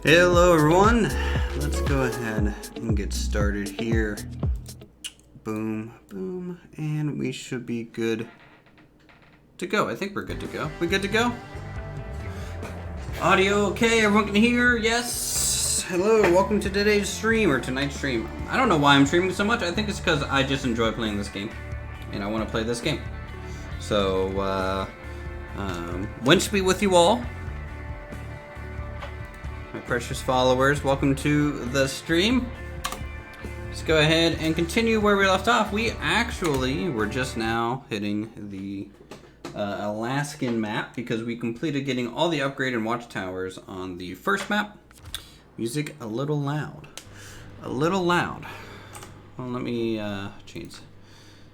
Hello everyone, let's go ahead and get started here. Boom, boom, and we should be good to go. I think we're good to go. We good to go? Audio okay, everyone can hear? Yes. Hello, welcome to today's stream, or tonight's stream. I don't know why I'm streaming so much. I think it's because I just enjoy playing this game, and I want to play this game. So, Winch be with you all. My precious followers, welcome to the stream. Let's go ahead and continue where we left off. We actually were just now hitting the Alaskan map because we completed getting all the upgraded watchtowers on the first map. Music a little loud. A little loud. Well, let me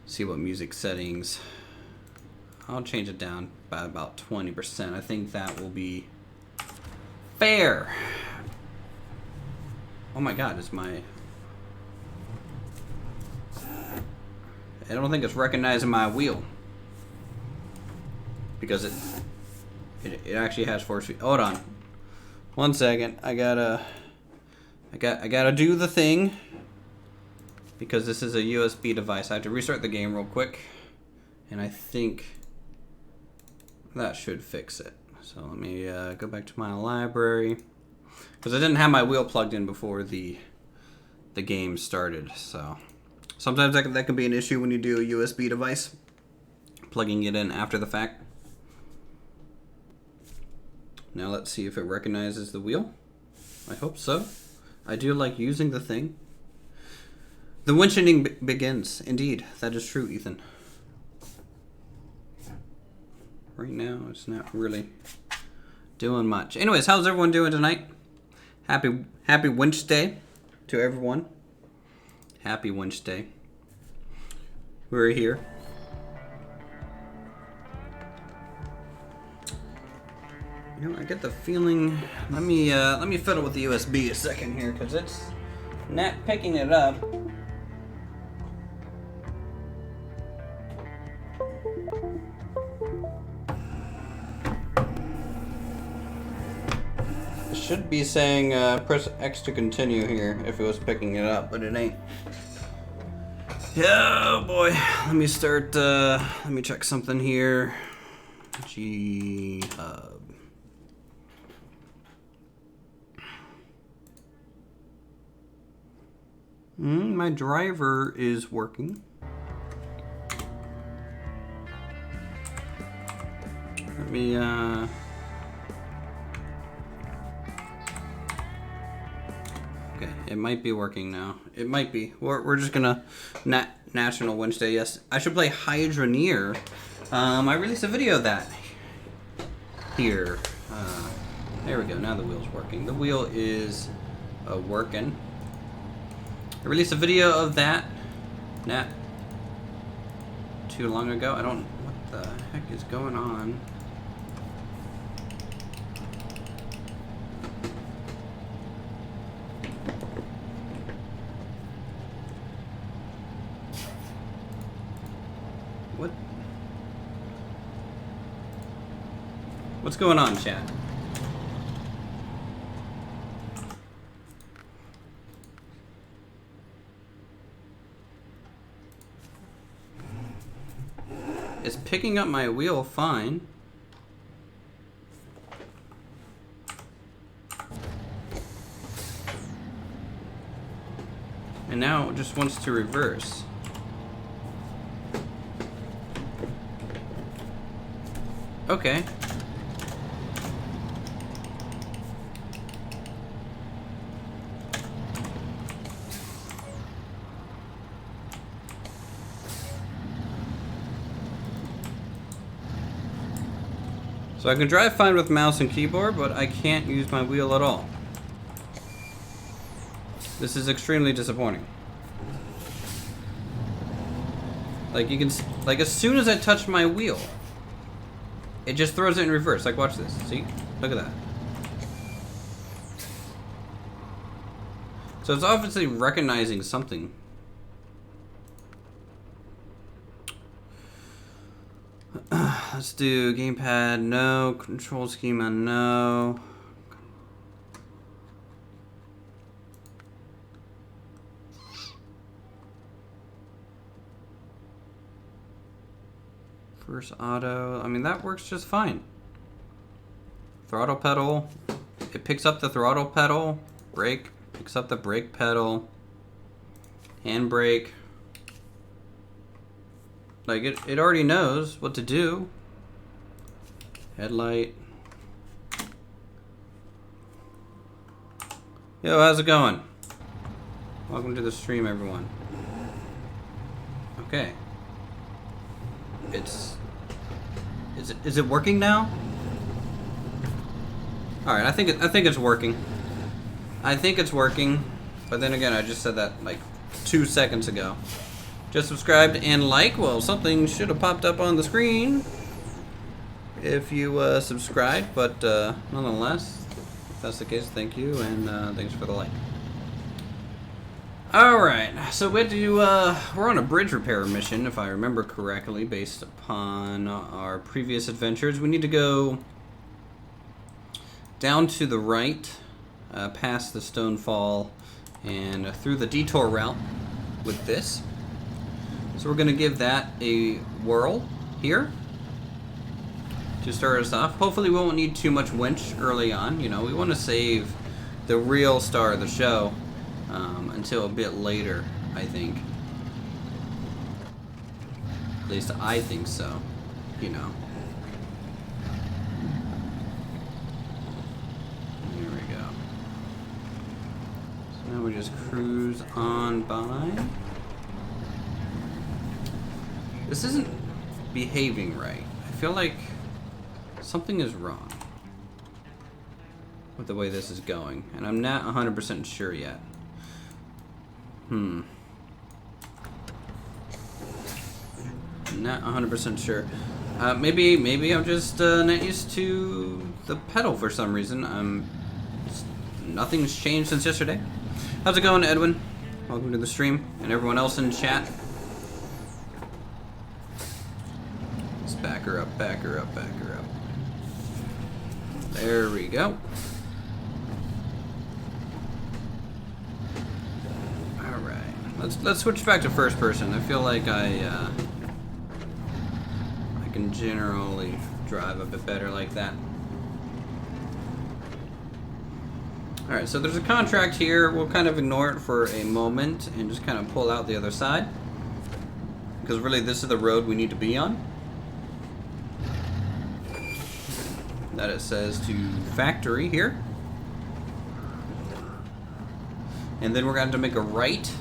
see what music settings. I'll change it down by about 20%. I think that will be fair. Oh my god, is my... I don't think it's recognizing my wheel. Because it actually has force feed. Hold on. 1 second. I gotta do the thing. Because this is a USB device. I have to restart the game real quick. And I think that should fix it. So let me go back to my library, because I didn't have my wheel plugged in before the game started. So sometimes that can be an issue when you do a USB device, plugging it in after the fact. Now let's see if it recognizes the wheel. I hope so. I do like using the thing. The winching begins. Indeed, that is true, Ethan. Right now, it's not really doing much. Anyways, how's everyone doing tonight? Happy Winch Day to everyone. Happy Winch Day. We're here. You know, I get the feeling. Let me fiddle with the USB a second here, because it's not picking it up. Should be saying press X to continue here if it was picking it up, but it ain't. Yeah, oh boy. Let me start, let me check something here. G-Hub. My driver is working. Let me, okay, it might be working now. It might be. We're just gonna National Winch Day. Yes, I should play Hydroneer. I released a video of that here. There we go. Now the wheel's working. The wheel is working. I released a video of that not too long ago. I don't. What the heck is going on? What's going on, chat? It's picking up my wheel fine. And now it just wants to reverse. Okay. So I can drive fine with mouse and keyboard, but I can't use my wheel at all. This is extremely disappointing. Like you can, like as soon as I touch my wheel, it just throws it in reverse. Like watch this. See? Look at that. So it's obviously recognizing something. Let's do gamepad, no. Control schema, no. Reverse auto. I mean, that works just fine. Throttle pedal. It picks up the throttle pedal. Brake. Picks up the brake pedal. Handbrake. Like, it already knows what to do. Headlight. Yo, how's it going? Welcome to the stream, everyone. Okay. Is it working now? All right, I think it's working. I think it's working, but then again, I just said that like 2 seconds ago. Just subscribed and like. Well, something should have popped up on the screen if you subscribed, but nonetheless, if that's the case, thank you, and thanks for the like. Alright, so we had to, we're on a bridge repair mission, if I remember correctly, based upon our previous adventures. We need to go down to the right, past the stone fall, and through the detour route with this. So we're going to give that a whirl here to start us off. Hopefully we won't need too much winch early on. You know, we want to save the real star of the show until a bit later, I think. At least I think so, you know. Here we go. So now we just cruise on by. This isn't behaving right. I feel like something is wrong with the way this is going, and I'm not 100% sure yet. Not 100% sure. Maybe I'm just not used to the pedal for some reason. Nothing's changed since yesterday. How's it going, Edwin? Welcome to the stream, and everyone else in chat. Let's back her up, back her up, back her up. There we go. Let's switch back to first person. I feel like I can generally drive a bit better like that. Alright, so there's a contract here. We'll kind of ignore it for a moment and just kind of pull out the other side. Because really this is the road we need to be on. That it says to factory here. And then we're going to make a right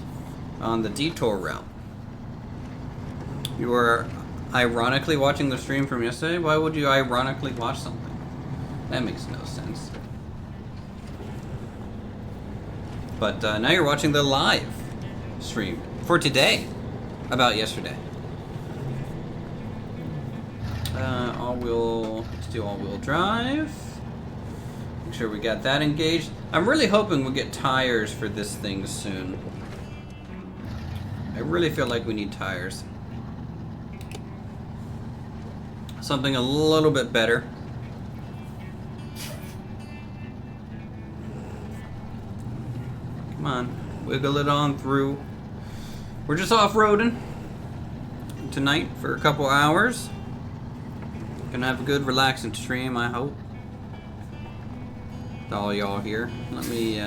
on the detour route. You were ironically watching the stream from yesterday? Why would you ironically watch something? That makes no sense. But now you're watching the live stream for today about yesterday. Let's do all-wheel drive. Make sure we got that engaged. I'm really hoping we'll get tires for this thing soon. I really feel like we need tires. Something a little bit better. Come on, wiggle it on through. We're just off-roading tonight for a couple hours. Gonna have a good relaxing stream, I hope. With all y'all here. Let me,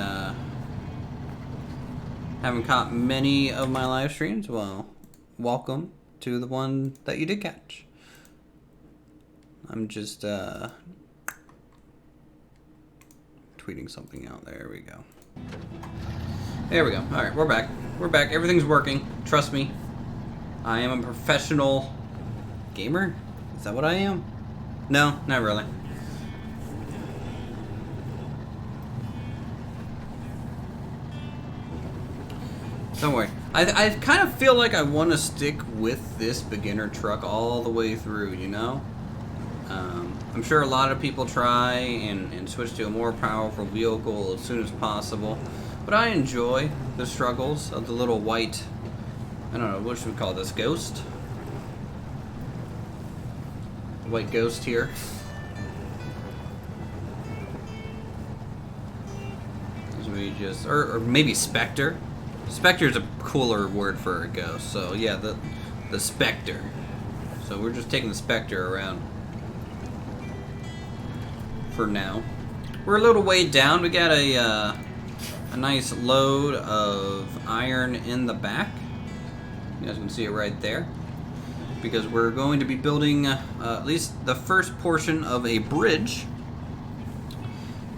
haven't caught many of my live streams. Well, welcome to the one that you did catch. I'm just tweeting something out. There we go. There we go. All right, we're back. We're back. Everything's working. Trust me. I am a professional gamer. Is that what I am? No, not really. Don't worry. I kind of feel like I want to stick with this beginner truck all the way through, you know? I'm sure a lot of people try and switch to a more powerful vehicle as soon as possible. But I enjoy the struggles of the little white, I don't know, what should we call this, ghost? White ghost here. As we just, or maybe Spectre. Spectre is a cooler word for a ghost, so yeah, the Spectre. So we're just taking the Spectre around for now. We're a little way down. We got a nice load of iron in the back. You guys can see it right there. Because we're going to be building at least the first portion of a bridge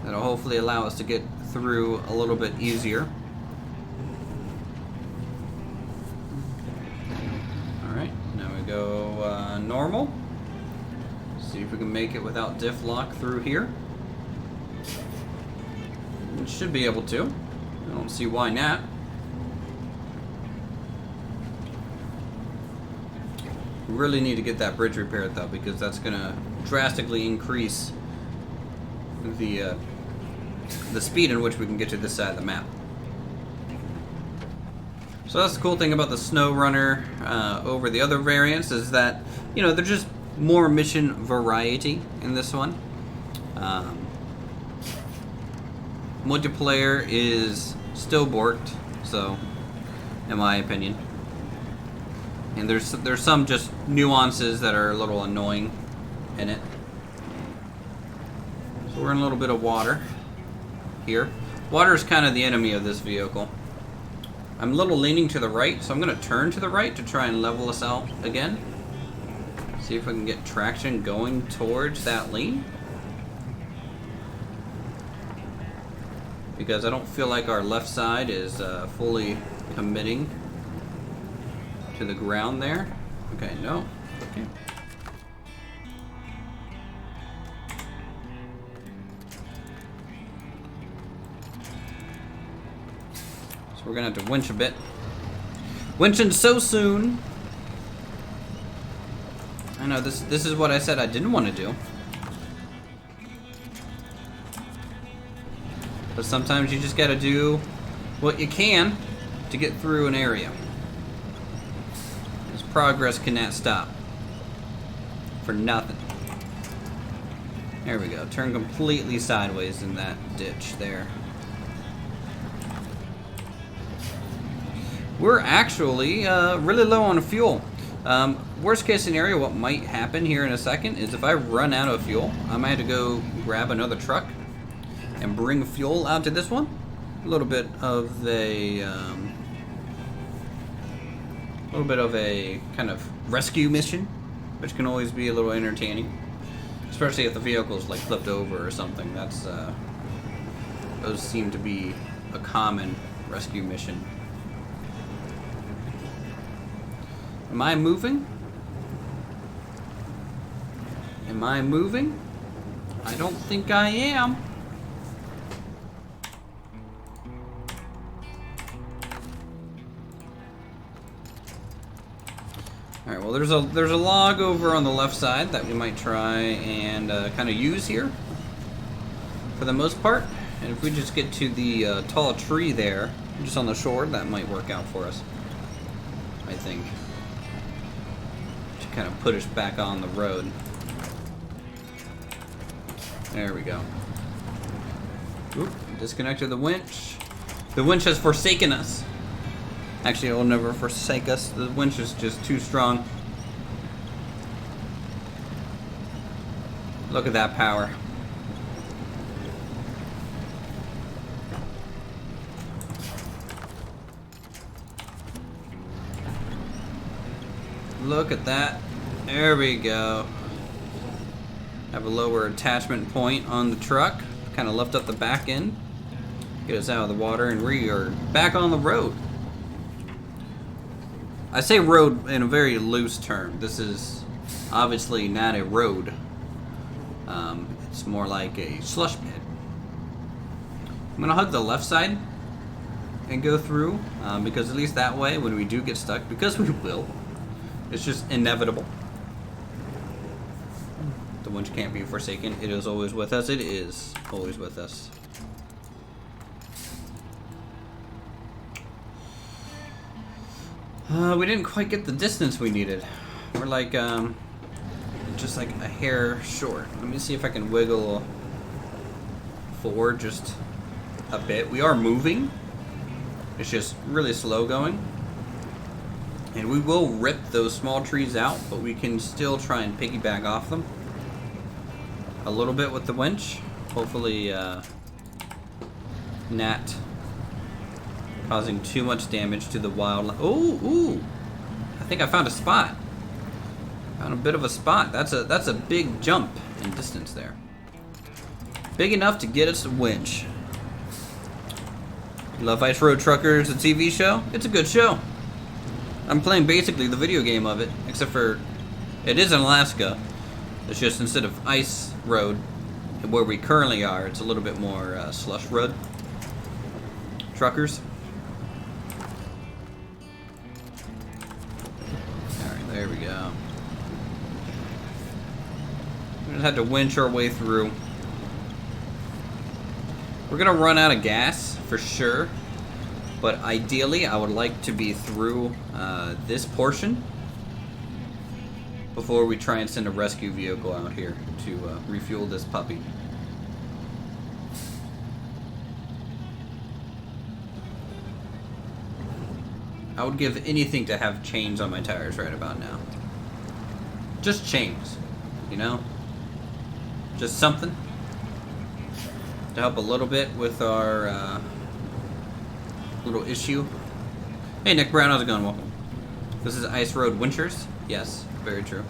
that'll hopefully allow us to get through a little bit easier. Alright, now we go normal. See if we can make it without diff lock through here. We should be able to. I don't see why not. We really need to get that bridge repaired though, because that's going to drastically increase the speed in which we can get to this side of the map. So that's the cool thing about the SnowRunner over the other variants, is that, you know, there's just more mission variety in this one. Multiplayer is still borked, so, in my opinion. And there's some just nuances that are a little annoying in it. So we're in a little bit of water here. Water is kind of the enemy of this vehicle. I'm a little leaning to the right, so I'm going to turn to the right to try and level us out again. See if I can get traction going towards that lean. Because I don't feel like our left side is fully committing to the ground there. Okay, no. Okay. So we're gonna have to winch a bit. Winching so soon. I know this is what I said I didn't want to do. But sometimes you just gotta do what you can to get through an area. This progress cannot stop. For nothing. There we go. Turn completely sideways in that ditch there. We're actually really low on fuel. Worst case scenario, what might happen here in a second is if I run out of fuel, I might have to go grab another truck and bring fuel out to this one. A little bit of a kind of rescue mission, which can always be a little entertaining, especially if the vehicle's like flipped over or something. That's those seem to be a common rescue mission. Am I moving? Am I moving? I don't think I am. Alright, well there's a log over on the left side that we might try and kind of use here for the most part. And if we just get to the tall tree there, just on the shore, that might work out for us, I think. To kind of put us back on the road. There we go. Oop, disconnected the winch. The winch has forsaken us. Actually, it will never forsake us. The winch is just too strong. Look at that power. Look at that. There we go. Have a lower attachment point on the truck. Kind of lift up the back end. Get us out of the water, and we are back on the road. I say road in a very loose term. This is obviously not a road. It's more like a slush pit. I'm gonna hug the left side and go through, because at least that way, when we do get stuck, because we will, it's just inevitable. The winch can't be forsaken. It is always with us. It is always with us. We didn't quite get the distance we needed. We're like, just like a hair short. Let me see if I can wiggle forward just a bit. We are moving. It's just really slow going. And we will rip those small trees out, but we can still try and piggyback off them a little bit with the winch. Hopefully not causing too much damage to the wildlife. Ooh! I think I found a spot. Found a bit of a spot. That's a big jump in distance there. Big enough to get us a winch. You love Ice Road Truckers, the TV show? It's a good show. I'm playing basically the video game of it, except for it is in Alaska. It's just instead of Ice Road, where we currently are, it's a little bit more Slush Road Truckers. Alright, there we go. We just had to winch our way through. We're gonna run out of gas for sure, but ideally I would like to be through this portion before we try and send a rescue vehicle out here to refuel this puppy. I would give anything to have chains on my tires right about now. Just chains, you know? Just something to help a little bit with our little issue. Hey Nick Brown, how's it going? Welcome. This is Ice Road Winters. Yes, very true.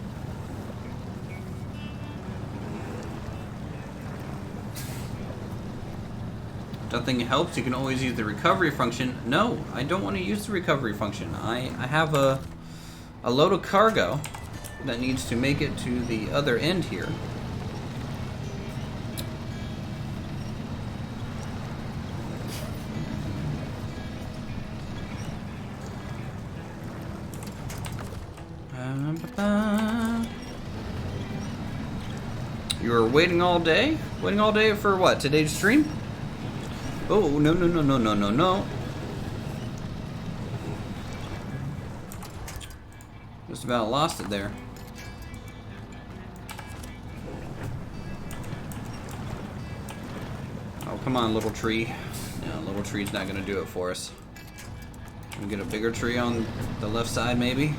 Nothing helps. You can always use the recovery function. No, I don't want to use the recovery function. I have a load of cargo that needs to make it to the other end here. You were waiting all day? Waiting all day for what? Today's stream? Oh, no, no, no, no, no, no, no. Just about lost it there. Oh, come on, little tree. No, little tree's not gonna do it for us. Can we get a bigger tree on the left side, maybe?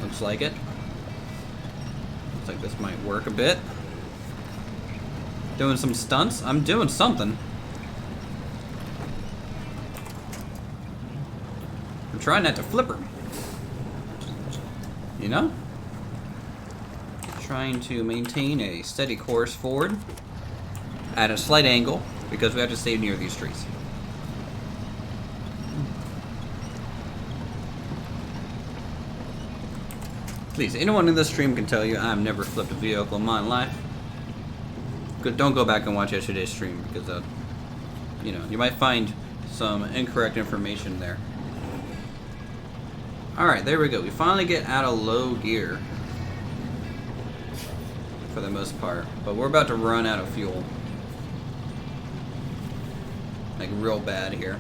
Looks like it. Looks like this might work a bit. Doing some stunts? I'm doing something. I'm trying not to flip her. You know? Trying to maintain a steady course forward at a slight angle because we have to stay near these trees. Please, anyone in this stream can tell you I've never flipped a vehicle in my life. Don't go back and watch yesterday's stream because, you know, you might find some incorrect information there. Alright, there we go. We finally get out of low gear. For the most part. But we're about to run out of fuel. Like, real bad here.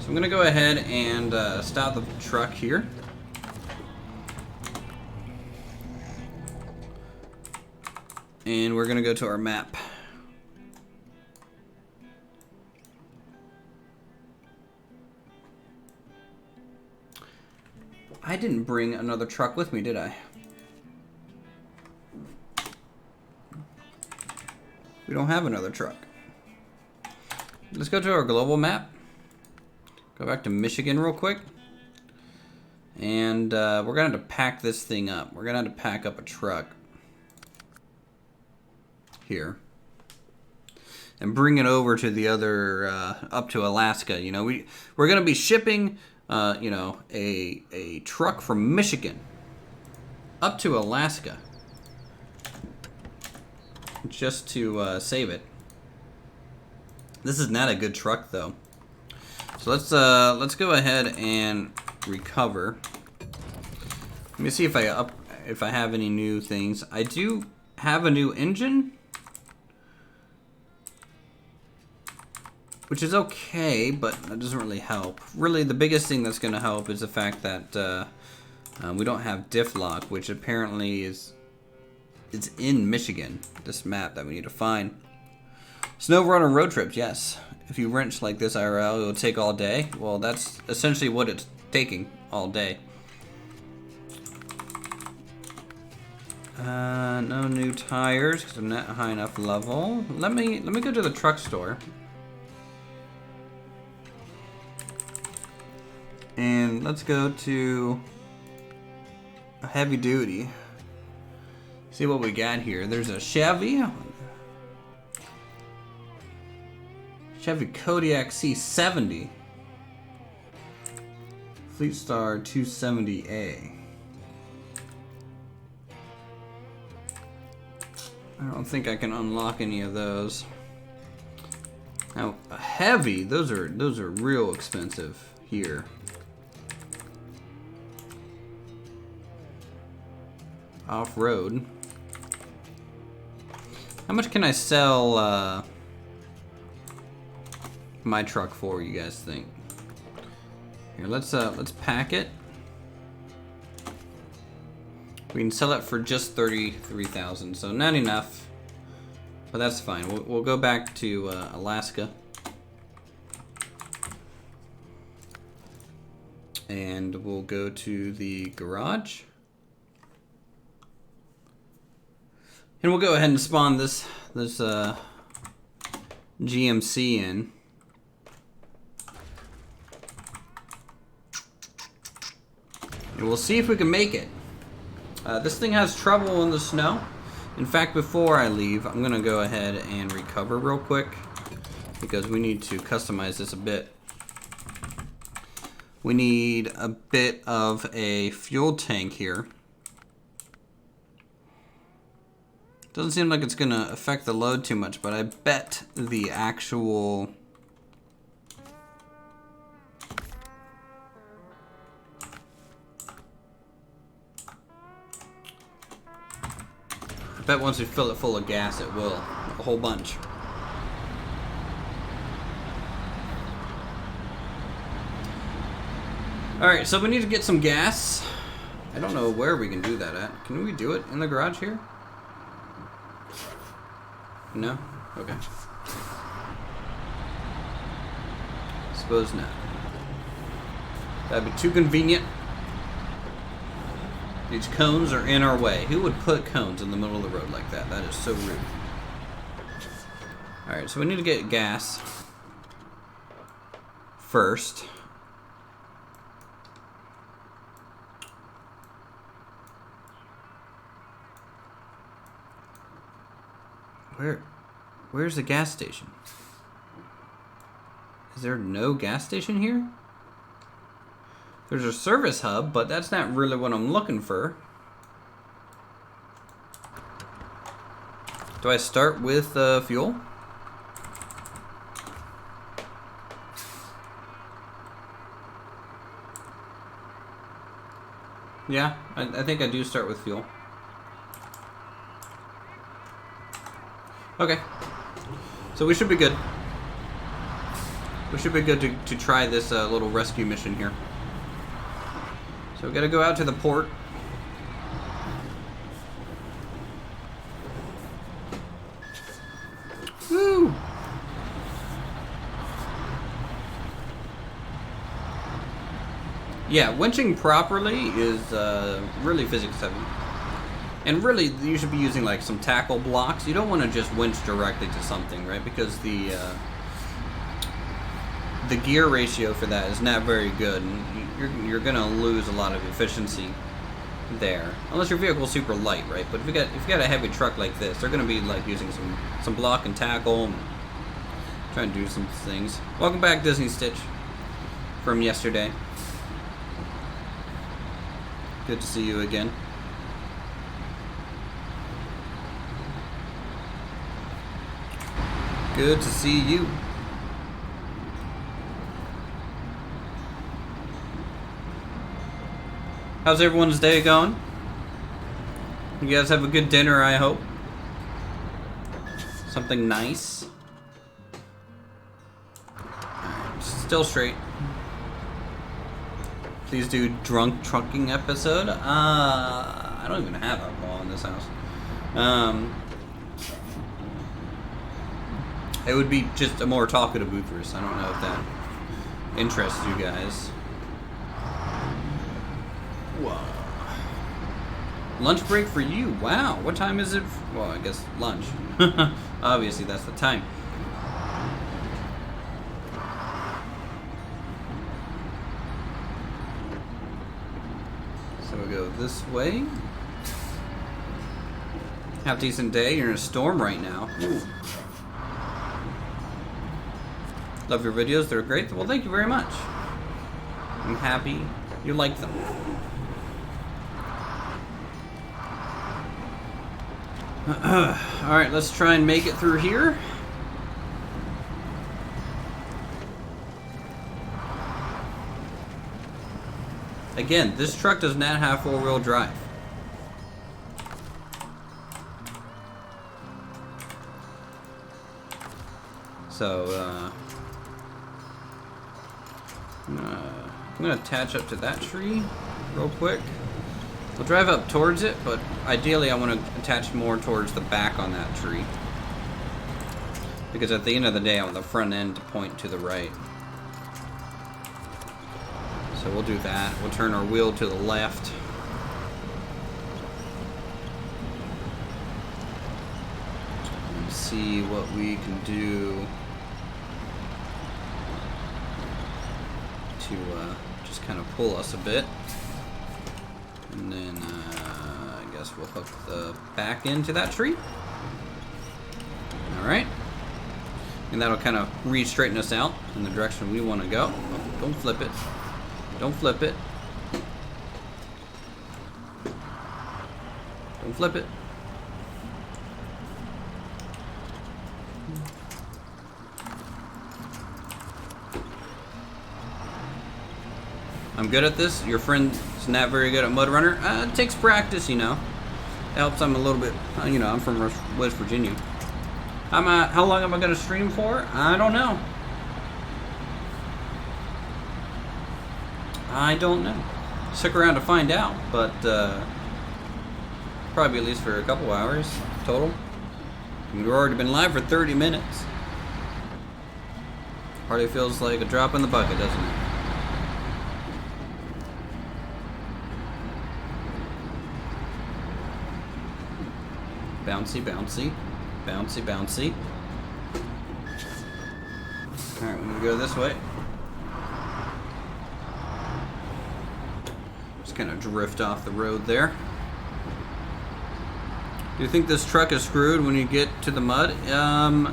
So I'm going to go ahead and stop the truck here. And we're going to go to our map. I didn't bring another truck with me, did I? We don't have another truck. Let's go to our global map. Go back to Michigan real quick. And we're going to have to pack this thing up. We're going to have to pack up a truck. Here. And bring it over to the other, up to Alaska. You know, we're going to be shipping... you know, a truck from Michigan up to Alaska just to save it. This is not a good truck though. So let's go ahead and recover. Let me see if I have any new things. I do have a new engine, which is okay, but that doesn't really help. Really, the biggest thing that's going to help is the fact that we don't have diff lock, which apparently is in Michigan. This map that we need to find. SnowRunner road trips, yes. If you wrench like this IRL, it will take all day. Well, that's essentially what it's taking all day. No new tires because I'm not high enough level. Let me go to the truck store. And let's go to a heavy duty. See what we got here. There's a Chevy Kodiak C70. Fleet Star 270A. I don't think I can unlock any of those. Now, a heavy, those are real expensive here. Off-road. How much can I sell my truck for, you guys think? Here, let's pack it. We can sell it for just 33,000, so not enough, but that's fine. We'll go back to Alaska, and we'll go to the garage, and we'll go ahead and spawn this GMC in. And we'll see if we can make it. This thing has trouble in the snow. In fact, before I leave, I'm gonna go ahead and recover real quick because we need to customize this a bit. We need a bit of a fuel tank here. Doesn't seem like it's gonna affect the load too much, but I bet the actual once we fill it full of gas, it will. A whole bunch. Alright, so we need to get some gas. I don't know where we can do that at. Can we do it in the garage here? No? Okay. Suppose not. That'd be too convenient. These cones are in our way. Who would put cones in the middle of the road like that? That is so rude. Alright, so we need to get gas first. Where's the gas station? Is there no gas station here? There's a service hub, but that's not really what I'm looking for. Do I start with fuel? Yeah, I think I do start with fuel. Okay. So we should be good. We should be good to try this little rescue mission here. So we gotta go out to the port. Woo! Yeah, winching properly is really physics heavy. And really, you should be using like some tackle blocks. You don't want to just winch directly to something, right? Because the gear ratio for that is not very good, and you're gonna lose a lot of efficiency there, unless your vehicle's super light, right? But if you got a heavy truck like this, they're gonna be like using some block and tackle, and trying to do some things. Welcome back, Disney Stitch, from yesterday. Good to see you again. Good to see you. How's everyone's day going? You guys have a good dinner, I hope. Something nice. Still straight. Please do drunk trucking episode. I don't even have alcohol in this house. It would be just a more talkative Boothers. I don't know if that interests you guys. Lunch break for you. Wow. What time is it? Well, I guess lunch. Obviously, that's the time. So we go this way. Have a decent day. You're in a storm right now. Ooh. Love your videos. They're great. Well, thank you very much. I'm happy you like them. Alright, let's try and make it through here. Again, this truck does not have four-wheel drive. So, I'm gonna attach up to that tree real quick. We'll drive up towards it, but ideally I want to attach more towards the back on that tree. Because at the end of the day, I want the front end to point to the right. So we'll do that. We'll turn our wheel to the left. And see what we can do to just kind of pull us a bit. And then I guess we'll hook the back end to that tree. Alright. And that'll kind of re-straighten us out in the direction we want to go. Oh, don't flip it. Don't flip it. Don't flip it. I'm good at this. Your friend's not very good at Mud Runner. It takes practice, you know. It helps. I'm a little bit, you know, I'm from West Virginia. How long am I going to stream for? I don't know. I don't know. Stick around to find out, but probably at least for a couple hours total. We've already been live for 30 minutes. Hardly feels like a drop in the bucket, doesn't it? Bouncy, bouncy, bouncy, bouncy. Alright, we're gonna go this way. Just kind of drift off the road there. Do you think this truck is screwed when you get to the mud?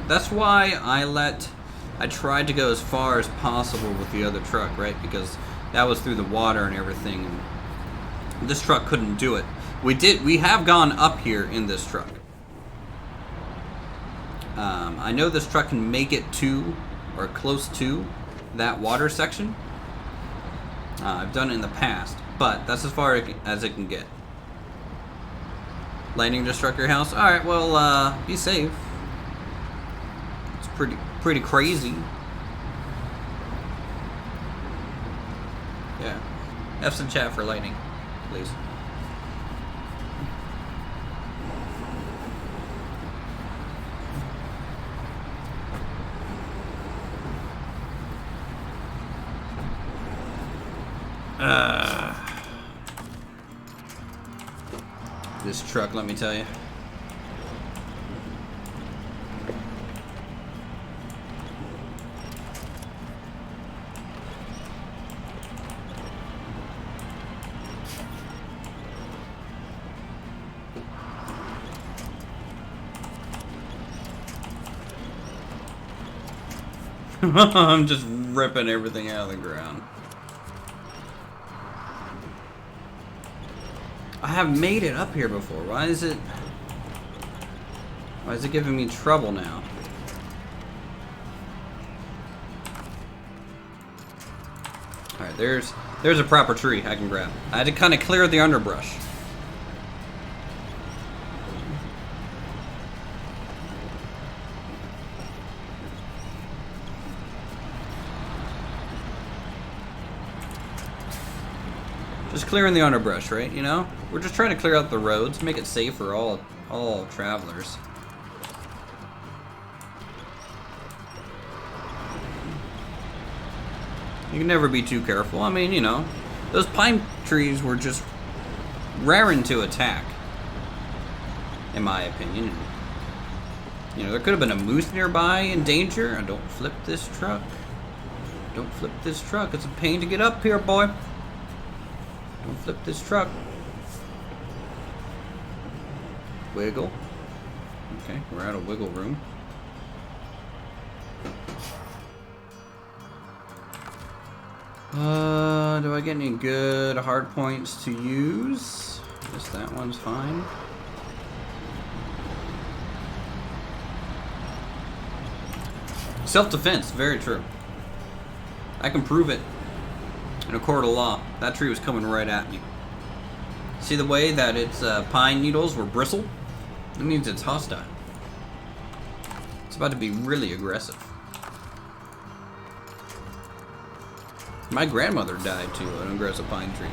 That's why I tried to go as far as possible with the other truck, right? Because that was through the water and everything. And this truck couldn't do it. We have gone up here in this truck. I know this truck can make it to, or close to, that water section. I've done it in the past, but that's as far as it can get. Lightning just struck your house? Alright, well, be safe. It's pretty crazy. Yeah. Have some chat for lightning, please. This truck, let me tell you. I'm just ripping everything out of the ground. I have made it up here before. Why is it giving me trouble now? Alright, there's a proper tree I can grab. I had to kind of clear the underbrush. Just clearing the underbrush, right? You know? We're just trying to clear out the roads, make it safe for all travelers. You can never be too careful. I mean, you know, those pine trees were just raring to attack, in my opinion. You know, there could have been a moose nearby in danger. Don't flip this truck. Don't flip this truck. It's a pain to get up here, boy. Don't flip this truck. Wiggle. Okay, we're out of wiggle room. Do I get any good hard points to use? I guess that one's fine. Self-defense, very true. I can prove it in a court of law. That tree was coming right at me. See the way that its pine needles were bristled? That means it's hostile. It's about to be really aggressive. My grandmother died to an aggressive pine tree.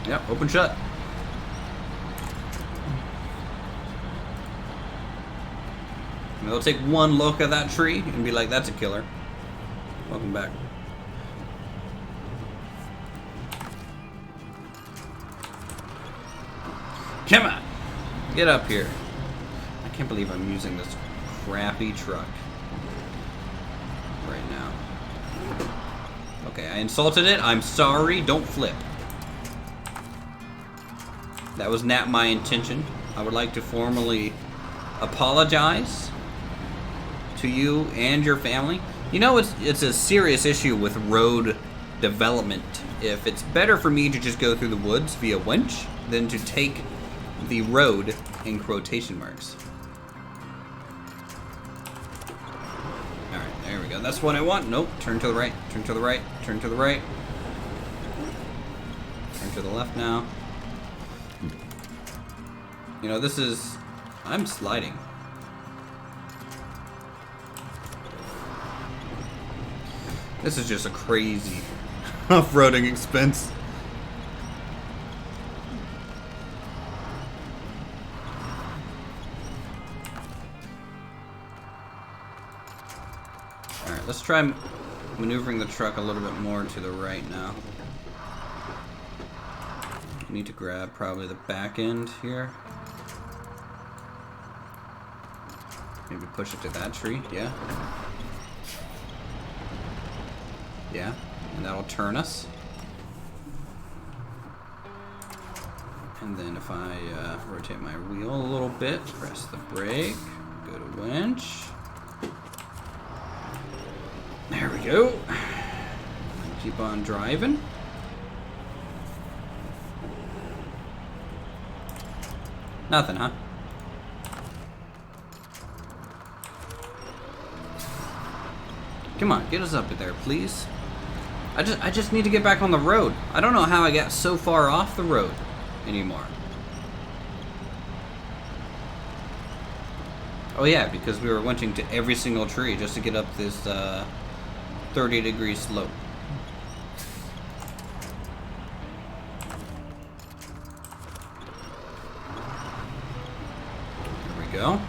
Yep, open shut. And they'll take one look at that tree and be like, that's a killer. Welcome back. Come on! Get up here. I can't believe I'm using this crappy truck right now. Okay, I insulted it. I'm sorry. Don't flip. That was not my intention. I would like to formally apologize to you and your family. You know, it's a serious issue with road development. If it's better for me to just go through the woods via winch than to take the road in quotation marks. Alright, there we go. That's what I want. Nope. Turn to the right. Turn to the right. Turn to the right. Turn to the left now. You know, this is... I'm sliding. This is just a crazy off-roading expense. Alright, let's try maneuvering the truck a little bit more to the right now. Need to grab probably the back end here. Maybe push it to that tree, yeah. Yeah, and that'll turn us. And then if I rotate my wheel a little bit, press the brake, go to winch. There we go. Keep on driving. Nothing, huh? Come on, get us up there, please. I just need to get back on the road. I don't know how I got so far off the road anymore. Oh yeah, because we were winching to every single tree just to get up this 30-degree slope. There we go.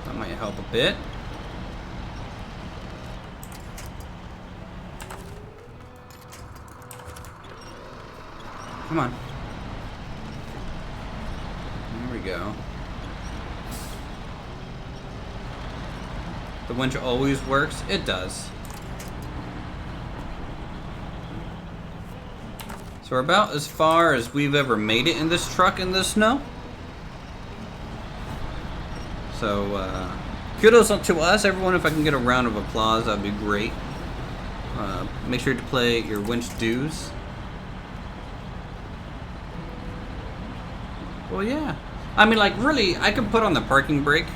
That might help a bit. Come on. There we go. The winch always works. It does. So we're about as far as we've ever made it in this truck in the snow. So, kudos to us, everyone. If I can get a round of applause, that'd be great. Make sure to play your winch dues. Well, yeah. I mean, like, really, I could put on the parking brake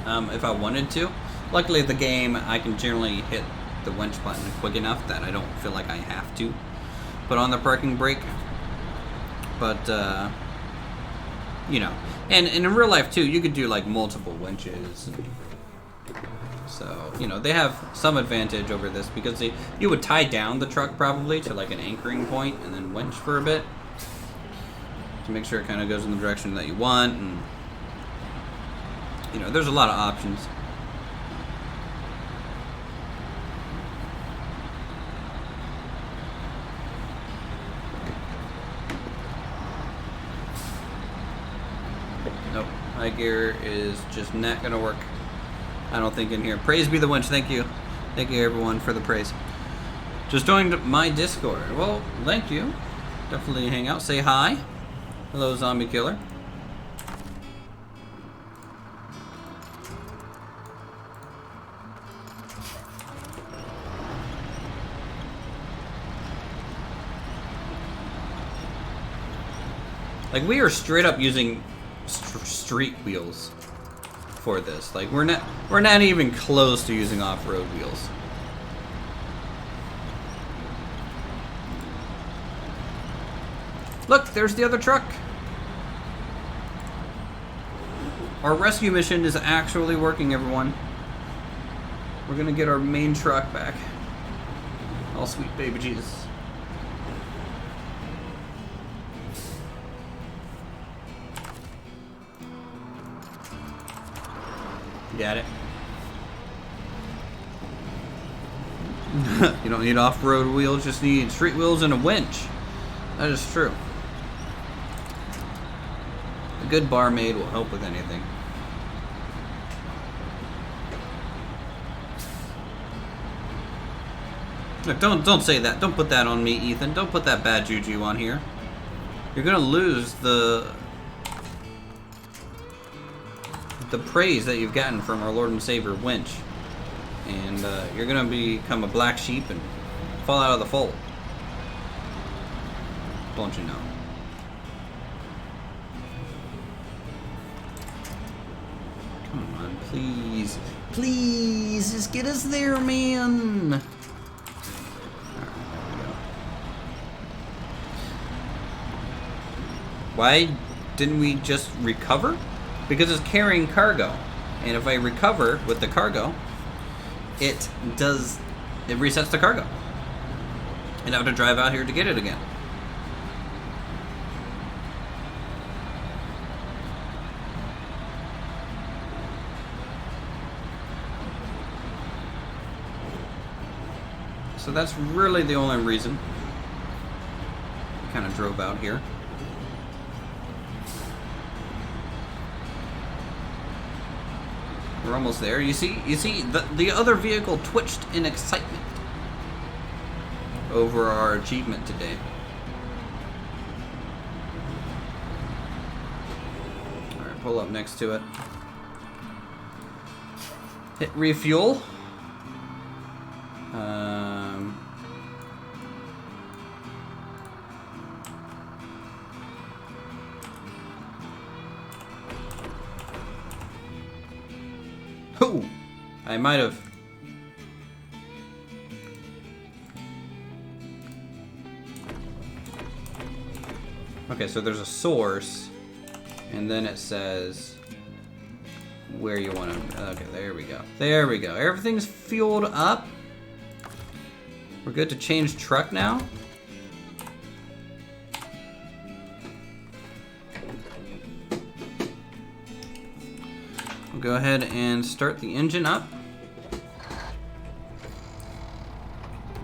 if I wanted to. Luckily, the game, I can generally hit the winch button quick enough that I don't feel like I have to put on the parking brake. But, you know, and in real life, too, you could do, like, multiple winches. So, you know, they have some advantage over this because you would tie down the truck probably to, like, an anchoring point and then winch for a bit to make sure it kind of goes in the direction that you want. And, you know, there's a lot of options. High gear is just not gonna work, I don't think, in here. Praise be the winch. Thank you. Thank you, everyone, for the praise. Just joined my Discord. Well, thank you. Definitely hang out. Say hi. Hello, zombie killer. Like, we are straight up using street wheels for this. Like, we're not even close to using off-road wheels. Look, there's the other truck. Our rescue mission is actually working, everyone. We're gonna get our main truck back. Oh, sweet baby Jesus. Got it. You don't need off-road wheels, just need street wheels and a winch. That is true. A good barmaid will help with anything. Look, don't say that. Don't put that on me, Ethan. Don't put that bad juju on here. You're gonna lose the praise that you've gotten from our Lord and Savior Winch, and you're gonna become a black sheep and fall out of the fold. Don't you know? Come on, please. Please, just get us there, man. Alright, there we go. Why didn't we just recover? Because it's carrying cargo. And if I recover with the cargo, it resets the cargo. And I have to drive out here to get it again. So that's really the only reason I kind of drove out here. We're almost there. You see the other vehicle twitched in excitement over our achievement today. All right, pull up next to it. Hit refuel. Oh, I might have. Okay, so there's a source, and then it says where you want to. Okay, there we go. There we go. Everything's fueled up. We're good to change truck now. We'll go ahead and start the engine up.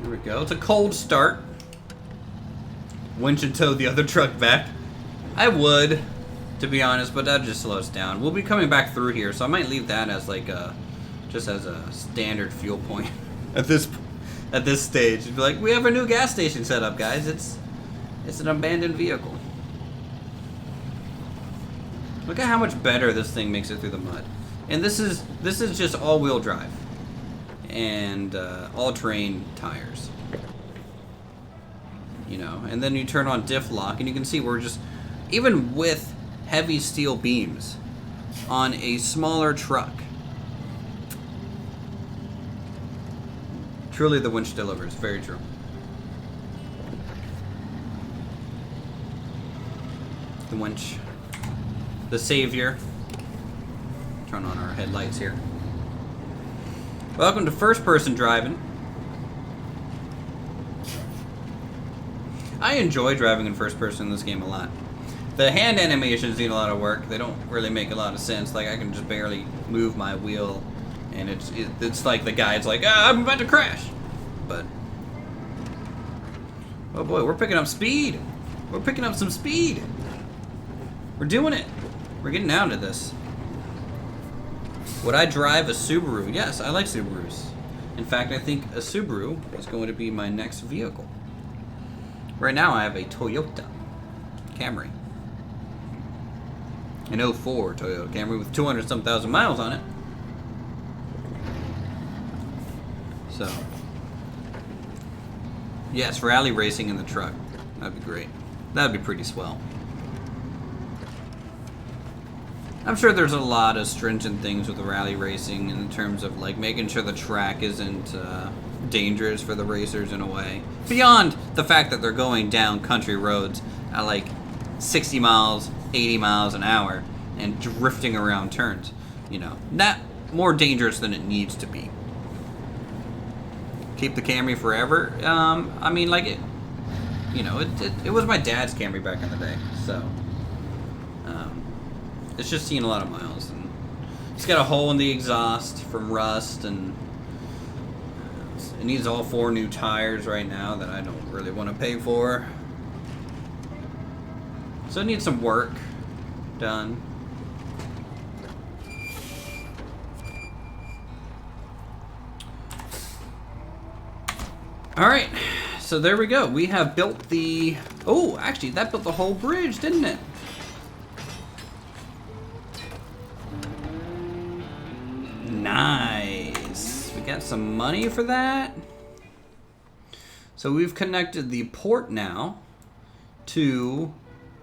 There we go. It's a cold start. Winch and tow the other truck back. I would, to be honest, but that just slows down. We'll be coming back through here, so I might leave that as like a, just as a standard fuel point at this stage. It'd be like, we have a new gas station set up, guys. It's an abandoned vehicle. Look at how much better this thing makes it through the mud. And this is just all-wheel drive and all-terrain tires. You know, and then you turn on diff lock, and you can see we're just, even with heavy steel beams on a smaller truck, truly the winch delivers. Very true. The winch, the savior. Turn on our headlights here. Welcome to first-person driving. I enjoy driving in first person in this game a lot. The hand animations need a lot of work. They don't really make a lot of sense. Like, I can just barely move my wheel, and it's like the guy's like, ah, I'm about to crash. But oh boy, we're picking up speed. We're picking up some speed. We're doing it. We're getting down to this. Would I drive a Subaru? Yes, I like Subarus. In fact, I think a Subaru is going to be my next vehicle. Right now I have a Toyota Camry. An 04 Toyota Camry with 200-some thousand miles on it. So, yes, rally racing in the truck. That'd be great. That'd be pretty swell. I'm sure there's a lot of stringent things with the rally racing in terms of like making sure the track isn't dangerous for the racers in a way. Beyond the fact that they're going down country roads at like 60 miles, 80 miles an hour and drifting around turns. You know, not more dangerous than it needs to be. Keep the Camry forever. I mean, like it. You know, it was my dad's Camry back in the day, so. It's just seen a lot of miles, and it's got a hole in the exhaust from rust, and it needs all 4 new tires right now that I don't really want to pay for. So it needs some work done. All right, so there we go. We have built the. Oh, actually, that built the whole bridge, didn't it? Nice. We got some money for that. So we've connected the port now to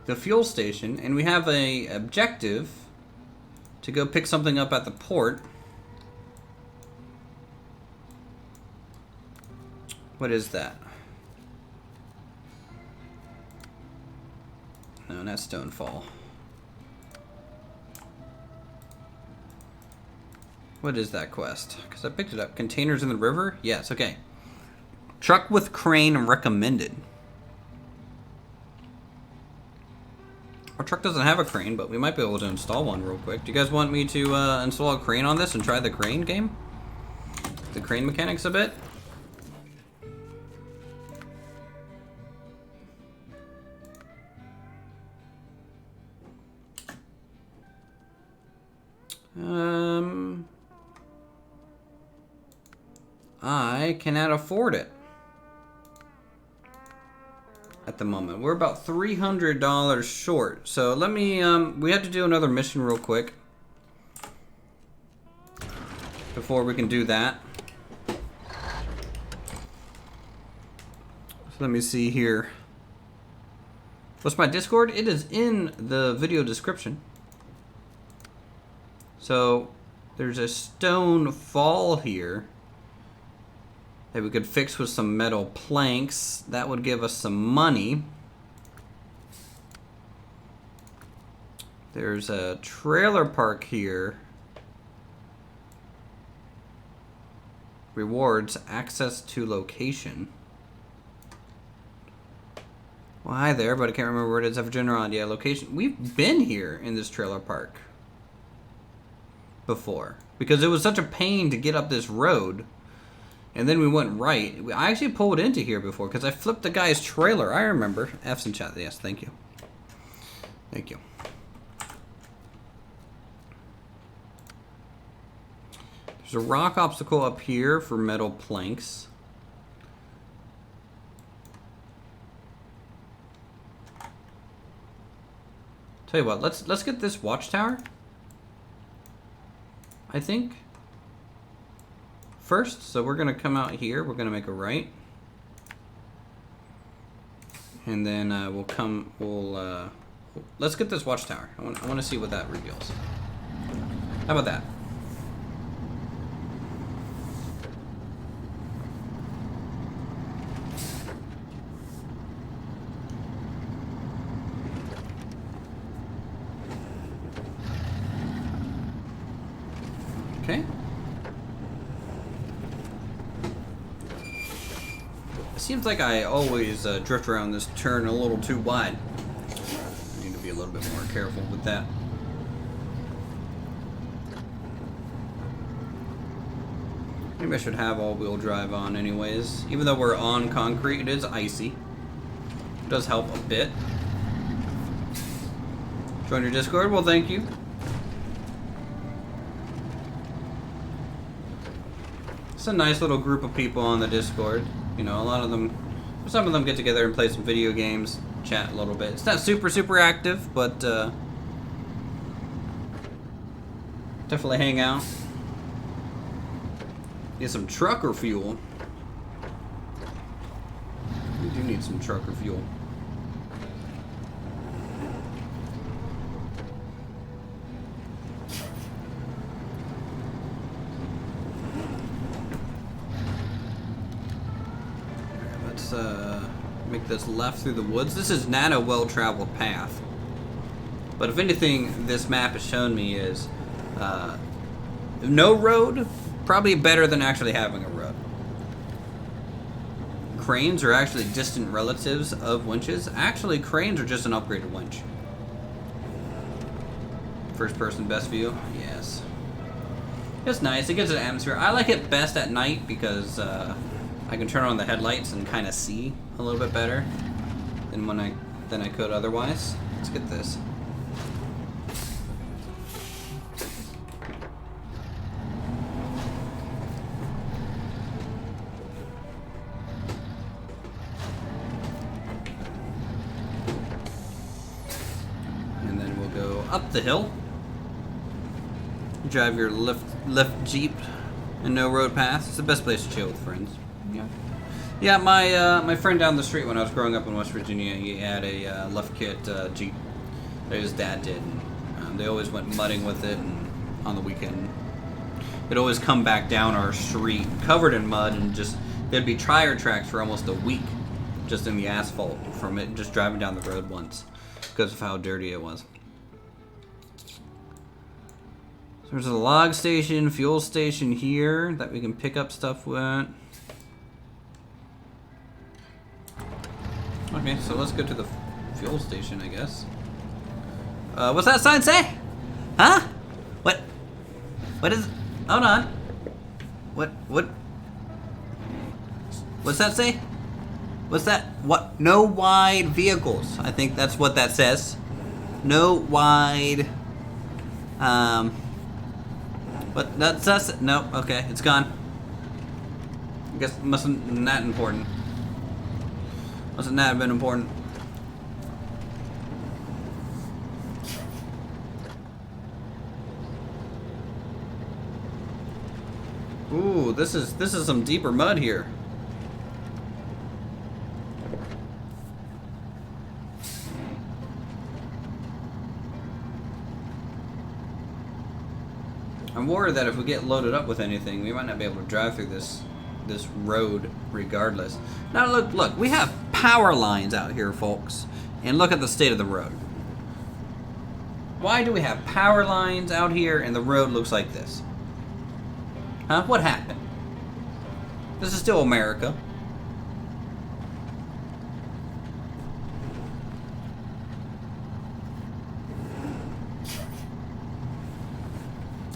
the fuel station, and we have a objective to go pick something up at the port. What is that? No, not Stonefall. What is that quest? Because I picked it up. Containers in the river? Yes, okay. Truck with crane recommended. Our truck doesn't have a crane, but we might be able to install one real quick. Do you guys want me to install a crane on this and try the crane game? The crane mechanics a bit? I cannot afford it at the moment. We're about $300 short. So let me, we have to do another mission real quick before we can do that. So let me see here. What's my Discord? It is in the video description. So there's a stone fall here that we could fix with some metal planks. That would give us some money. There's a trailer park here. Rewards, access to location. Well, hi there, but I can't remember where it is. Evergeneron, yeah, location. We've been here in this trailer park before because it was such a pain to get up this road. And then we went right. I actually pulled into here before because I flipped the guy's trailer. I remember. F's in chat. Yes, thank you. Thank you. There's a rock obstacle up here for metal planks. Tell you what, let's get this watchtower. I think. First, so we're gonna come out here. We're gonna make a right, and then let's get this watchtower. I want to see what that reveals. How about that? Okay. Seems like I always drift around this turn a little too wide. I need to be a little bit more careful with that. Maybe I should have all-wheel drive on anyways. Even though we're on concrete, it is icy. It does help a bit. Join your Discord? Well, thank you. It's a nice little group of people on the Discord. You know, a lot of them, some of them get together and play some video games, chat a little bit. It's not super active, but definitely hang out. Get some trucker fuel. We do need some trucker fuel. Let's make this left through the woods. This is not a well-traveled path. But if anything, this map has shown me is no road, probably better than actually having a road. Cranes are actually distant relatives of winches. Actually, cranes are just an upgraded winch. First person best view? Yes. It's nice. It gives it an atmosphere. I like it best at night because I can turn on the headlights and kind of see a little bit better than I could otherwise. Let's get this. Up the hill. Drive your lift Jeep and no road path. It's the best place to chill with friends. Yeah, my friend down the street when I was growing up in West Virginia, he had a lift kit Jeep that his dad did. And, they always went mudding with it, and on the weekend it'd always come back down our street covered in mud, and just there'd be tire tracks for almost a week just in the asphalt from it just driving down the road once because of how dirty it was. So there's a log station, fuel station here that we can pick up stuff with. Okay, so let's go to the fuel station, I guess. What's that sign say? Huh? What is? Hold on. What? What's that say? What's that? What? No wide vehicles. I think that's what that says. No wide. But that's no. Okay, it's gone. I guess mustn't not important. Mustn't not have been important. Ooh, this is some deeper mud here. I'm worried that if we get loaded up with anything, we might not be able to drive through this road regardless. Now look, we have power lines out here, folks, and look at the state of the road. Why do we have power lines out here and the road looks like this? Huh? What happened? This is still America.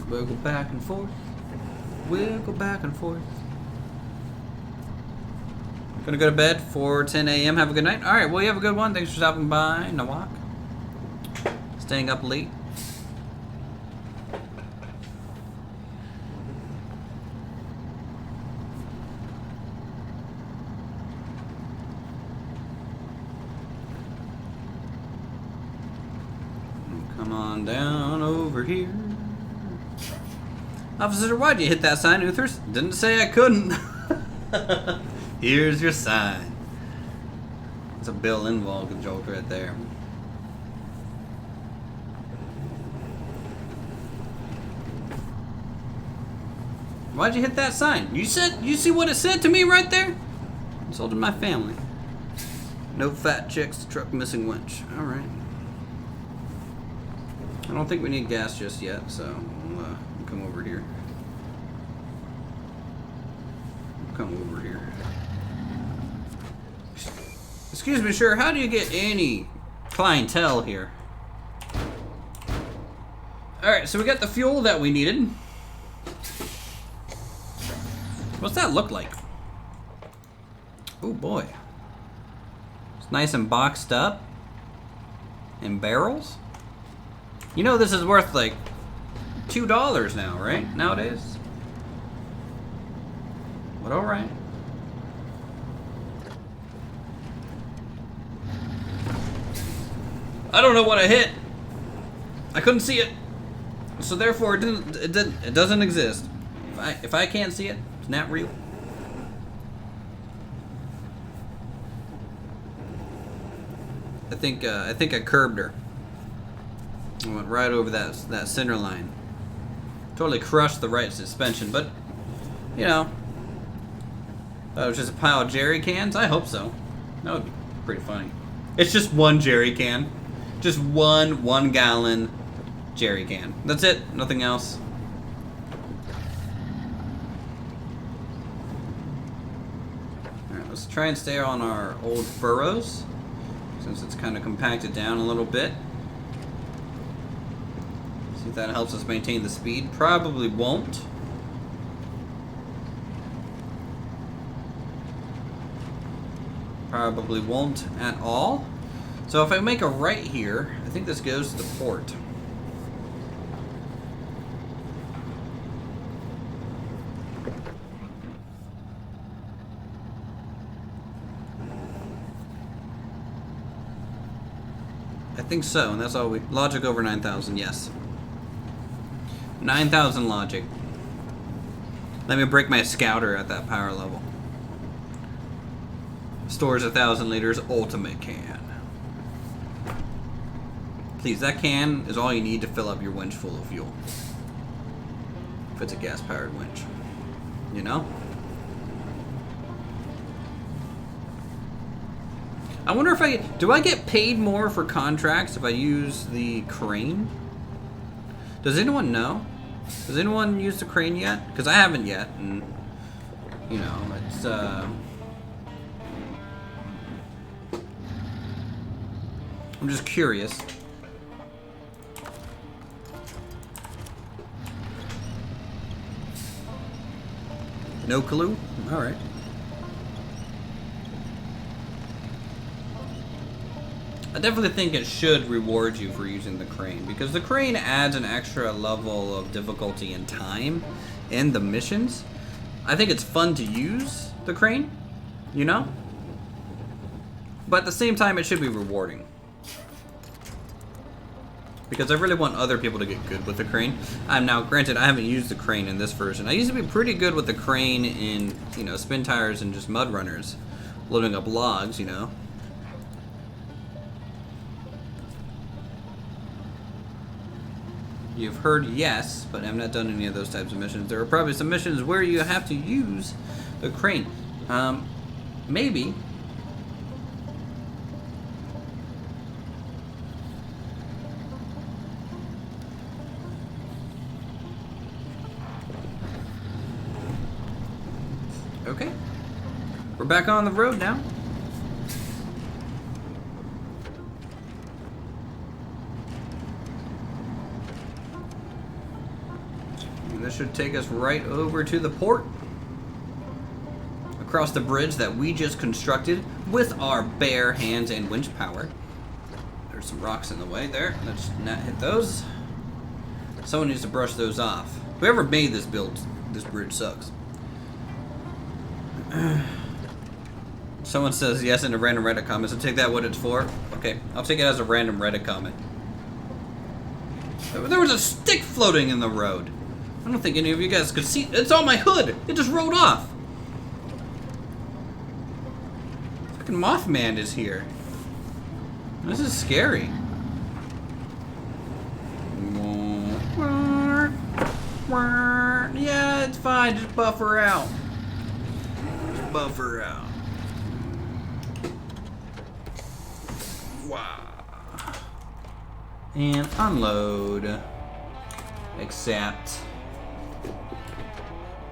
We'll go back and forth. We'll go back and forth. Gonna go to bed for 10 a.m. Have a good night. All right, well, you have a good one. Thanks for stopping by, Nawak. Staying up late. Come on down over here. Officer, why'd you hit that sign, Uthers? Didn't say I couldn't. Here's your sign. It's a Bill Linville joke right there. Why'd you hit that sign? You see what it said to me right there? Insulted my family. No fat chicks, truck missing winch. Alright. I don't think we need gas just yet, so we'll come over here. Come over here. Excuse me, sir, how do you get any clientele here? Alright, so we got the fuel that we needed. What's that look like? Oh boy. It's nice and boxed up. In barrels. You know this is worth, like, $2 now, right? Nowadays. But all right. I don't know what I hit. I couldn't see it, so therefore it doesn't exist. If I can't see it, it's not real. I think I curbed her. I went right over that center line. Totally crushed the right suspension, but you know, that was just a pile of jerry cans. I hope so. That would be pretty funny. It's just one jerry can. Just one gallon jerry can. That's it. Nothing else. Alright, let's try and stay on our old furrows, since it's kind of compacted down a little bit. See if that helps us maintain the speed. Probably won't. Probably won't at all. So if I make a right here, I think this goes to the port. I think so, and that's all we... Logic over 9,000, yes. 9,000 logic. Let me break my scouter at that power level. Stores 1,000 liters, ultimate can. Please, that can is all you need to fill up your winch full of fuel. If it's a gas-powered winch. You know? I wonder if do I get paid more for contracts if I use the crane? Does anyone know? Does anyone use the crane yet? Because I haven't yet, and you know, it's I'm just curious. No clue? Alright. I definitely think it should reward you for using the crane, because the crane adds an extra level of difficulty and time in the missions. I think it's fun to use the crane, you know? But at the same time, it should be rewarding. Because I really want other people to get good with the crane. Now, granted, I haven't used the crane in this version. I used to be pretty good with the crane in, you know, spin tires and just mud runners. Loading up logs, you know. You've heard yes, but I've not done any of those types of missions. There are probably some missions where you have to use the crane. Maybe. Okay. We're back on the road now. And this should take us right over to the port. Across the bridge that we just constructed with our bare hands and winch power. There's some rocks in the way there. Let's not hit those. Someone needs to brush those off. Whoever made this bridge sucks. Someone says yes in a random Reddit comment, so take that what it's for. Okay, I'll take it as a random Reddit comment. There was a stick floating in the road. I don't think any of you guys could see. It's on my hood. It just rolled off. Fucking Mothman is here. This is scary. Yeah, it's fine. Just buffer out. Buffer out. Wow. And unload. Accept.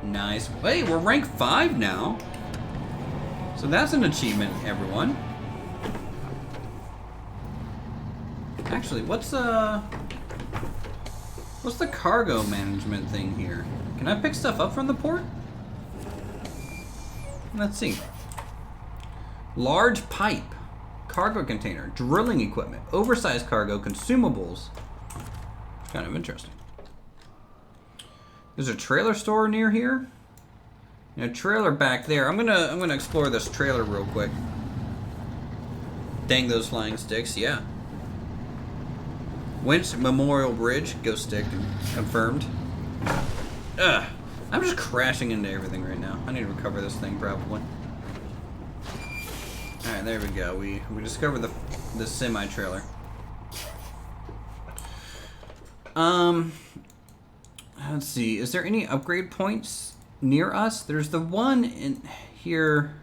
Nice. Hey, we're rank 5 now. So that's an achievement, everyone. Actually, what's the cargo management thing here? Can I pick stuff up from the port? Let's see. Large pipe, cargo container, drilling equipment, oversized cargo, consumables. Kind of interesting. There's a trailer store near here. You know, trailer back there. I'm gonna explore this trailer real quick. Dang those flying sticks, yeah. Winch Memorial Bridge, ghost stick, confirmed. Ugh, I'm just crashing into everything right now. I need to recover this thing probably. All right, there we go. We discovered the semi trailer. Let's see. Is there any upgrade points near us? There's the one in here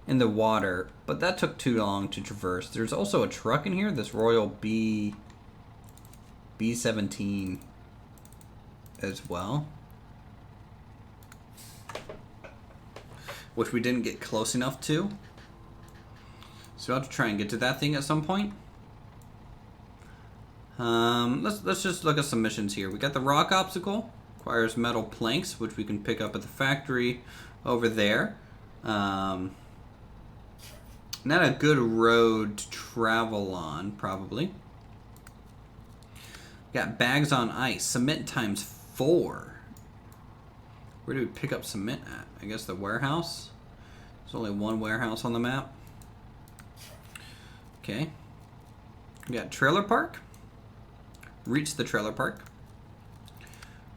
in the water, but that took too long to traverse. There's also a truck in here. This Royal B17 as well, which we didn't get close enough to. So I'll have to try and get to that thing at some point. Let's just look at some missions here. We got the rock obstacle, requires metal planks, which we can pick up at the factory over there. Not a good road to travel on, probably. Got bags on ice, cement times 4. Where do we pick up cement at? I guess the warehouse. There's only one warehouse on the map. Okay. We got trailer park. Reach the trailer park.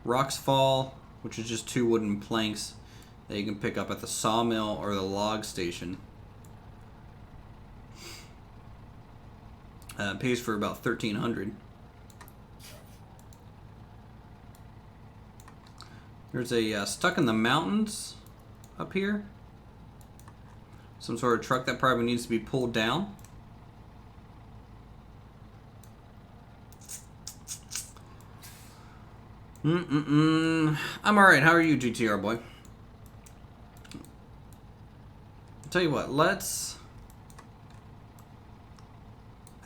Rocks Fall, which is just 2 wooden planks that you can pick up at the sawmill or the log station. Pays for about 1,300. There's a stuck in the mountains up here. Some sort of truck that probably needs to be pulled down. I'm alright. How are you, GTR boy? I'll tell you what, I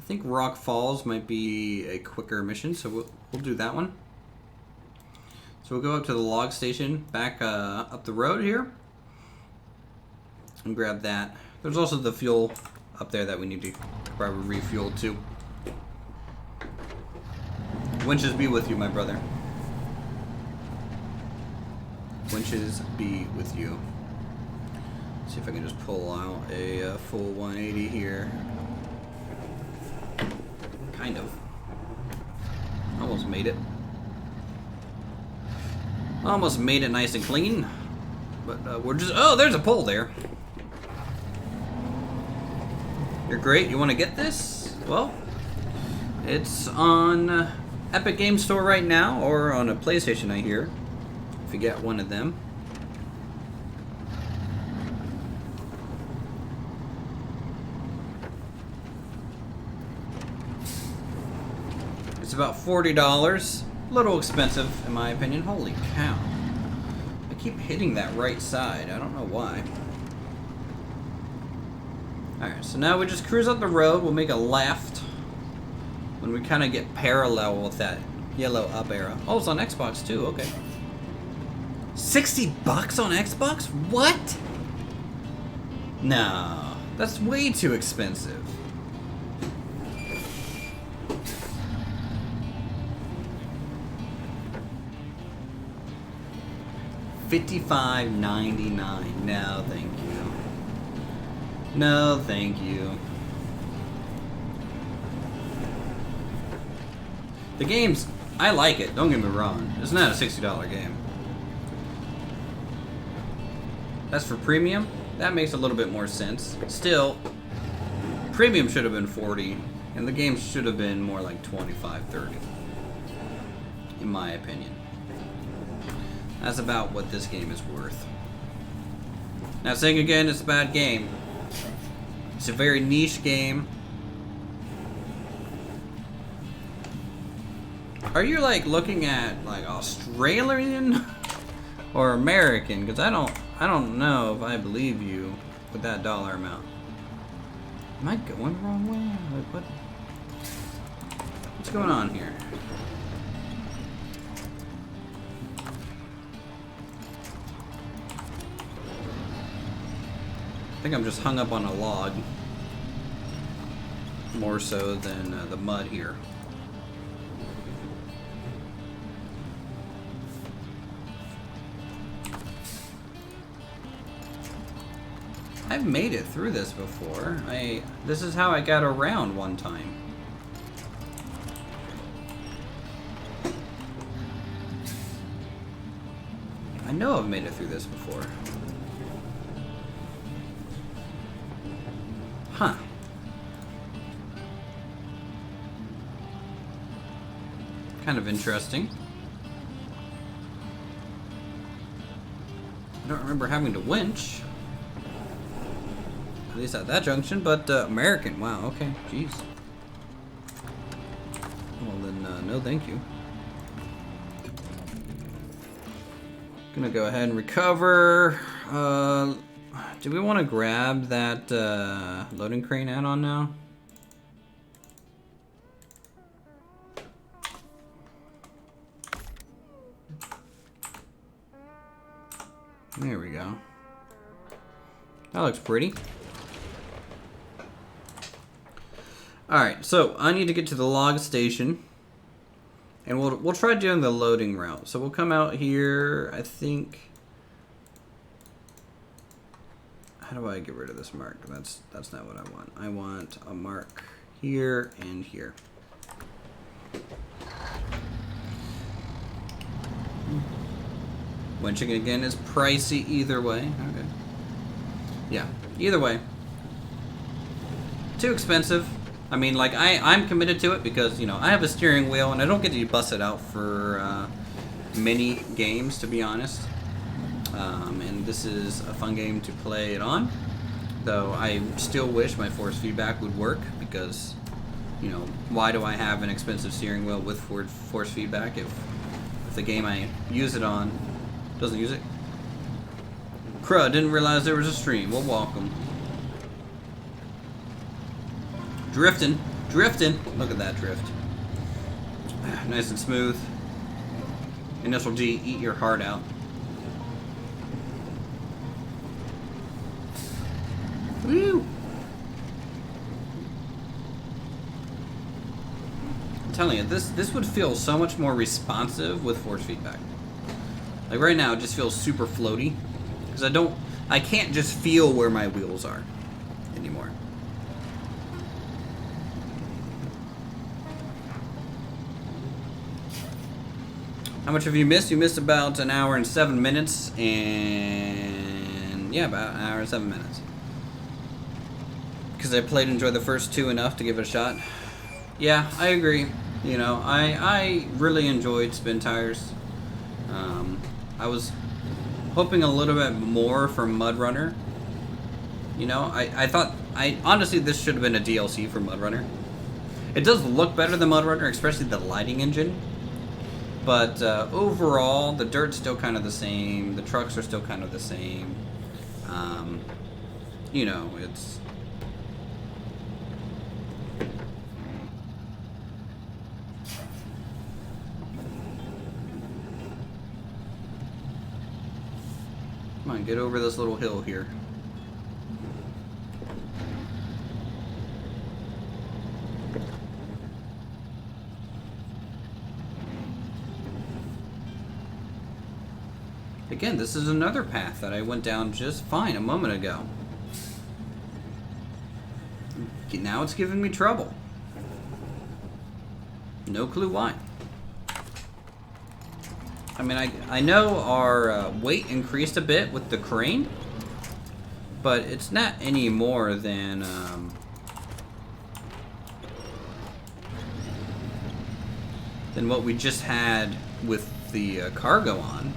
think Rock Falls might be a quicker mission, so we'll do that one. So we'll go up to the log station, back up the road here, and grab that. There's also the fuel up there that we need to probably refuel too. Winches be with you, my brother. Winches be with you. Let's see if I can just pull out a full 180 here. Kind of. Almost made it. Almost made it nice and clean. But we're just... Oh, there's a pole there. You're great. You want to get this? Well, it's on Epic Games Store right now, or on a PlayStation, I hear. If you get one of them. It's about $40. A little expensive, in my opinion. Holy cow. I keep hitting that right side. I don't know why. Alright, so now we just cruise up the road. We'll make a left when we kind of get parallel with that yellow up arrow. Oh, it's on Xbox too. Okay. $60 on Xbox? What? No, that's way too expensive. $55.99. No, thank you. No, thank you. The game's... I like it, don't get me wrong. It's not a $60 game. That's for premium. That makes a little bit more sense. Still, premium should have been 40, and the game should have been more like 25, 30. In my opinion. That's about what this game is worth. Not saying again it's a bad game. It's a very niche game. Are you like looking at like Australian or American? Because I don't know if I believe you with that dollar amount. Am I going the wrong way? Like what's going on here? I think I'm just hung up on a log more so than the mud here. I've made it through this before. This is how I got around one time. I know I've made it through this before. Huh. Kind of interesting. I don't remember having to winch. At least at that junction, but American. Wow, okay. Jeez. Well then, no thank you. Gonna go ahead and recover. Do we want to grab that loading crane add-on now? There we go. That looks pretty. Alright, so I need to get to the log station. And we'll try doing the loading route. So we'll come out here, I think. How do I get rid of this mark? That's not what I want. I want a mark here and here. Winching again is pricey either way. Okay. Yeah, either way. Too expensive. I mean, like, I'm committed to it because, you know, I have a steering wheel and I don't get to bust it out for many games, to be honest. And this is a fun game to play it on. Though I still wish my force feedback would work because, you know, why do I have an expensive steering wheel with force feedback if the game I use it on doesn't use it? Crud, didn't realize there was a stream. Well, welcome. Drifting. Look at that drift. Nice and smooth. Initial D, eat your heart out. Woo! I'm telling you, this would feel so much more responsive with force feedback. Like right now, it just feels super floaty because I can't just feel where my wheels are anymore. How much have you missed? You missed about an hour and 7 minutes, and yeah, about an hour and 7 minutes. Because I played and enjoyed the first two enough to give it a shot. Yeah, I agree. You know, I really enjoyed Spin Tires. I was hoping a little bit more from Mud Runner. You know, I thought, honestly, this should have been a DLC for Mud Runner. It does look better than Mud Runner, especially the lighting engine. But overall, the dirt's still kind of the same. The trucks are still kind of the same. You know, it's... Come on, get over this little hill here. Again, this is another path that I went down just fine a moment ago. Now it's giving me trouble. No clue why. I mean, I know our weight increased a bit with the crane, but it's not any more than what we just had with the cargo on.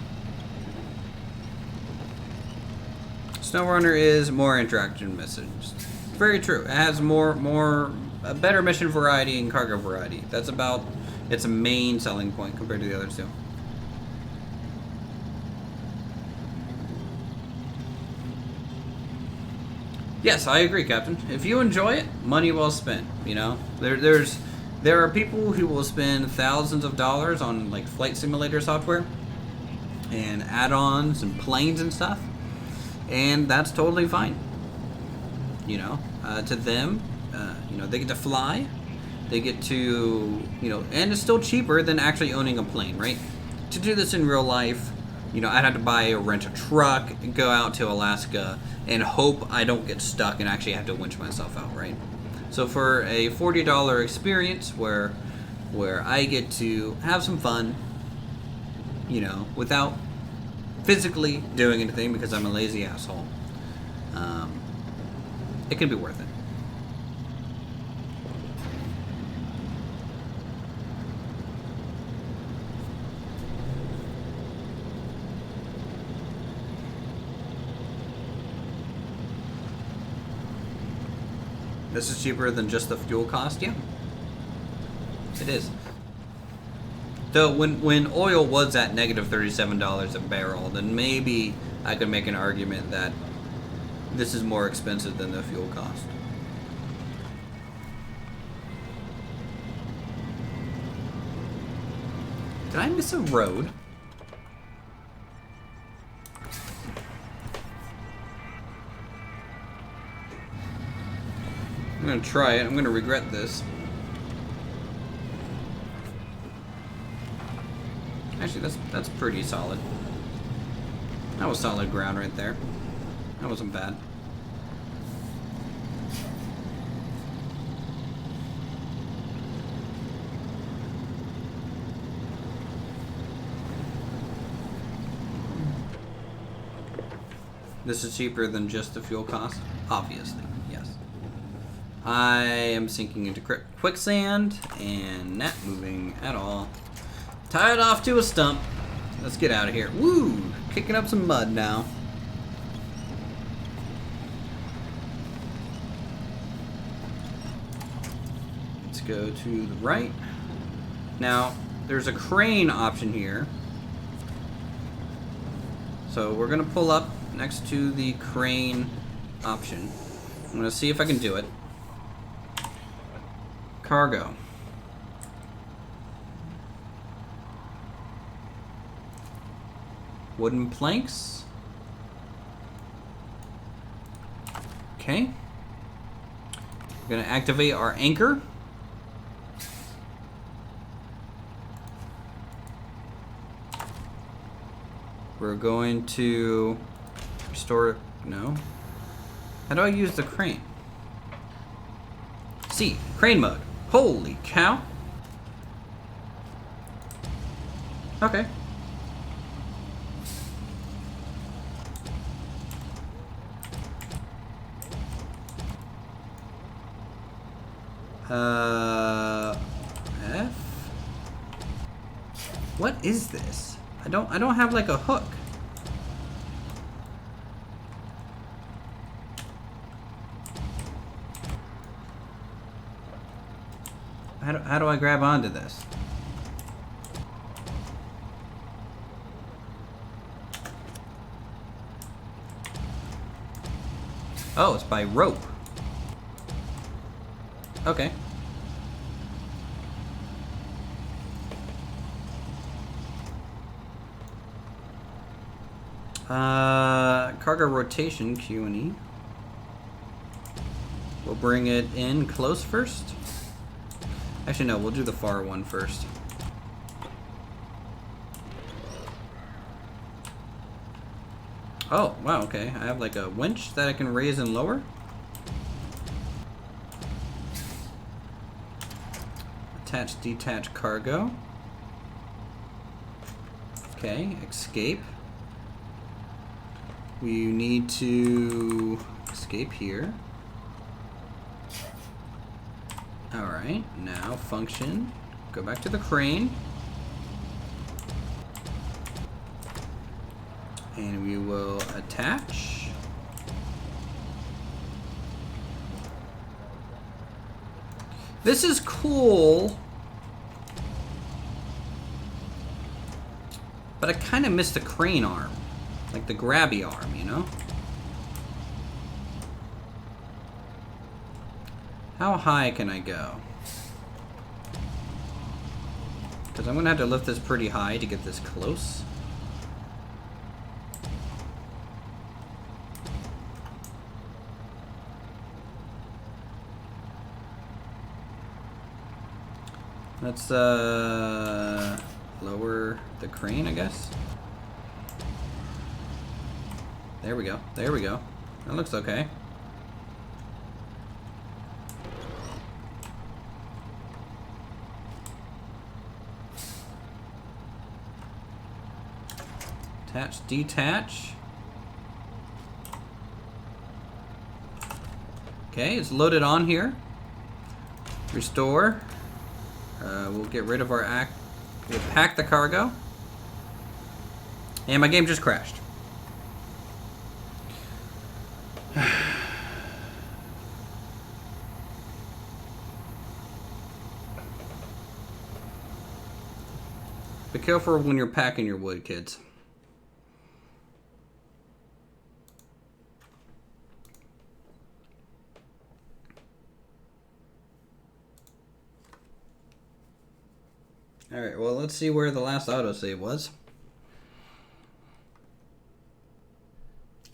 SnowRunner is more interaction messages. Very true. It has a better mission variety and cargo variety. That's about its main selling point compared to the other two. Yes, I agree, Captain. If you enjoy it, money well spent. You know, there are people who will spend thousands of dollars on like flight simulator software and add-ons and planes and stuff. And that's totally fine. You know, to them, you know, they get to fly, they get to, you know, and it's still cheaper than actually owning a plane, right? To do this in real life, You know, I'd have to buy or rent a truck, go out to Alaska, and hope I don't get stuck and actually have to winch myself out, right? So for a $40 experience where I get to have some fun, you know, without physically doing anything because I'm a lazy asshole, it can be worth it. This is cheaper than just the fuel cost? Yeah. It is. So when oil was at negative $37 a barrel, then maybe I could make an argument that this is more expensive than the fuel cost. Did I miss a road? I'm gonna try it. I'm gonna regret this. Actually, that's pretty solid. That was solid ground right there. That wasn't bad. This is cheaper than just the fuel cost? Obviously, yes. I am sinking into quicksand and not moving at all. Tied off to a stump. Let's get out of here. Woo! Kicking up some mud now. Let's go to the right. Now, there's a crane option here. So we're gonna pull up next to the crane option. I'm gonna see if I can do it. Cargo. Wooden planks. Okay. We're gonna activate our anchor. We're going to restore, no. How do I use the crane? See, crane mode. Holy cow. Okay. F? What is this? I don't have like a hook. How do I grab onto this? Oh, it's by rope. Okay. Cargo rotation, Q and E. We'll bring it in close first. Actually, no, we'll do the far one first. Oh, wow, okay. I have like a winch that I can raise and lower. Attach, detach cargo. Okay, escape. We need to escape here. Alright, now function. Go back to the crane. And we will attach. This is cool. But I kind of missed the crane arm. Like the grabby arm, you know? How high can I go? Because I'm going to have to lift this pretty high to get this close. Let's lower the crane, I guess. There we go. There we go. That looks okay. Attach, detach. Okay, it's loaded on here. Restore. We'll get rid of our we'll pack the cargo. And my game just crashed. Be careful when you're packing your wood, kids. Alright, well, let's see where the last autosave was.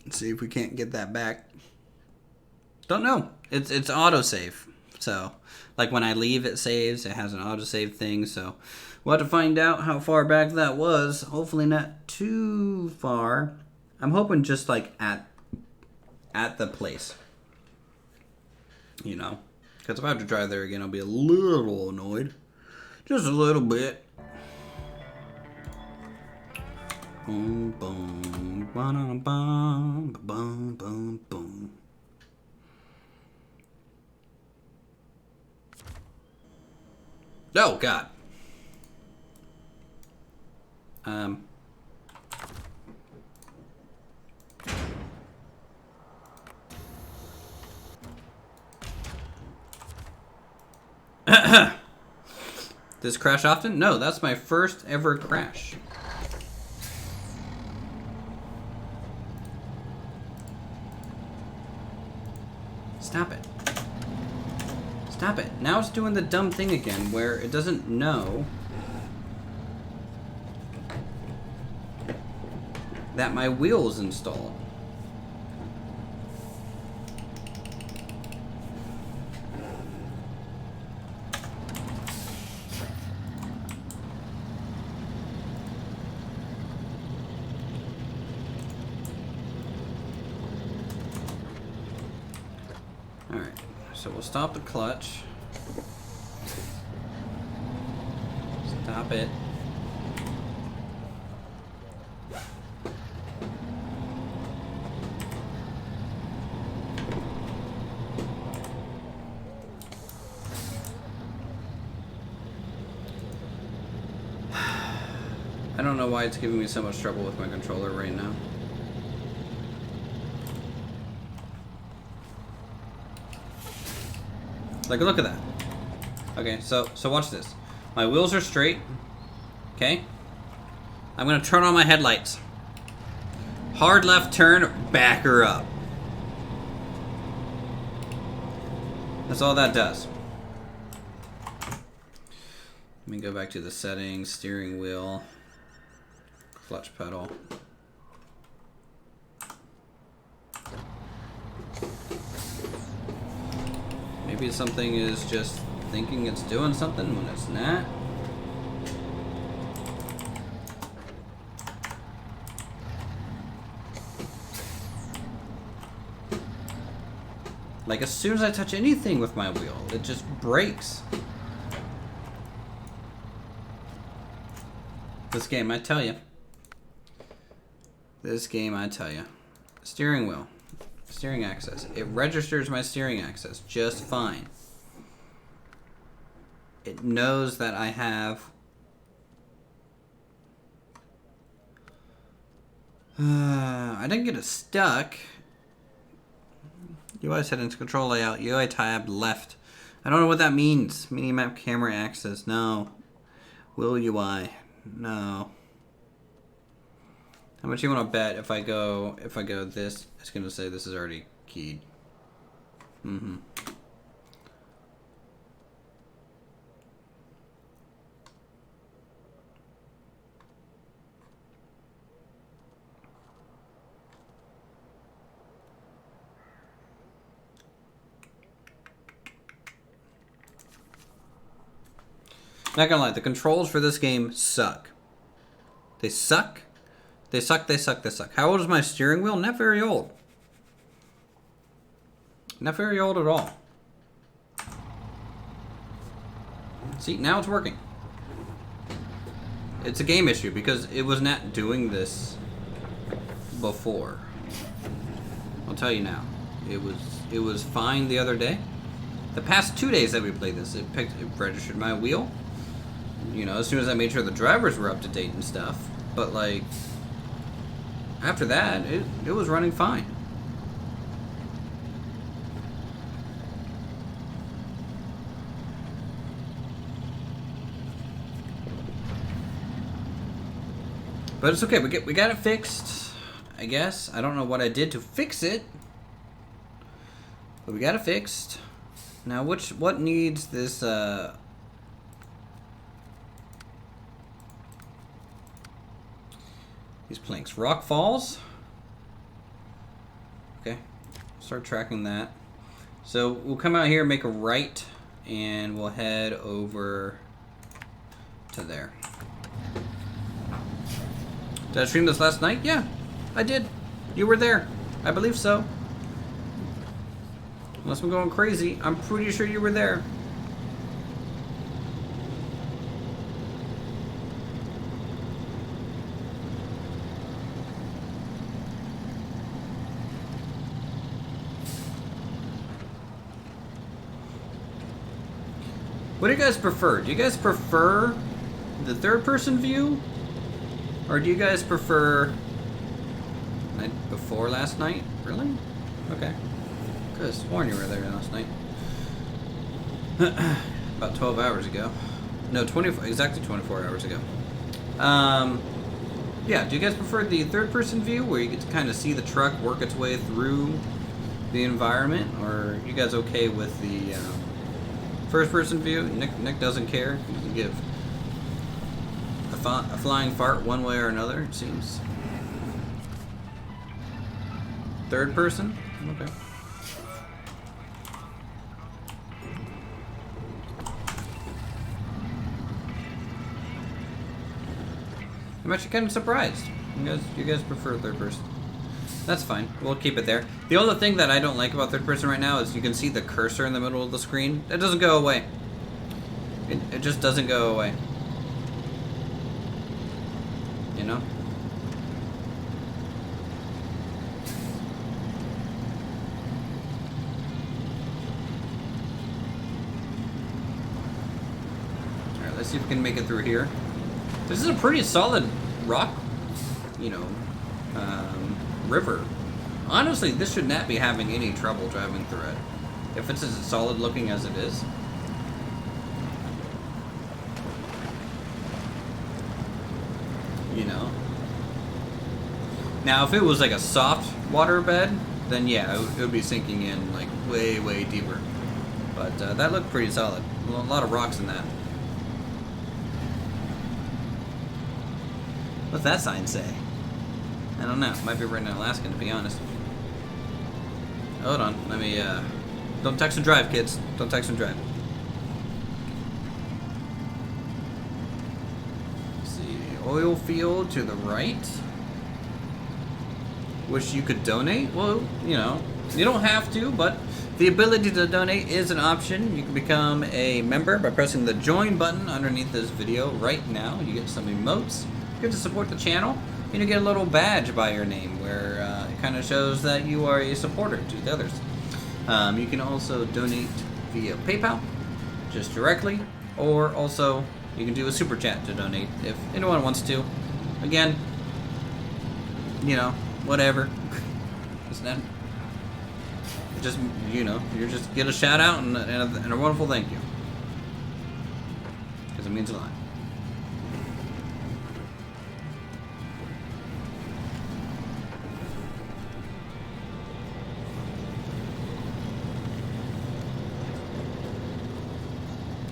Let's see if we can't get that back. Don't know. It's autosave. So, like when I leave, it saves. It has an autosave thing. So, we'll have to find out how far back that was. Hopefully not too far. I'm hoping just like at the place. You know. Because if I have to drive there again, I'll be a little annoyed. Just a little bit. Boom, boom, boom, boom, boom, boom, boom. Oh, God. Does this crash often? No, that's my first ever crash. Stop it. Stop it. Now it's doing the dumb thing again where it doesn't know that my wheel's installed. Alright, so we'll stop the clutch. Stop it. I don't know why it's giving me so much trouble with my controller right now. Like, look at that. Okay, so watch this. My wheels are straight. Okay? I'm gonna turn on my headlights. Hard left turn, back her up. That's all that does. Let me go back to the settings, steering wheel, clutch pedal. Maybe something is just thinking it's doing something when it's not. Like, as soon as I touch anything with my wheel, it just breaks. This game, I tell you. This game, I tell you. Steering wheel. Steering access. It registers my steering access just fine. It knows that I have... I didn't get it stuck. UI settings, control layout, UI tab, left. I don't know what that means. Minimap camera access, no. Wheel UI, no. How much you want to bet if I go this, it's going to say this is already keyed. Mm-hmm. Not gonna lie, the controls for this game suck. They suck. They suck, they suck, they suck. How old is my steering wheel? Not very old. Not very old at all. See, now it's working. It's a game issue because it was not doing this before. I'll tell you now. It was fine the other day. The past 2 days that we played this, it registered my wheel. You know, as soon as I made sure the drivers were up to date and stuff. But like, after that, it was running fine. But it's okay. We got it fixed, I guess. I don't know what I did to fix it, but we got it fixed. Now, what needs this? These planks. Rock Falls. Okay, start tracking that. So we'll come out here, make a right, and we'll head over to there. Did I stream this last night? Yeah, I did. You were there. I believe so. Unless I'm going crazy, I'm pretty sure you were there. What do you guys prefer? Do you guys prefer the third-person view? Or do you guys prefer night before last night? Really? Okay. Could have sworn you were there last night. About 12 hours ago. No, exactly 24 hours ago. Yeah, do you guys prefer the third-person view where you get to kind of see the truck work its way through the environment? Or are you guys okay with the first-person view? Nick doesn't care. He doesn't give a flying fart one way or another, it seems. Third person? Okay. I'm actually kind of surprised. You guys prefer third person. That's fine. We'll keep it there. The only thing that I don't like about third person right now is you can see the cursor in the middle of the screen. It doesn't go away. It just doesn't go away. You know? Alright, let's see if we can make it through here. This is a pretty solid rock, you know, river. Honestly, this should not be having any trouble driving through it. If it's as solid looking as it is. You know. Now, if it was like a soft water bed, then yeah, it would be sinking in like way, way deeper. But that looked pretty solid. A lot of rocks in that. What's that sign say? I don't know. Might be written in Alaskan, to be honest. Hold on. Let me, don't text and drive, kids. Don't text and drive. Let's see. Oil field to the right. Wish you could donate? Well, you know, you don't have to, but the ability to donate is an option. You can become a member by pressing the join button underneath this video right now. You get some emotes. You get to support the channel. And you get a little badge by your name where it kind of shows that you are a supporter to the others. You can also donate via PayPal, just directly, or also you can do a super chat to donate if anyone wants to. Again, you know, whatever. It's not, just, you know, you just get a shout out and a wonderful thank you. Because it means a lot.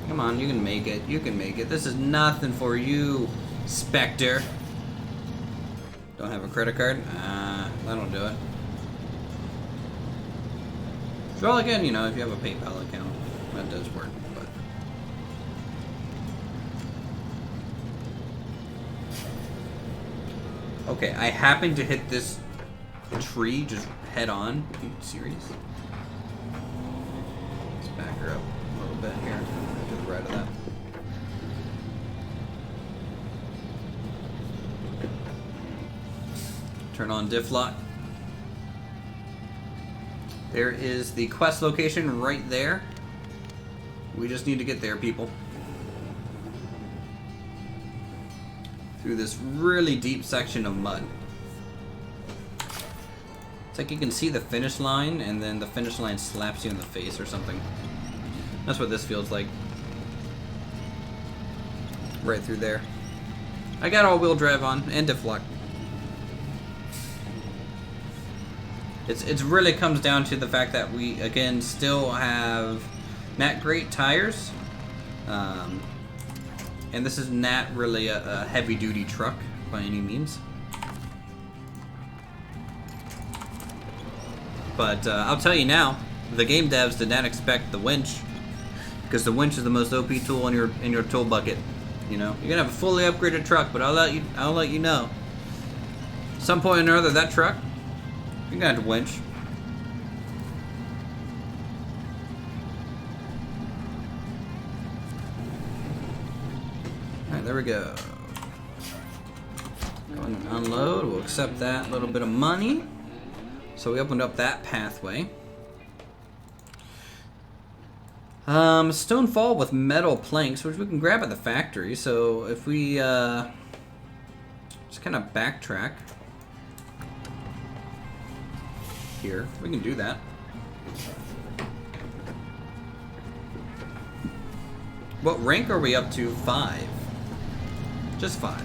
Come on, you can make it. You can make it. This is nothing for you, Spectre. Don't have a credit card? That'll do it. Well, again, you know, if you have a PayPal account, that does work, but... Okay, I happened to hit this tree just head on. Are you serious? Let's back her up a little bit here to the right of that. Turn on diff lock. There is the quest location right there. We just need to get there, people. Through this really deep section of mud. It's like you can see the finish line, and then the finish line slaps you in the face or something. That's what this feels like. Right through there. I got all-wheel drive on, and diff lock. It really comes down to the fact that we, again, still have not great tires. And this is not really a heavy-duty truck by any means. But I'll tell you now, the game devs did not expect the winch, because the winch is the most OP tool in your tool bucket. You know, you're gonna have a fully upgraded truck, but I'll let you know. At some point or another, that truck, you're gonna have to winch. Alright, there we go. Go ahead and unload. We'll accept that little bit of money. So we opened up that pathway. Stone fall with metal planks, which we can grab at the factory. So if we just kind of backtrack here, we can do that. What rank are we up to? 5. Just 5.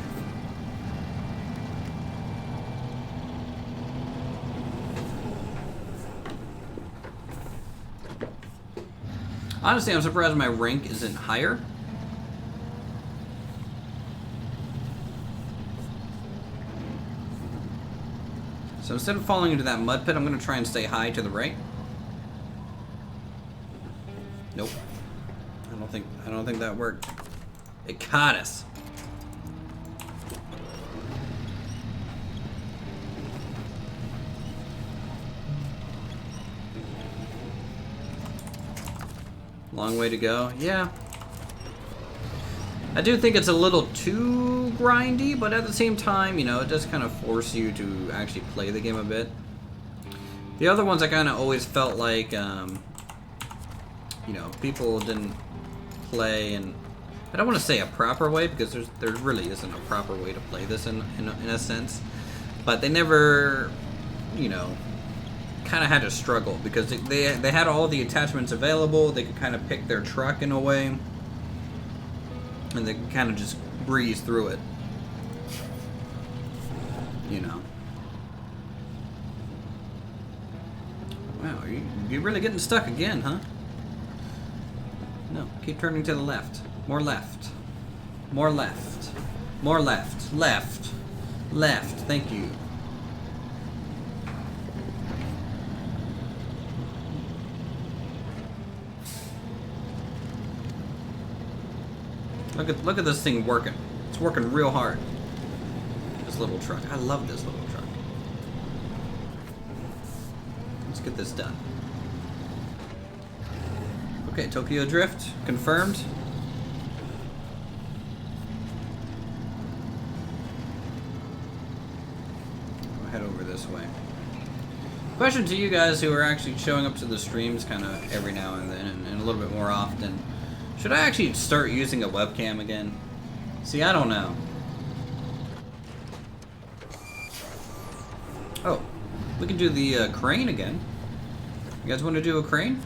Honestly, I'm surprised my rank isn't higher. So instead of falling into that mud pit, I'm going to try and stay high to the right. Nope. I don't think that worked. It caught us. Long way to go. Yeah. I do think it's a little too grindy, but at the same time, you know, it does kind of force you to actually play the game a bit. The other ones I kind of always felt like, you know, people didn't play in, I don't want to say a proper way, because there really isn't a proper way to play this in a sense. But they never, you know, kind of had to struggle, because they had all the attachments available. They could kind of pick their truck in a way, and they could kind of just breeze through it, you know. Wow, you're really getting stuck again, huh? No, keep turning to the left. More left. More left. More left. Left. Left. Thank you. Look at this thing working. It's working real hard. This little truck. I love this little truck. Let's get this done. Okay, Tokyo Drift confirmed. We'll head over this way. Question to you guys who are actually showing up to the streams kind of every now and then, and a little bit more often. Should I actually start using a webcam again? See, I don't know. Oh, we can do the crane again. You guys want to do a crane?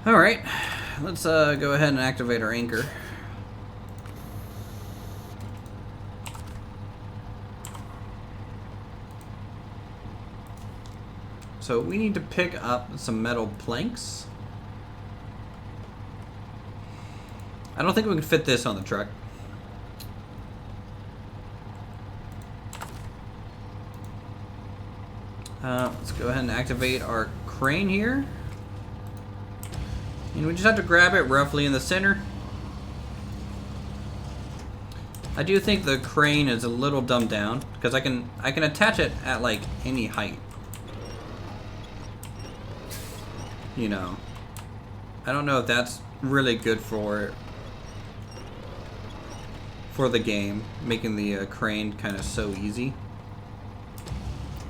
Alright, let's go ahead and activate our anchor. So we need to pick up some metal planks. I don't think we can fit this on the truck. Let's go ahead and activate our crane here. And we just have to grab it roughly in the center. I do think the crane is a little dumbed down because I can attach it at like any height. You know, I don't know if that's really good for the game, making the crane kind of so easy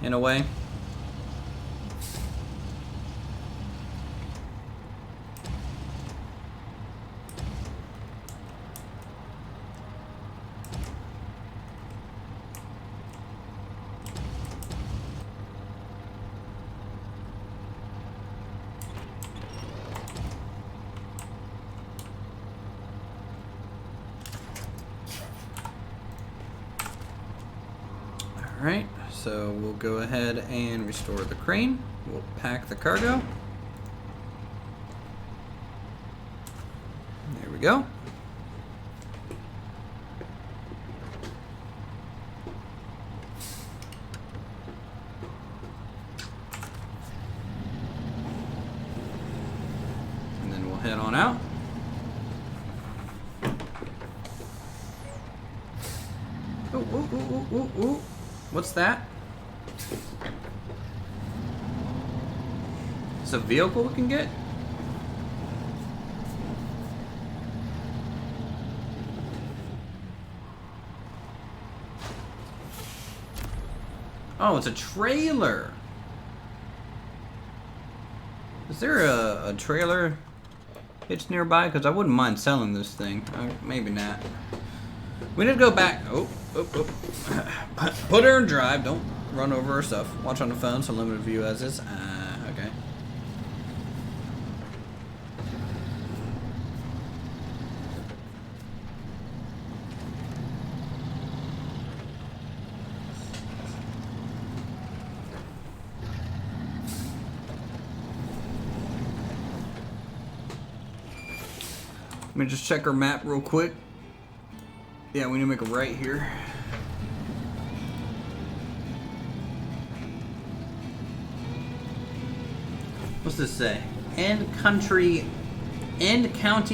in a way. Alright, so we'll go ahead and restore the crane. We'll pack the cargo. There we go. And then we'll head on out. Ooh, ooh, ooh, ooh, ooh, ooh. What's that? It's a vehicle we can get? Oh, it's a trailer. Is there a trailer hitched nearby? Because I wouldn't mind selling this thing. Maybe not. We need to go back. Oh. Put her in drive. Don't run over her stuff. Watch on the phone, so limited view as is. Okay. Let me just check our map real quick. Yeah, we need to make a right here. What's this say? End county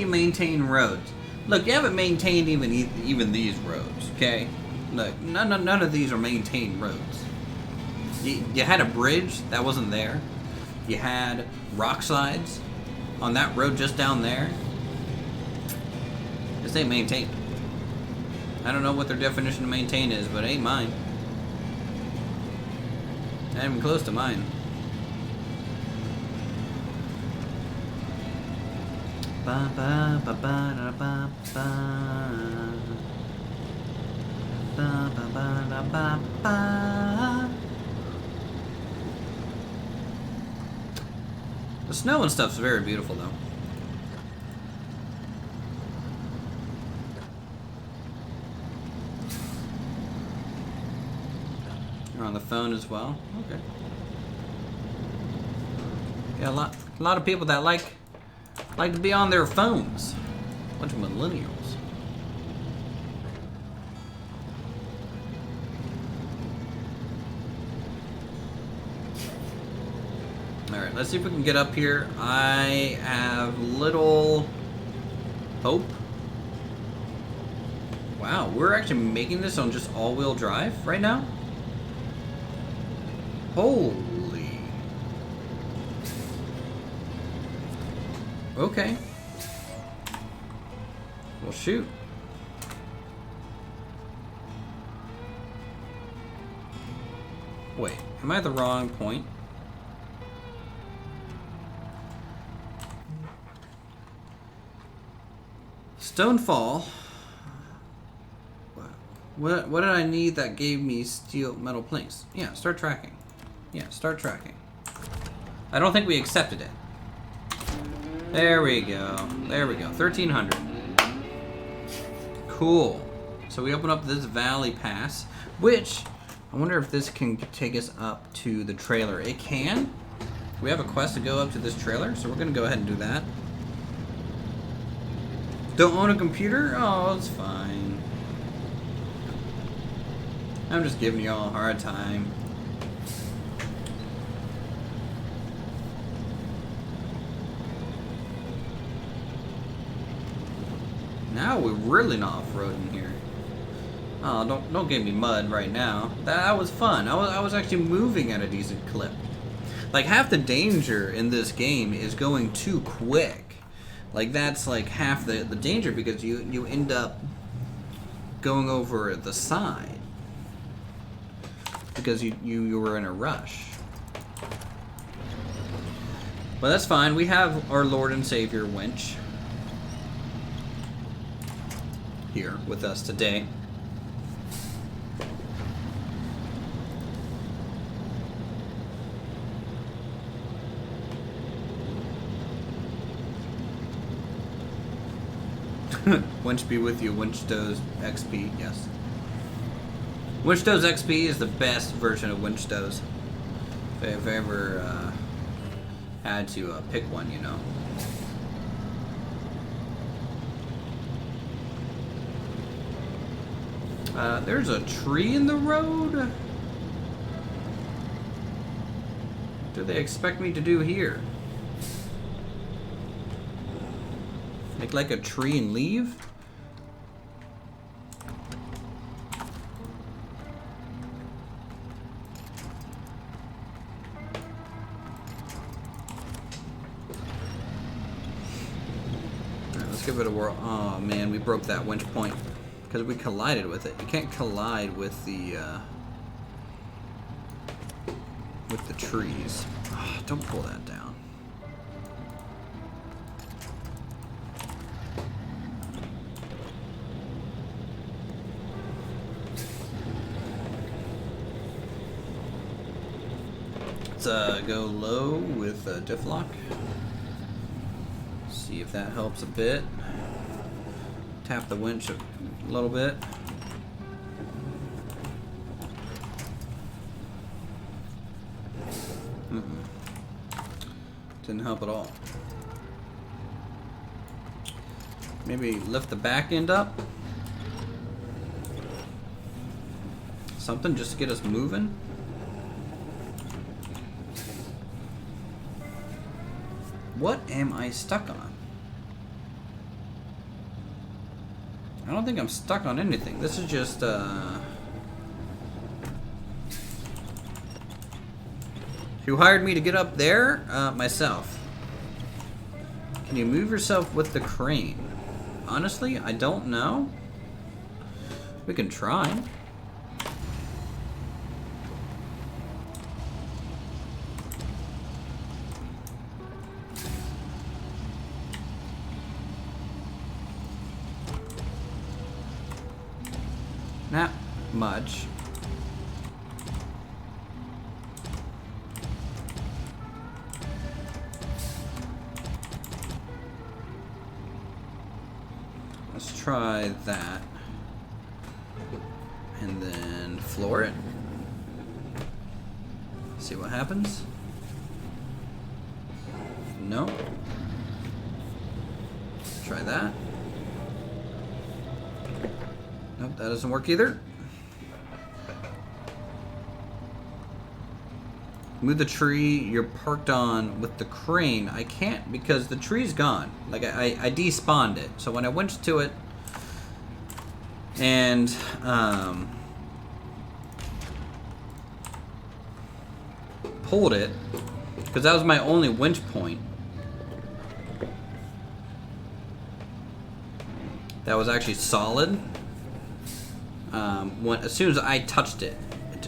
maintained roads. Look, you haven't maintained even these roads, okay? Look, none of these are maintained roads. You had a bridge that wasn't there. You had rock slides on that road just down there. This ain't maintained. I don't know what their definition of maintain is, but it ain't mine. Not even close to mine. Ba ba ba ba da ba ba. Ba ba ba da ba ba. The snow and stuff's very beautiful though. You're on the phone as well? Okay. Yeah, a lot of people that like to be on their phones. Bunch of millennials. Alright, let's see if we can get up here. I have little hope. Wow, we're actually making this on just all-wheel drive right now? Holy. Okay. Well, shoot. Wait, am I at the wrong point? Stonefall. What did I need that gave me steel metal planks? Yeah, start tracking. Yeah, start tracking. I don't think we accepted it. There we go. There we go. 1300. Cool. So we open up this valley pass, which I wonder if this can take us up to the trailer. It can. We have a quest to go up to this trailer, so we're going to go ahead and do that. Don't own a computer? Oh, it's fine. I'm just giving y'all a hard time. Now we're really not off-roading here. Oh, don't give me mud right now. That was fun. I was actually moving at a decent clip. Like, half the danger in this game is going too quick. Like, that's like half the danger, because you end up going over the side because you were in a rush. But that's fine. We have our Lord and Savior Winch here with us today. Winch be with you, Winchstows XP, yes. Winchstows XP is the best version of Winchstows. If I've ever had to pick one, you know. There's a tree in the road? What do they expect me to do here? Make like a tree and leave? Alright, let's give it a whirl. Oh man, we broke that winch point because we collided with it. You can't collide with the trees. Oh, don't pull that down. Let's go low with diff lock. See if that helps a bit. Tap the winch a little bit. Didn't help at all. Maybe lift the back end up. Something just to get us moving. What am I stuck on? I don't think I'm stuck on anything. This is just, who hired me to get up there? Myself. Can you move yourself with the crane? Honestly, I don't know. We can try. Not much. Let's try that. And then floor it. See what happens. No. Try that. Nope, that doesn't work either. Move the tree you're parked on with the crane. I can't because the tree's gone. Like I despawned it. So when I winched to it and pulled it, because that was my only winch point. That was actually solid. As soon as I touched it,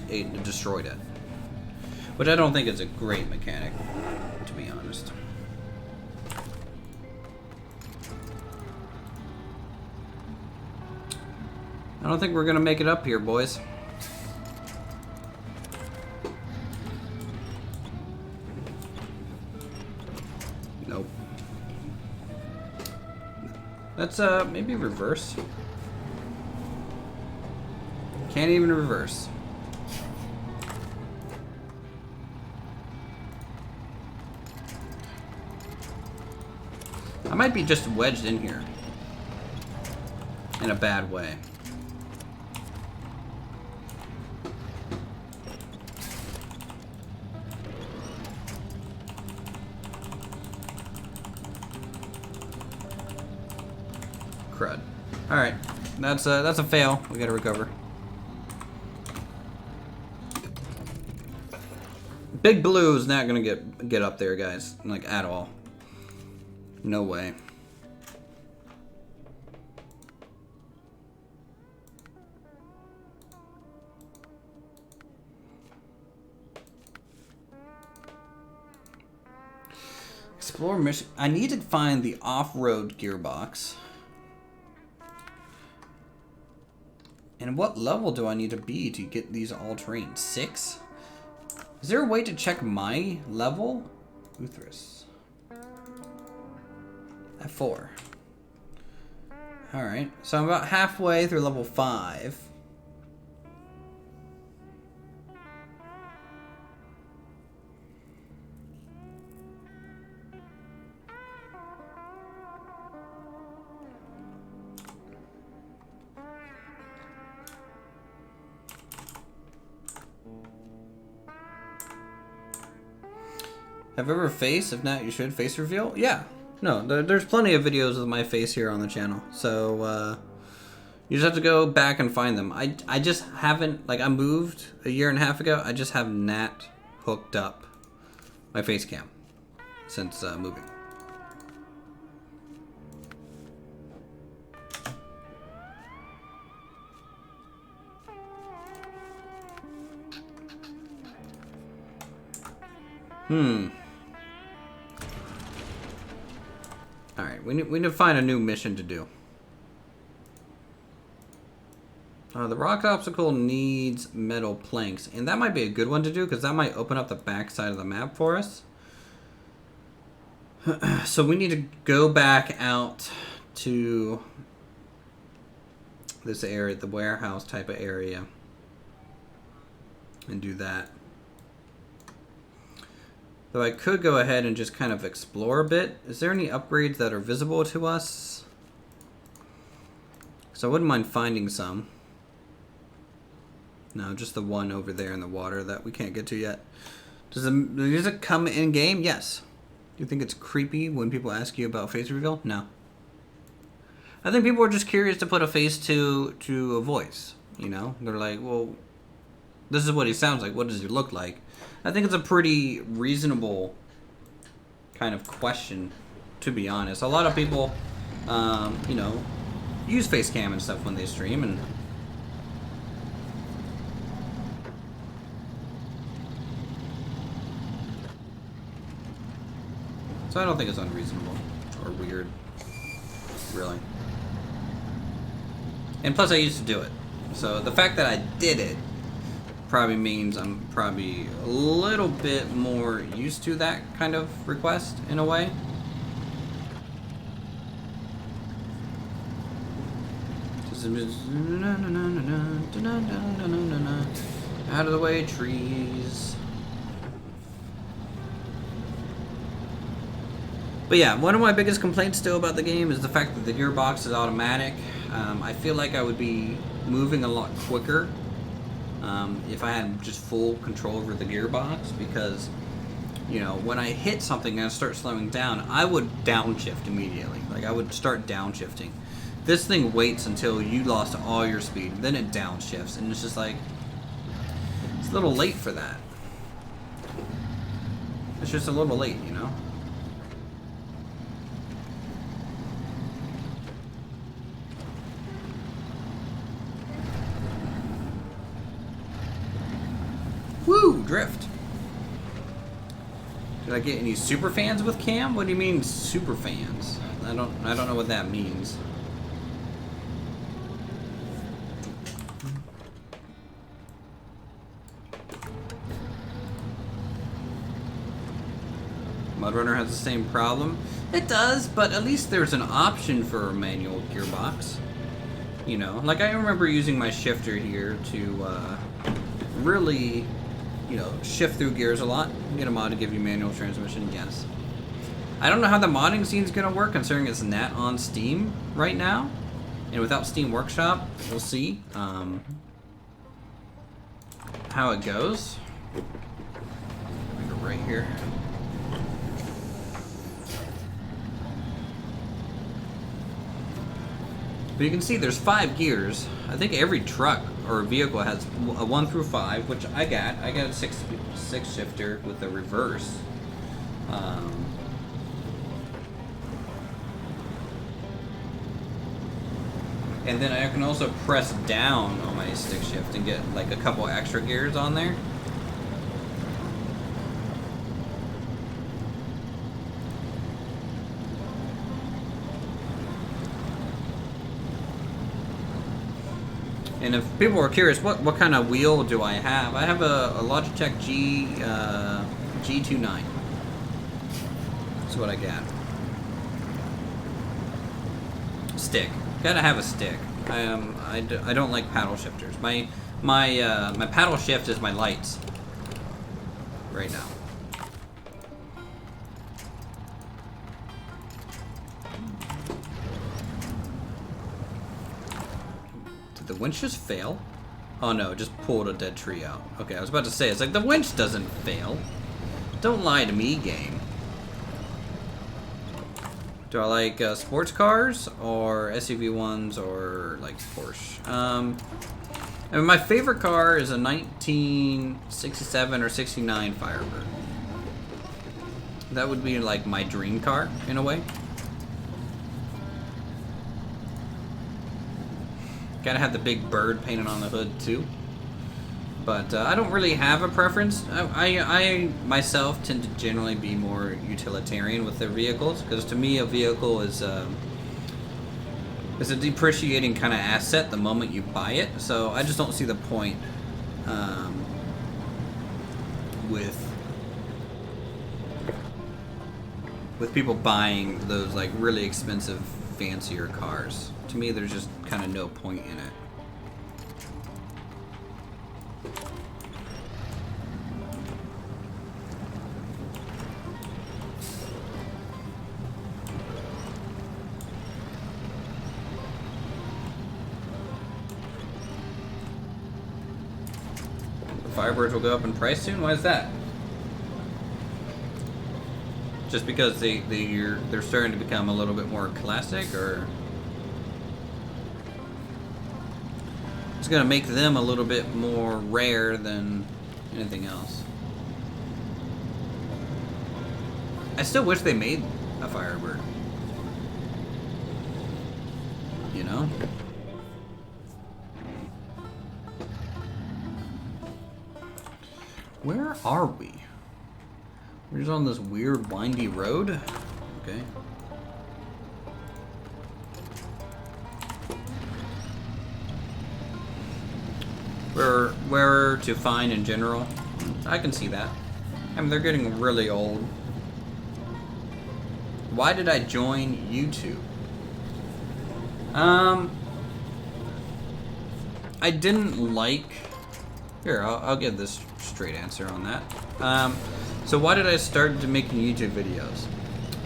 it destroyed it. Which I don't think is a great mechanic, to be honest. I don't think we're gonna make it up here, boys. Nope. Let's maybe reverse. Can't even reverse. I might be just wedged in here in a bad way. crud. All right, that's a fail. We gotta recover. Big Blue is not gonna get up there, guys. Like at all. No way. Explore mission. I need to find the off-road gearbox. And what level do I need to be to get these all-terrain? 6? Is there a way to check my level? Uthris. At 4. Alright, so I'm about halfway through level 5. Have you ever faced? If not, you should. Face reveal? Yeah. No, there's plenty of videos with my face here on the channel. So, you just have to go back and find them. I just haven't, like, I moved a year and a half ago. I just have not hooked up my face cam since moving. Alright, we need to find a new mission to do. The rock obstacle needs metal planks, and that might be a good one to do because that might open up the back side of the map for us. So we need to go back out to this area, the warehouse type of area, and do that. Though I could go ahead and just kind of explore a bit. Is there any upgrades that are visible to us? So I wouldn't mind finding some. No, just the one over there in the water that we can't get to yet. Does it come in game? Yes. Do you think it's creepy when people ask you about face reveal? No. I think people are just curious to put a face to a voice. You know, they're like, well, this is what he sounds like. What does he look like? I think it's a pretty reasonable kind of question, to be honest. A lot of people, you know, use face cam and stuff when they stream, and so I don't think it's unreasonable or weird, really. And plus, I used to do it, so the fact that I did it probably means I'm probably a little bit more used to that kind of request in a way. Out of the way, trees. But yeah, one of my biggest complaints still about the game is the fact that the gearbox is automatic. I feel like I would be moving a lot quicker if I had just full control over the gearbox, because, you know, when I hit something and I start slowing down, I would downshift immediately. Like, I would start downshifting. This thing waits until you lost all your speed, then it downshifts, and it's just like, it's a little late for that. It's just a little late, you know? Woo! Drift. Did I get any super fans with Cam? What do you mean super fans? I don't know what that means. MudRunner has the same problem. It does, but at least there's an option for a manual gearbox. You know, like I remember using my shifter here to really, you know, shift through gears a lot. Get a mod to give you manual transmission, yes. I don't know how the modding scene is going to work, considering it's not on Steam right now. And without Steam Workshop, we'll see how it goes. Let me go right here. But you can see there's 5 gears. I think every truck or vehicle has a 1 through 5, which I got. I got a 6 shifter with a reverse. And then I can also press down on my stick shift and get like a couple extra gears on there. And if people are curious, what kind of wheel do I have? I have a Logitech G29. That's what I got. Stick. Gotta have a stick. I don't like paddle shifters. My paddle shift is my lights. Right now. Did the winch just fail? Oh no, it just pulled a dead tree out. Okay, I was about to say, it's like the winch doesn't fail. Don't lie to me, game. Do I like sports cars or SUV ones or like Porsche? I mean, my favorite car is a 1967 or 69 Firebird. That would be like my dream car in a way. Gotta have the big bird painted on the hood too. But I don't really have a preference. I myself tend to generally be more utilitarian with their vehicles, because to me a vehicle is a depreciating kind of asset the moment you buy it. So I just don't see the point with people buying those like really expensive, fancier cars. To me, there's just kind of no point in it. Firebirds will go up in price soon? Why is that? Just because they're starting to become a little bit more classic, or it's gonna make them a little bit more rare than anything else. I still wish they made a Firebird. You know? Where are we? We're just on this weird windy road. Okay. Where to find in general? I can see that. I mean, they're getting really old. Why did I join YouTube? I didn't like... Here, I'll give this straight answer on that. So why did I start to making YouTube videos?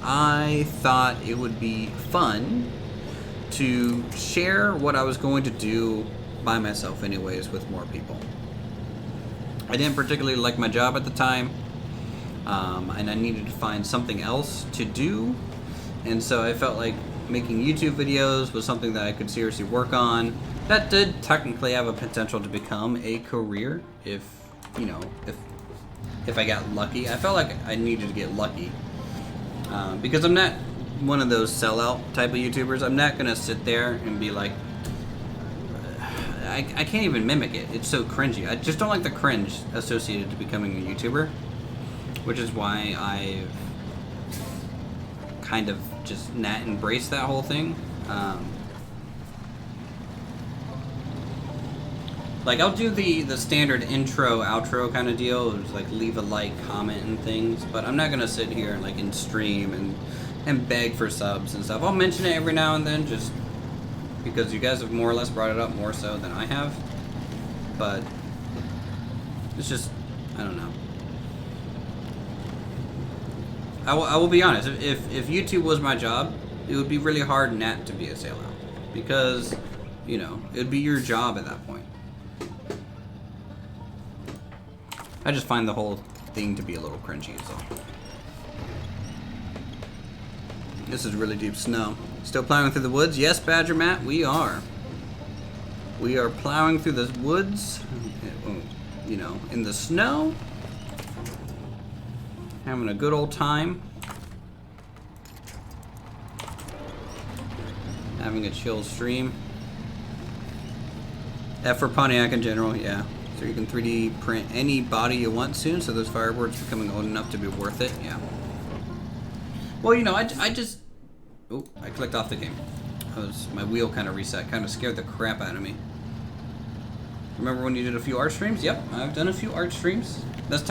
I thought it would be fun to share what I was going to do by myself anyways with more people. I didn't particularly like my job at the time, and I needed to find something else to do, and so I felt like making YouTube videos was something that I could seriously work on. That did technically have a potential to become a career if, you know, if I got lucky. I felt like I needed to get lucky, because I'm not one of those sellout type of YouTubers. I'm not gonna sit there and be like, I can't even mimic it. It's so cringy. I just don't like the cringe associated to becoming a YouTuber, which is why I've kind of just not embraced that whole thing. Like, I'll do the standard intro, outro kind of deal. It's like leave a like, comment, and things. But I'm not gonna sit here and like in stream and beg for subs and stuff. I'll mention it every now and then, just because you guys have more or less brought it up more so than I have. But it's just, I don't know. I will be honest. If YouTube was my job, it would be really hard not to be a sellout, because, you know, it'd be your job at that point. I just find the whole thing to be a little cringy, so. This is really deep snow. Still plowing through the woods? Yes, Badger Matt, we are. We are plowing through the woods, you know, in the snow. Having a good old time. Having a chill stream. F for Pontiac in general, yeah. So you can 3D print any body you want soon, so those fireboards becoming old enough to be worth it, yeah. Well, you know, I just... Oh, I clicked off the game. My wheel kind of reset, kind of scared the crap out of me. Remember when you did a few art streams? Yep, I've done a few art streams. That's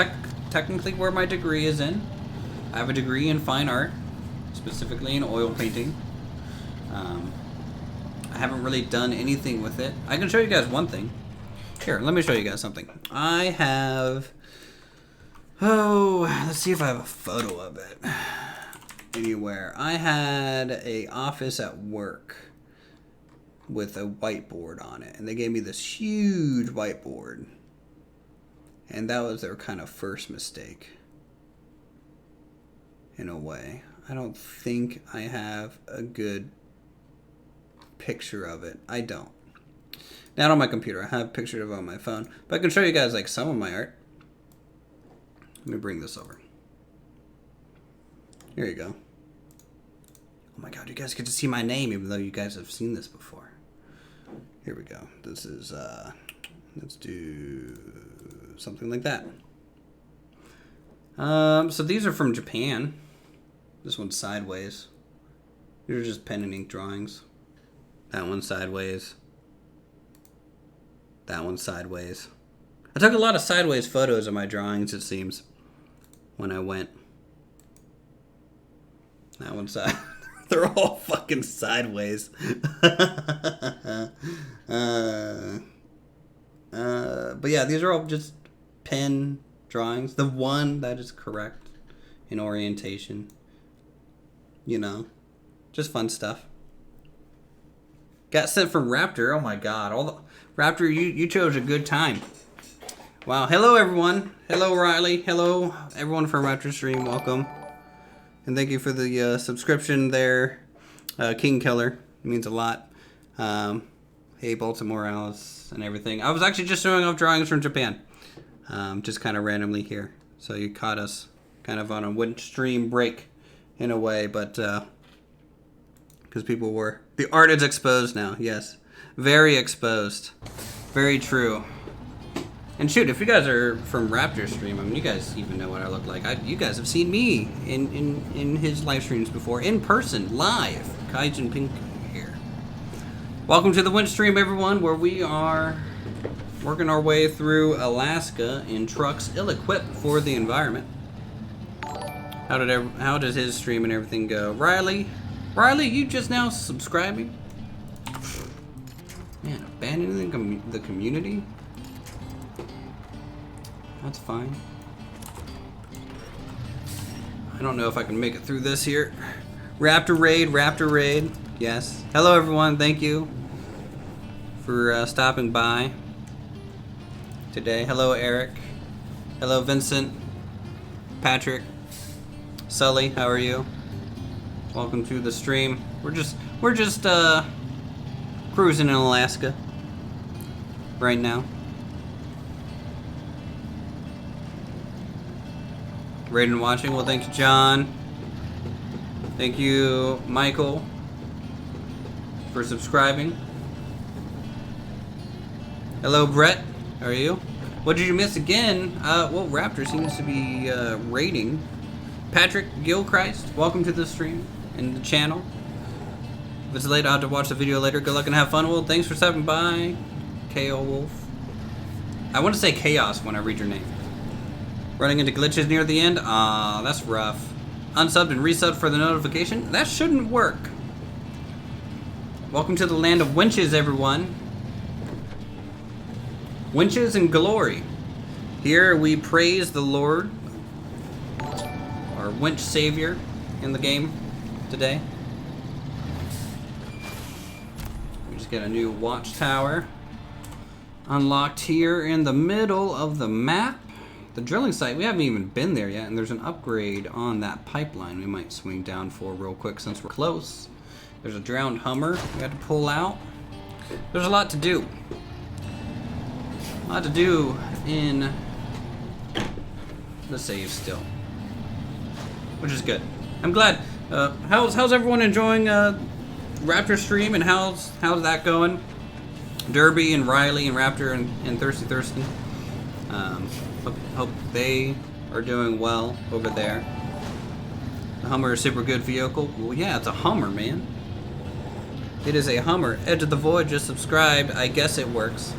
technically where my degree is in. I have a degree in fine art, specifically in oil painting. I haven't really done anything with it. I can show you guys one thing. Here, let me show you guys something. I have... Oh, let's see if I have a photo of it anywhere. I had a office at work with a whiteboard on it, and they gave me this huge whiteboard, and that was their kind of first mistake in a way. I don't think I have a good picture of it. I don't. Not on my computer. I have pictures of it on my phone, but I can show you guys like some of my art. Let me bring this over. Here you go. Oh my god, you guys get to see my name even though you guys have seen this before. Here we go. This is, let's do something like that. So these are from Japan. This one's sideways. These are just pen and ink drawings. That one's sideways. That one's sideways. I took a lot of sideways photos of my drawings, it seems, when I went. That one's side. They're all fucking sideways. But yeah, these are all just pen drawings. The one that is correct in orientation. You know, just fun stuff. Got sent from Raptor. Oh my god. Raptor, you chose a good time. Wow. Hello, everyone. Hello, Riley. Hello, everyone from Raptor Stream. Welcome. And thank you for the subscription there, King Killer. It means a lot. Hey, Baltimore Alice and everything. I was actually just showing off drawings from Japan. Just kind of randomly here. So you caught us kind of on a Winch stream break in a way, but because people were... The art is exposed now, yes. Very exposed. Very true. And shoot, if you guys are from Raptor Stream, I mean, you guys even know what I look like. You guys have seen me in his live streams before, in person, live. Kaijin Pink here. Welcome to the Winch Stream, everyone, where we are working our way through Alaska in trucks ill-equipped for the environment. How did his stream and everything go? Riley, you just now subscribing? Man, abandoning the community? That's fine. I don't know if I can make it through this here. Raptor Raid. Yes. Hello, everyone. Thank you for stopping by today. Hello, Eric. Hello, Vincent. Patrick. Sully, how are you? Welcome to the stream. We're just cruising in Alaska right now. Raiden watching. Well, thank you, John. Thank you, Michael, for subscribing. Hello, Brett. How are you? What did you miss again? Well, Raptor seems to be raiding. Patrick Gilchrist, welcome to the stream and the channel. If it's late, I'll have to watch the video later. Good luck and have fun. Well, thanks for stopping by, KO Wolf. I want to say Chaos when I read your name. Running into glitches near the end? Aw, that's rough. Unsubbed and resubbed for the notification? That shouldn't work. Welcome to the land of winches, everyone. Winches and glory. Here we praise the Lord, our winch savior in the game today. We just get a new watchtower unlocked here in the middle of the map. The drilling site, we haven't even been there yet, and there's an upgrade on that pipeline we might swing down for real quick since we're close. There's a drowned Hummer we got to pull out. There's a lot to do. A lot to do in the save still, which is good. I'm glad. How's everyone enjoying Raptor stream, and how's that going? Derby and Riley and Raptor and Thirsty. Hope they are doing well over there. The Hummer is a super good vehicle. Well, yeah, it's a Hummer, man. It is a Hummer. Edge of the Void just subscribed. I guess it works.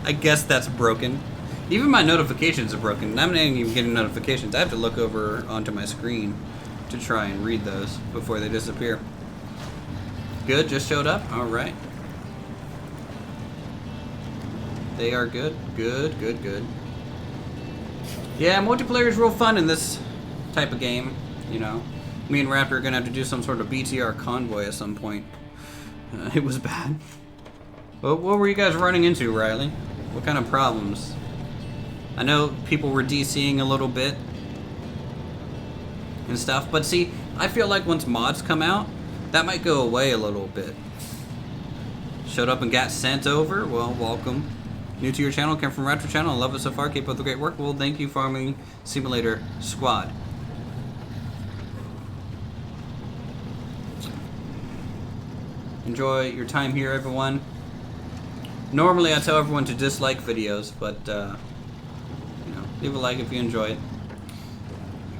I guess that's broken. Even my notifications are broken. I'm not even getting notifications. I have to look over onto my screen to try and read those before they disappear. Good, just showed up. All right. They are good. Good. Yeah, multiplayer is real fun in this type of game, you know. Me and Raptor are gonna have to do some sort of BTR convoy at some point. It was bad. What were you guys running into, Riley? What kind of problems? I know people were DCing a little bit and stuff, but see, I feel like once mods come out, that might go away a little bit. Showed up and got sent over? Well, welcome. New to your channel, came from Raptor channel, I love it so far, keep up the great work. Well, thank you, Farming Simulator Squad. Enjoy your time here, everyone. Normally I tell everyone to dislike videos, but you know, leave a like if you enjoy it.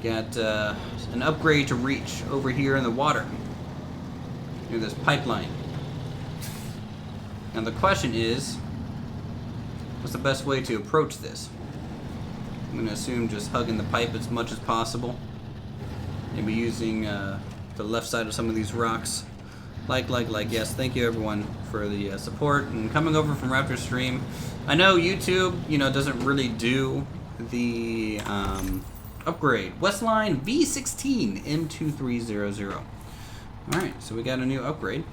We got an upgrade to reach over here in the water near this pipeline. Now the question is, what's the best way to approach this? I'm gonna assume just hugging the pipe as much as possible. Maybe using the left side of some of these rocks. Like, yes, thank you everyone for the support and coming over from Raptor stream. I know YouTube, you know, doesn't really do the upgrade. Westline V16 M2300. Alright, so we got a new upgrade.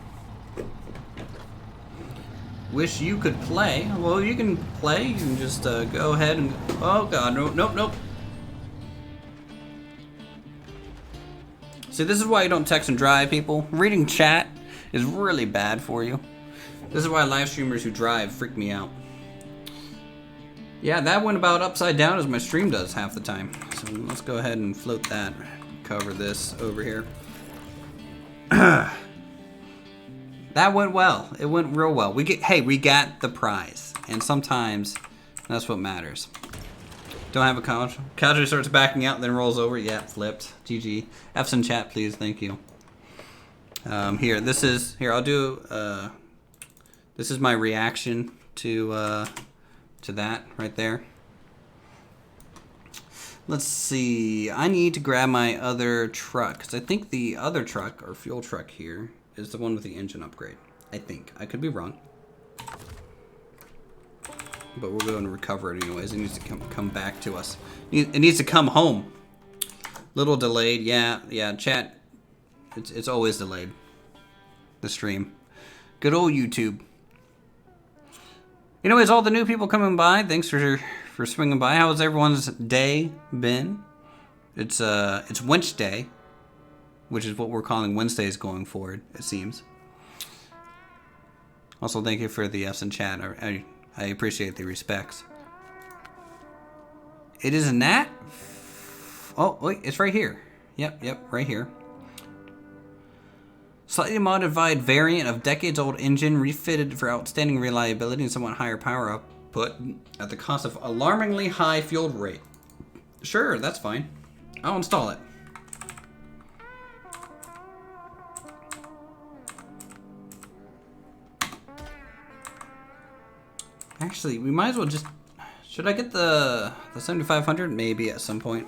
Wish you could play. Well, you can play. You can just go ahead and... Oh god, nope. See, this is why you don't text and drive, people. Reading chat is really bad for you. This is why live streamers who drive freak me out. Yeah, that went about upside down as my stream does half the time. So let's go ahead and float that. Cover this over here. That went well. It went real well. We got the prize. And sometimes that's what matters. Don't have a couch. Couch starts backing out, then rolls over. Yeah, flipped. GG. F's in chat, please. Thank you. Here, I'll do, this is my reaction to that right there. Let's see. I need to grab my other truck, because I think the other truck, or fuel truck here, is the one with the engine upgrade. I think. I could be wrong. But we're going to recover it anyways. It needs to come back to us. It needs to come home. Little delayed. Yeah, chat. It's always delayed. The stream. Good old YouTube. Anyways, all the new people coming by, thanks for swinging by. How has everyone's day been? It's Winch Day, which is what we're calling Wednesdays going forward, it seems. Also, thank you for the F's in chat. I appreciate the respects. It is a Nat? Oh, wait, it's right here. Yep, right here. Slightly modified variant of decades-old engine, refitted for outstanding reliability and somewhat higher power output at the cost of alarmingly high fuel rate. Sure, that's fine. I'll install it. Actually, we might as well just... Should I get the 7500? Maybe at some point.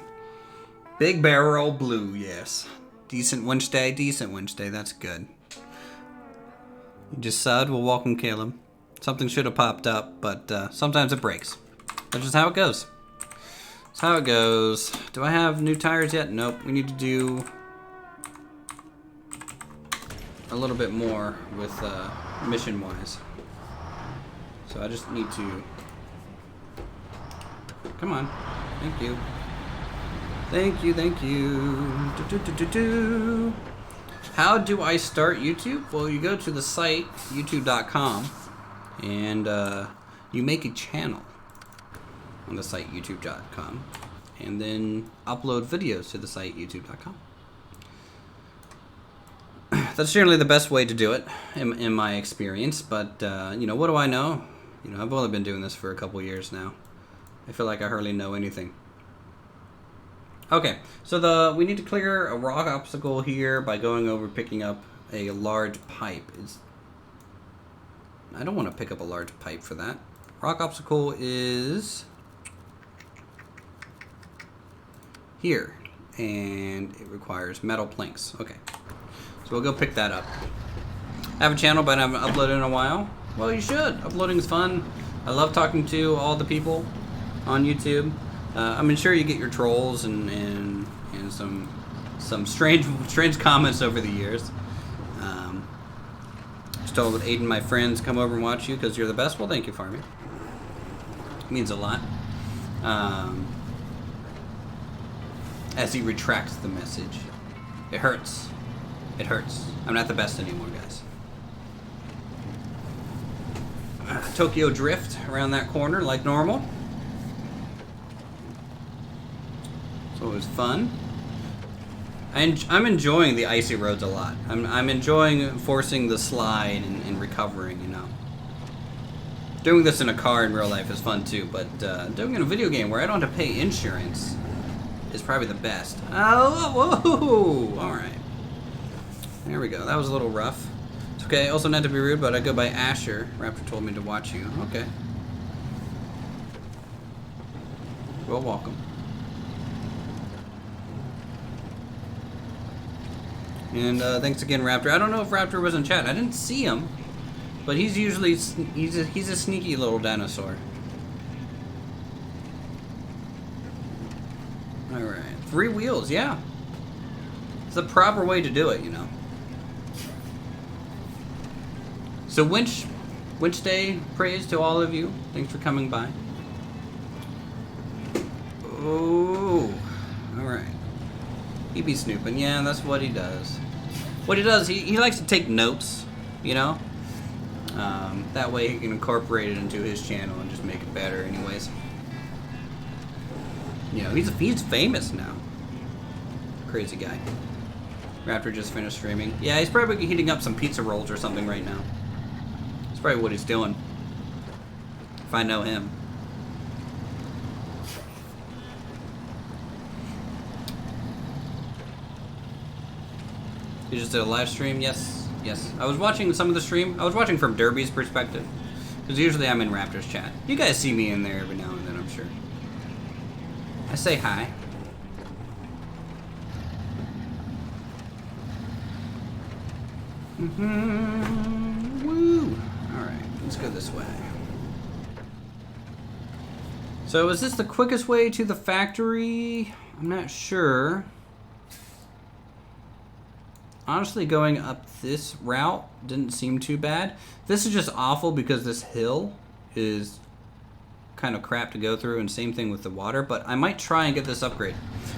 Big barrel blue, yes. Decent winch day, that's good. You just subbed, well welcome Caleb. Something should have popped up, but sometimes it breaks. That's just how it goes. That's how it goes. Do I have new tires yet? Nope, we need to do a little bit more with mission-wise. So I just need to... Come on, thank you. Thank you. How do I start YouTube? Well, you go to the site, youtube.com, and you make a channel on the site, youtube.com, and then upload videos to the site, youtube.com. That's generally the best way to do it, in my experience, but, you know, what do I know? You know, I've only been doing this for a couple years now. I feel like I hardly know anything. Okay, so we need to clear a rock obstacle here by going over picking up a large pipe. I don't want to pick up a large pipe for that. Rock obstacle is here, and it requires metal planks. Okay, so we'll go pick that up. I have a channel, but I haven't uploaded in a while. Well, you should. Uploading is fun. I love talking to all the people on YouTube. I'm sure you get your trolls and some strange comments over the years. Just told Aiden, my friends, come over and watch you because you're the best. Well, thank you, Farmy. It means a lot. As he retracts the message, it hurts. It hurts. I'm not the best anymore, guys. Tokyo Drift around that corner like normal. So it was fun. I'm enjoying the icy roads a lot. I'm enjoying forcing the slide and recovering, you know. Doing this in a car in real life is fun too, but doing it in a video game where I don't have to pay insurance is probably the best. Oh, whoa! Alright. There we go. That was a little rough. It's okay. Also, not to be rude, but I go by Asher. Raptor told me to watch you. Okay. Well, welcome. And thanks again, Raptor. I don't know if Raptor was in chat. I didn't see him, but he's usually he's a sneaky little dinosaur. All right, 3 wheels. Yeah, it's the proper way to do it, you know. So Winch Day praise to all of you. Thanks for coming by. Oh, all right. He be snooping. Yeah, that's what he does. What he does, he likes to take notes, you know? That way he can incorporate it into his channel and just make it better anyways. You know, he's famous now. Crazy guy. Raptor just finished streaming. Yeah, he's probably heating up some pizza rolls or something right now. That's probably what he's doing. If I know him. You just did a live stream? Yes, yes. I was watching some of the stream. I was watching from Derby's perspective. Because usually I'm in Raptor's chat. You guys see me in there every now and then, I'm sure. I say hi. Woo! Alright, let's go this way. So is this the quickest way to the factory? I'm not sure. Honestly, going up this route didn't seem too bad. This is just awful because this hill is kind of crap to go through, and same thing with the water, but I might try and get this upgrade.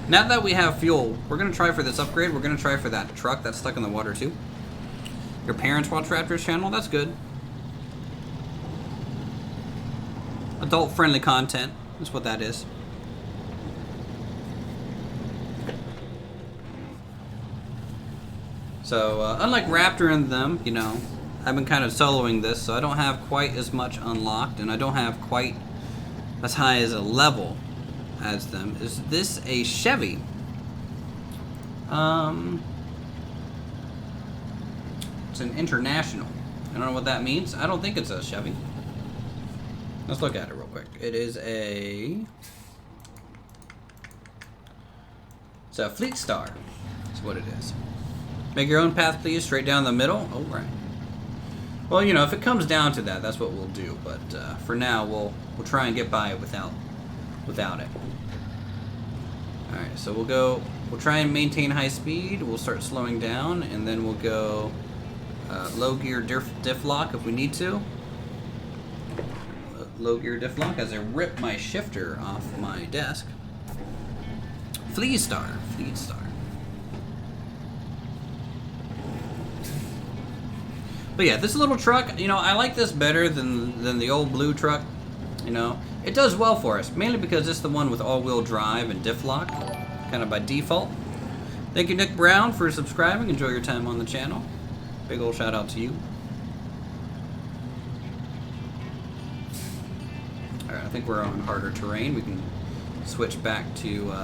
Now that we have fuel, we're going to try for this upgrade. We're going to try for that truck that's stuck in the water too. Your parents watch Raptor's channel? That's good. Adult-friendly content. That's what that is. So, unlike Raptor and them, you know, I've been kind of soloing this, so I don't have quite as much unlocked, and I don't have quite as high as a level as them. Is this a Chevy? It's an International. I don't know what that means. I don't think it's a Chevy. Let's look at it real quick. It is a... It's a Fleet Star. That's what it is. Make your own path, please. Straight down the middle. Oh, right. Well, you know, if it comes down to that, that's what we'll do. But for now, we'll try and get by without it. All right. So we'll go. We'll try and maintain high speed. We'll start slowing down, and then we'll go low gear diff lock if we need to. Low gear diff lock as I rip my shifter off my desk. Fleet Star. Fleet Star. But yeah, this little truck, you know, I like this better than the old blue truck. You know, it does well for us, mainly because it's the one with all-wheel drive and diff lock, kind of by default. Thank you, Nick Brown, for subscribing. Enjoy your time on the channel. Big old shout out to you. Alright, I think we're on harder terrain. We can switch back to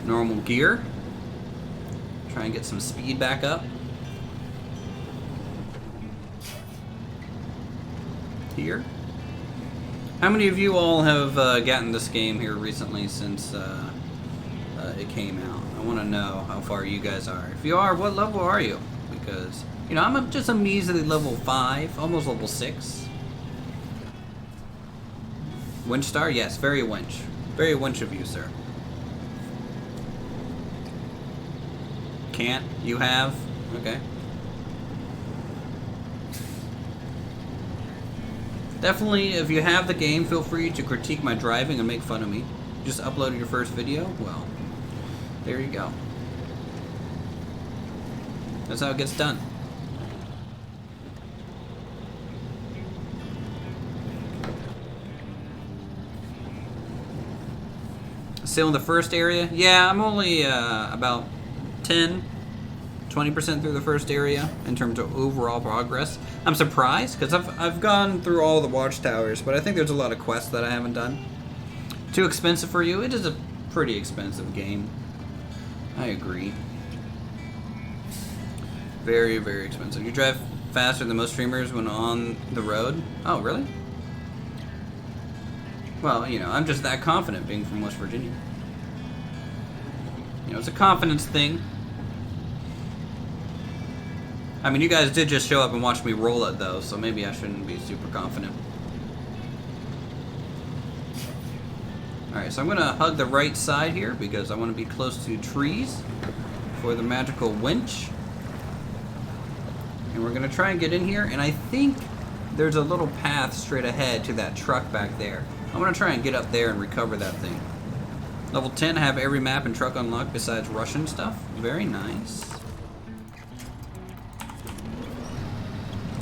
normal gear. Try and get some speed back up. Here. How many of you all have gotten this game here recently since it came out? I want to know how far you guys are. If you are, what level are you? Because, you know, I'm just a measly level 5, almost level 6. Winch star? Yes, very winch. Very winch of you, sir. Can't? You have? Okay. Definitely, if you have the game, feel free to critique my driving and make fun of me. Just uploaded your first video? Well, there you go. That's how it gets done. Still in the first area? Yeah, I'm only about 10-20% through the first area in terms of overall progress. I'm surprised because I've gone through all the watchtowers, but I think there's a lot of quests that I haven't done. Too expensive for you? It is a pretty expensive game. I agree. Very, very expensive. You drive faster than most streamers when on the road? Oh, really? Well, you know, I'm just that confident being from West Virginia. You know, it's a confidence thing. I mean, you guys did just show up and watch me roll it, though, so maybe I shouldn't be super confident. Alright, so I'm going to hug the right side here because I want to be close to trees for the magical winch. And we're going to try and get in here, and I think there's a little path straight ahead to that truck back there. I'm going to try and get up there and recover that thing. Level 10, have every map and truck unlocked besides Russian stuff. Very nice.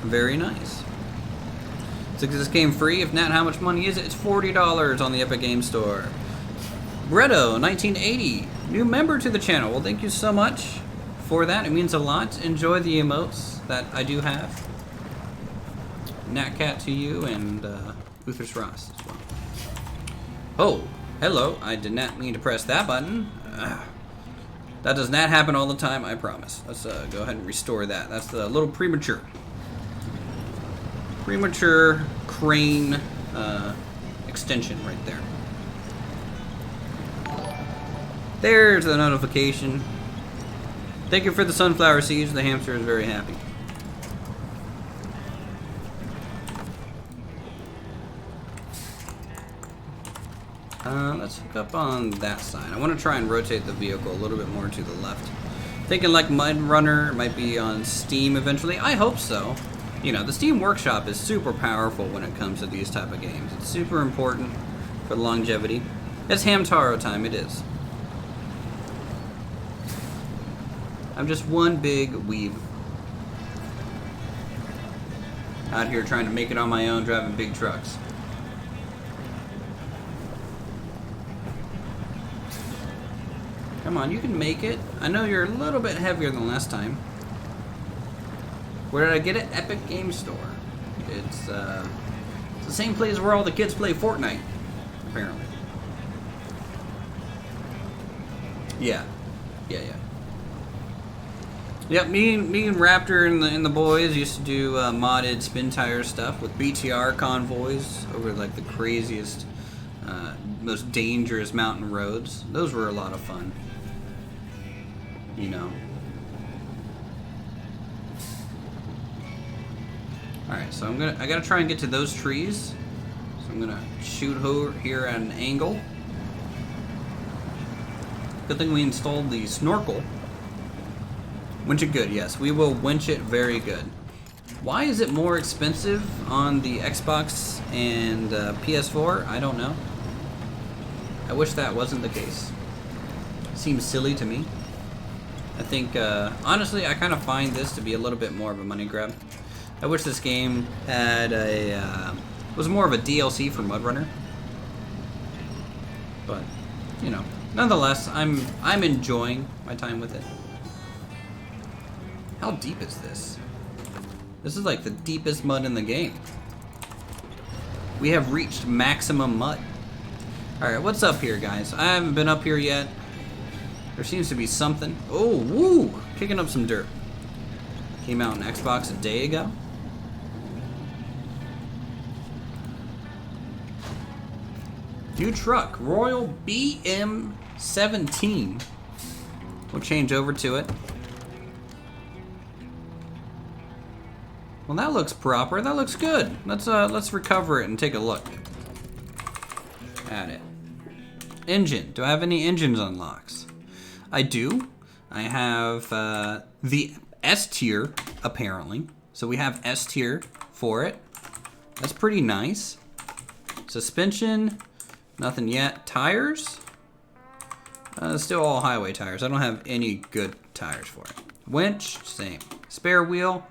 Very nice. So this game free? If not, how much money is it? It's $40 on the Epic Game Store. Bretto, 1980, new member to the channel. Well, thank you so much for that. It means a lot. Enjoy the emotes that I do have. Natcat to you and Uthers Ross as well. Oh, hello. I did not mean to press that button. That does not happen all the time, I promise. Let's go ahead and restore that. That's a little premature. Premature crane extension right there. There's the notification. Thank you for the sunflower seeds. The hamster is very happy. Let's hook up on that side. I want to try and rotate the vehicle a little bit more to the left. Thinking like SnowRunner might be on Steam eventually. I hope so. You know, the Steam Workshop is super powerful when it comes to these type of games. It's super important for the longevity. It's Hamtaro time, it is. I'm just one big weeb. Out here trying to make it on my own, driving big trucks. Come on, you can make it. I know you're a little bit heavier than last time. Where did I get it? Epic Game Store. It's the same place where all the kids play Fortnite, apparently. Yeah. Yep, me and Raptor and the boys used to do modded spin tire stuff with BTR convoys over like the craziest, most dangerous mountain roads. Those were a lot of fun. You know. Alright, so I gotta try and get to those trees. So I'm gonna shoot here at an angle. Good thing we installed the snorkel. Winch it good, yes. We will winch it very good. Why is it more expensive on the Xbox and PS4? I don't know. I wish that wasn't the case. Seems silly to me. I think, honestly, I kind of find this to be a little bit more of a money grab. I wish this game had was more of a DLC for MudRunner. But, you know, nonetheless, I'm enjoying my time with it. How deep is this? This is like the deepest mud in the game. We have reached maximum mud. Alright, what's up here, guys? I haven't been up here yet. There seems to be something. Oh, woo! Kicking up some dirt. Came out on Xbox a day ago. New truck, Royal BM17. We'll change over to it. Well, that looks proper. That looks good. Let's recover it and take a look at it. Engine. Do I have any engines unlocks? I do. I have the S tier, apparently. So we have S tier for it. That's pretty nice. Suspension. Nothing yet. Tires? Still all highway tires. I don't have any good tires for it. Winch, same. Spare wheel,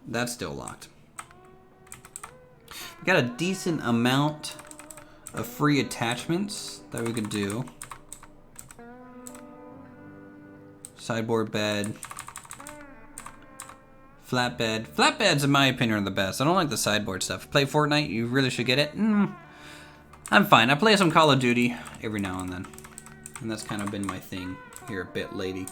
that's still locked. We got a decent amount of free attachments that we could do. Sideboard bed. Flatbed. Flatbeds, in my opinion, are the best. I don't like the sideboard stuff. Play Fortnite, you really should get it. I'm fine. I play some Call of Duty every now and then. And that's kind of been my thing here a bit lately.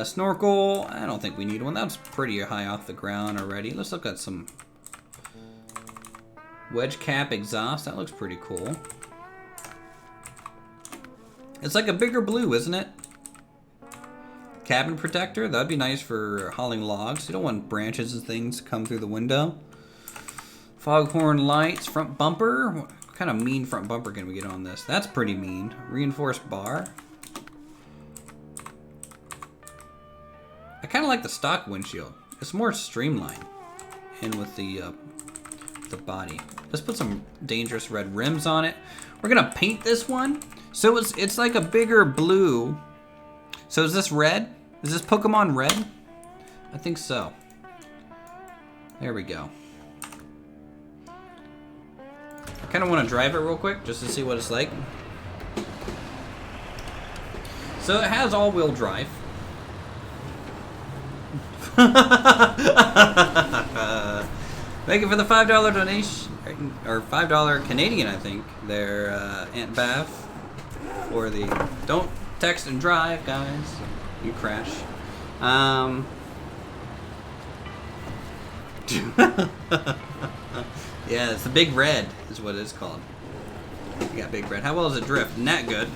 Snorkel, I don't think we need one. That's pretty high off the ground already. Let's look at some wedge cap exhaust. That looks pretty cool. It's like a bigger blue, isn't it? Cabin protector. That'd be nice for hauling logs. You don't want branches and things to come through the window. Foghorn lights, front bumper. What kind of mean front bumper can we get on this? That's pretty mean. Reinforced bar. I kind of like the stock windshield. It's more streamlined. And with the body. Let's put some dangerous red rims on it. We're gonna paint this one. So it's like a bigger blue. So is this red? Is this Pokemon red? I think so. There we go. I kind of want to drive it real quick just to see what it's like. So it has all-wheel drive. Thank you for the $5 donation, or $5 Canadian, I think. They're Aunt Bav for the don't text and drive, guys. You crash. Yeah, it's the Big Red is what it's called. You got Big Red. How well does it drift? Not good.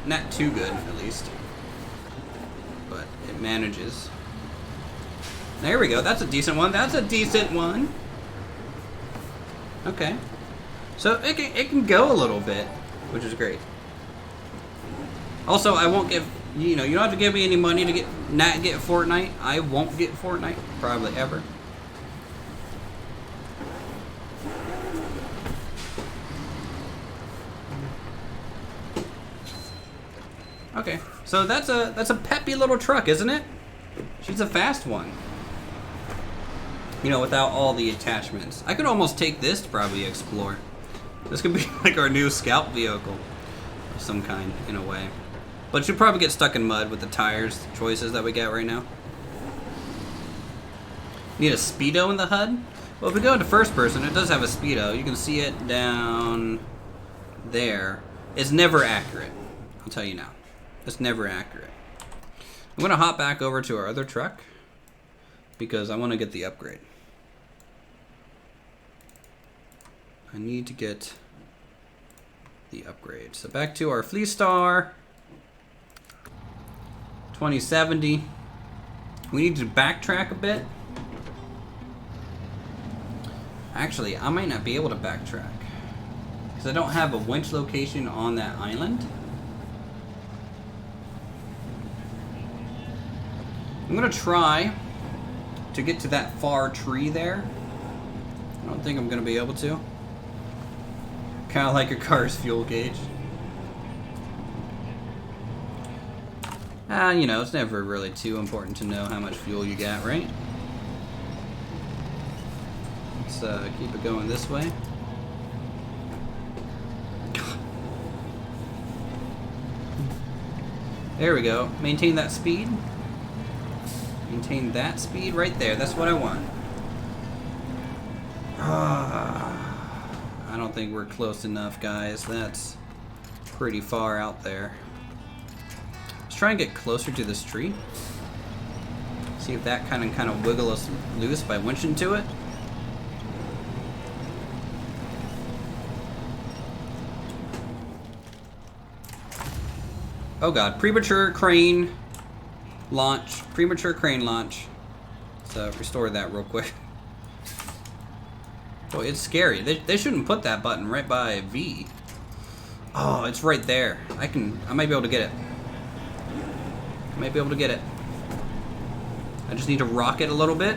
Not too good, at least. But it manages. There we go. That's a decent one. That's a decent one. Okay. So it can go a little bit, which is great. Also, I won't give, you don't have to give me any money to not get Fortnite. I won't get Fortnite, probably ever. Okay, so that's a peppy little truck, isn't it? She's a fast one. Without all the attachments. I could almost take this to probably explore. This could be like our new scout vehicle of some kind, in a way. But she'll probably get stuck in mud with the tires choices that we get right now. Need a speedo in the HUD? Well, if we go into first person, it does have a speedo. You can see it down there. It's never accurate. I'll tell you now. It's never accurate. I'm going to hop back over to our other truck because I want to get the upgrade. I need to get the upgrade. So back to our Flea Star 2070. We need to backtrack a bit. Actually, I might not be able to backtrack because I don't have a winch location on that island. I'm gonna try to get to that far tree there. I don't think I'm gonna be able to. Kind of like your car's fuel gauge. You know, it's never really too important to know how much fuel you got, right? Let's keep it going this way. There we go. Maintain that speed. Maintain that speed right there. That's what I want. I don't think we're close enough, guys. That's pretty far out there. Let's try and get closer to this tree. See if that kind of wiggle us loose by winching to it. Oh god, premature crane launch. Premature crane launch. So restore that real quick. Boy, it's scary. They shouldn't put that button right by V. Oh, it's right there. I might be able to get it. I might be able to get it. I just need to rock it a little bit.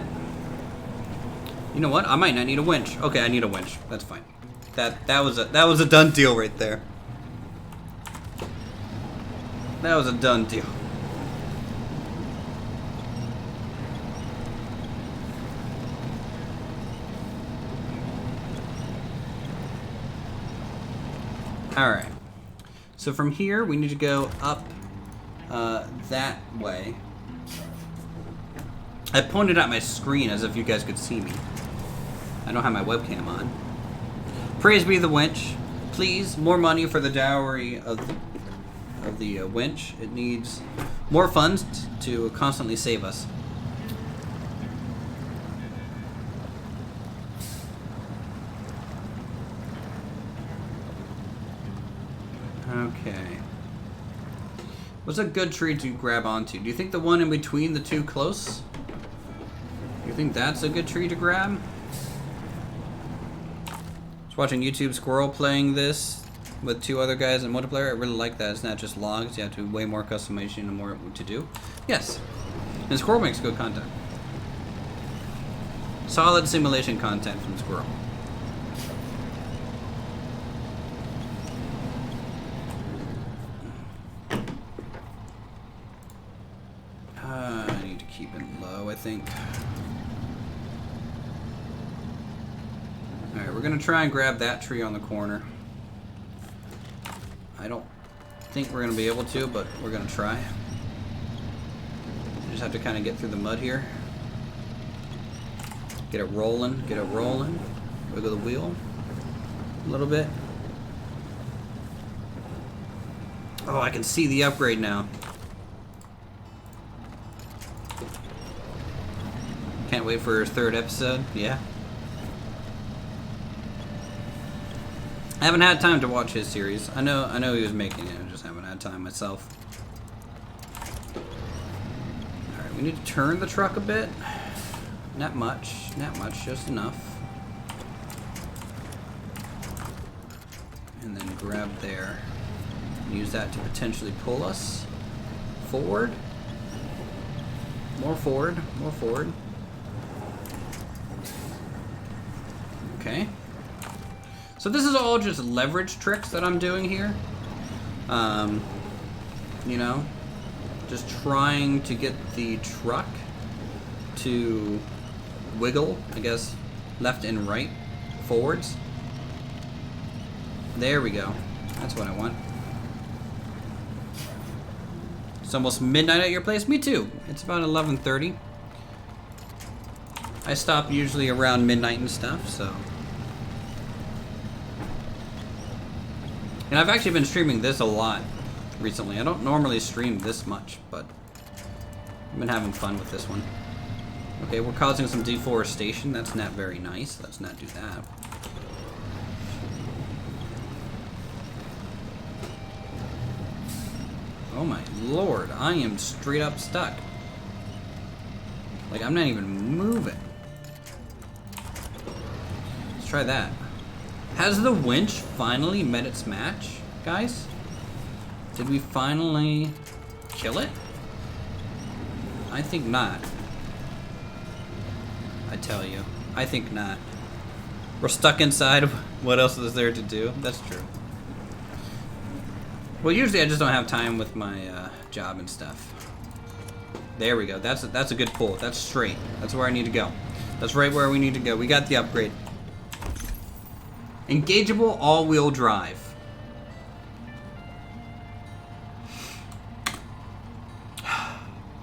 You know what? I might not need a winch. Okay, I need a winch. That's fine. That was a done deal right there. That was a done deal. Alright. So from here, we need to go up that way. I pointed at my screen as if you guys could see me. I don't have my webcam on. Praise be the winch. Please, more money for the dowry of the winch. It needs more funds to constantly save us. Okay. What's a good tree to grab onto? Do you think the one in between the two close? Do you think that's a good tree to grab? I was watching YouTube Squirrel playing this with two other guys in multiplayer. I really like that. It's not just logs. You have to do way more customization and more to do. Yes. And Squirrel makes good content. Solid simulation content from Squirrel. I need to keep it low, I think. Alright, we're going to try and grab that tree on the corner. I don't think we're going to be able to, but we're going to try. We just have to kind of get through the mud here. Get it rolling, get it rolling. Wiggle the wheel a little bit. Oh, I can see the upgrade now. Can't wait for his third episode. Yeah. I haven't had time to watch his series. I know he was making it. I just haven't had time myself. Alright, we need to turn the truck a bit. Not much, just enough. And then grab there. Use that to potentially pull us forward. More forward, more forward. Okay. So this is all just leverage tricks that I'm doing here. You know, just trying to get the truck to wiggle, I guess, left and right, forwards. There we go. That's what I want. It's almost midnight at your place. Me too. It's about 11:30. I stop usually around midnight and stuff, so. And I've actually been streaming this a lot recently. I don't normally stream this much, but I've been having fun with this one. Okay, we're causing some deforestation. That's not very nice. Let's not do that. Oh my lord, I am straight up stuck. Like, I'm not even moving. Let's try that. Has the winch finally met its match, guys? Did we finally kill it? I think not. I tell you, I think not. We're stuck inside. What else is there to do? That's true. Well, usually I just don't have time with my job and stuff. There we go. That's a good pull. That's straight. That's where I need to go. That's right where we need to go. We got the upgrade. Engageable all-wheel drive.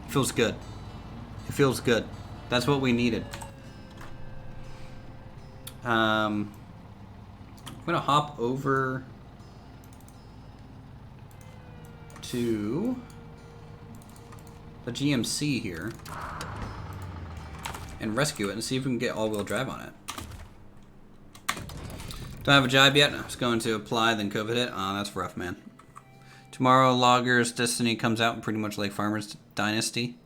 Feels good. It feels good. That's what we needed. I'm gonna hop over to the GMC here and rescue it and see if we can get all-wheel drive on it. Don't have a job yet. I was going to apply, then COVID hit. Oh, that's rough, man. Tomorrow, Logger's Destiny comes out, pretty much like Farmer's Dynasty.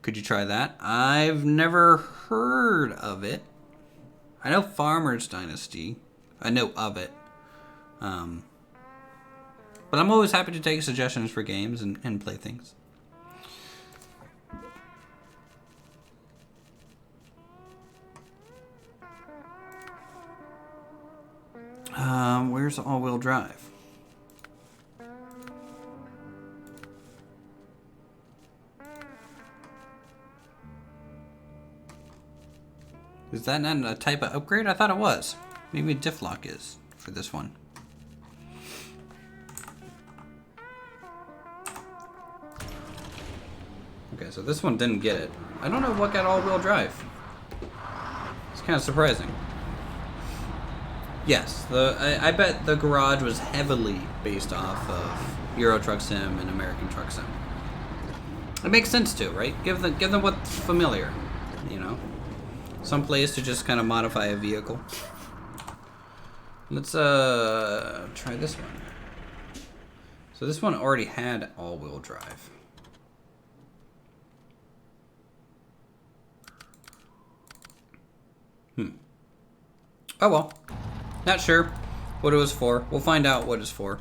Could you try that? I've never heard of it. I know Farmer's Dynasty. I know of it. But I'm always happy to take suggestions for games and play things. Where's all-wheel drive? Is that not a type of upgrade? I thought it was. Maybe diff lock is for this one. Okay, so this one didn't get it. I don't know what got all-wheel drive. It's kind of surprising. Yes, I bet the garage was heavily based off of Euro Truck Sim and American Truck Sim. It makes sense too, right? Give them what's familiar, you know. Some place to just kind of modify a vehicle. Let's try this one. So this one already had all-wheel drive. Oh well. Not sure what it was for. We'll find out what it's for.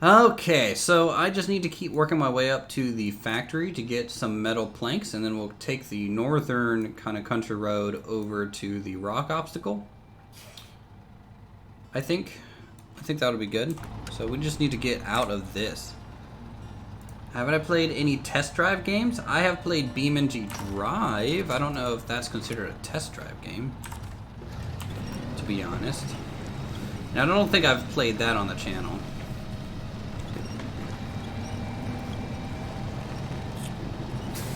Okay, so I just need to keep working my way up to the factory to get some metal planks, and then we'll take the northern kind of country road over to the rock obstacle. I think that'll be good. So we just need to get out of this. Haven't I played any test drive games? I have played BeamNG Drive. I don't know if that's considered a test drive game, to be honest. Now, I don't think I've played that on the channel.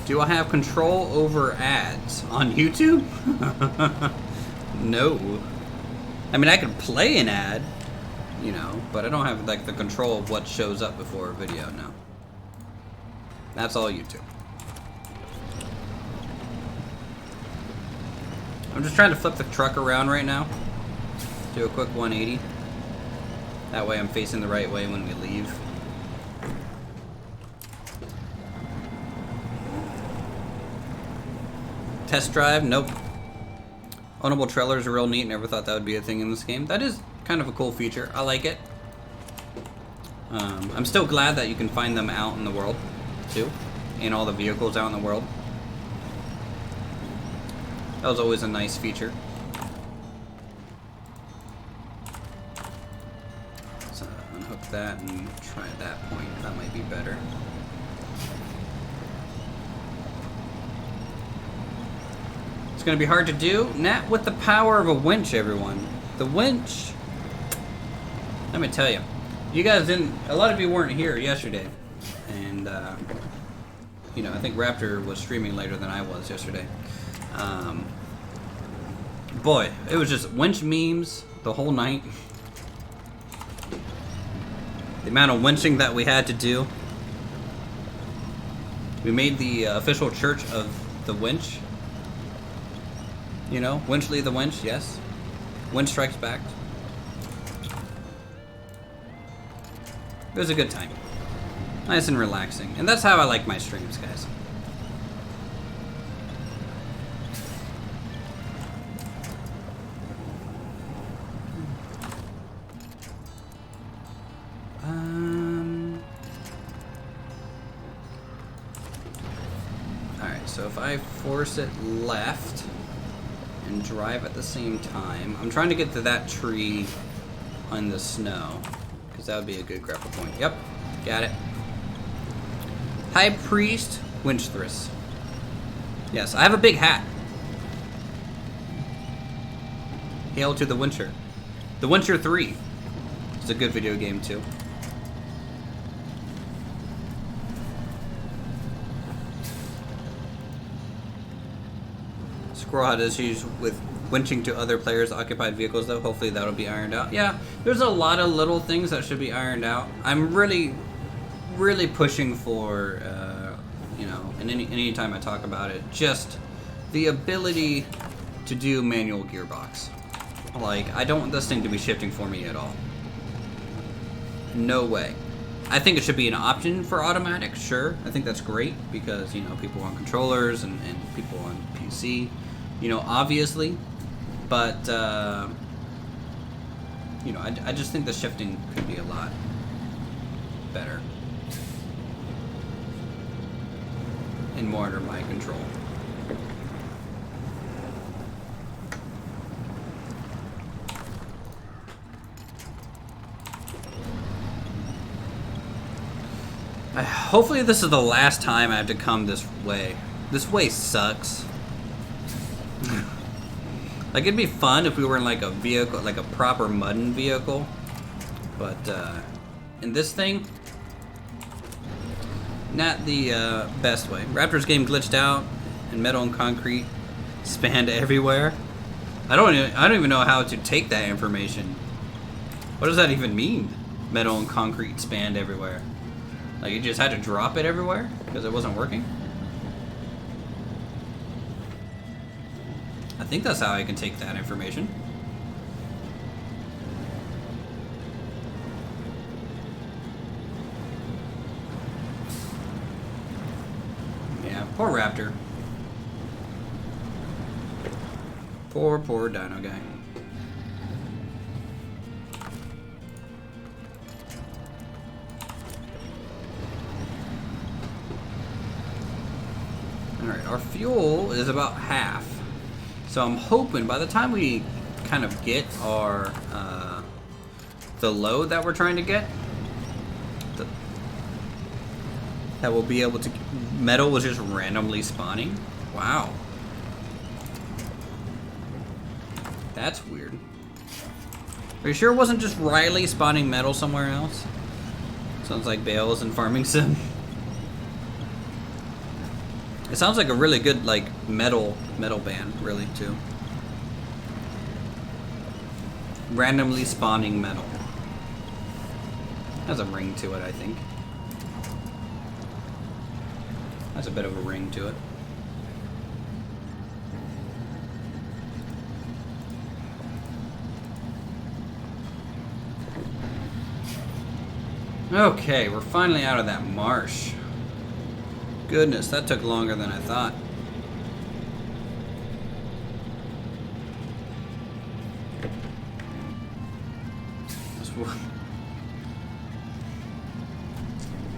Do I have control over ads on YouTube? No. I mean, I could play an ad, you know, but I don't have like the control of what shows up before a video, no. That's all YouTube. I'm just trying to flip the truck around right now. Do a quick 180. That way I'm facing the right way when we leave. Test drive? Nope. Ownable trailers are real neat. Never thought that would be a thing in this game. That is kind of a cool feature. I like it. I'm still glad that you can find them out in the world, too. And all the vehicles out in the world. That was always a nice feature. So unhook that and try that point. That might be better. It's gonna be hard to do. Not with the power of a winch, everyone. The winch, let me tell you. You guys didn't, a lot of you weren't here yesterday. And, you know, I think Raptor was streaming later than I was yesterday. Boy, it was just winch memes the whole night. The amount of winching that we had to do. We made the official church of the winch. You know, Winchley the winch, yes. Winch strikes back. It was a good time. Nice and relaxing. And that's how I like my streams, guys. Alright, so if I force it left and drive at the same time, I'm trying to get to that tree on the snow. because that would be a good grapple point. Yep, got it. High Priest Winchthris. Yes, I have a big hat. Hail to the Wincher. The Wincher 3. It's a good video game too. Squirrel had issues with winching to other players' occupied vehicles though. Hopefully that'll be ironed out. Yeah, there's a lot of little things that should be ironed out. I'm really pushing for, you know, and any time I talk about it, just the ability to do manual gearbox. Like, I don't want this thing to be shifting for me at all. No way. I think it should be an option for automatic, sure. I think that's great because, you know, people on controllers and people on PC, you know, obviously. But, you know, I just think the shifting could be a lot better. And more under my control. Hopefully this is the last time I have to come this way. This way sucks. Like, it'd be fun if we were in like a vehicle, like a proper mudding vehicle. But in this thing, not the best way. Raptor's game glitched out and metal and concrete spanned everywhere. I don't even know how to take that information. What does that even mean? Metal and concrete spanned everywhere. Like, you just had to drop it everywhere because it wasn't working? I think that's how I can take that information. Yeah, poor Raptor. Poor dino guy. Alright, our fuel is about half. So I'm hoping by the time we kind of get our, the load that we're trying to get, that we'll be able to, metal was just randomly spawning. Wow. That's weird. Are you sure it wasn't just Riley spawning metal somewhere else? Sounds like Bales in Farming Sim. It sounds like a really good, like, metal band, really, too. Randomly spawning metal. Has a ring to it, I think. Has a bit of a ring to it. Okay, we're finally out of that marsh. Goodness, that took longer than I thought.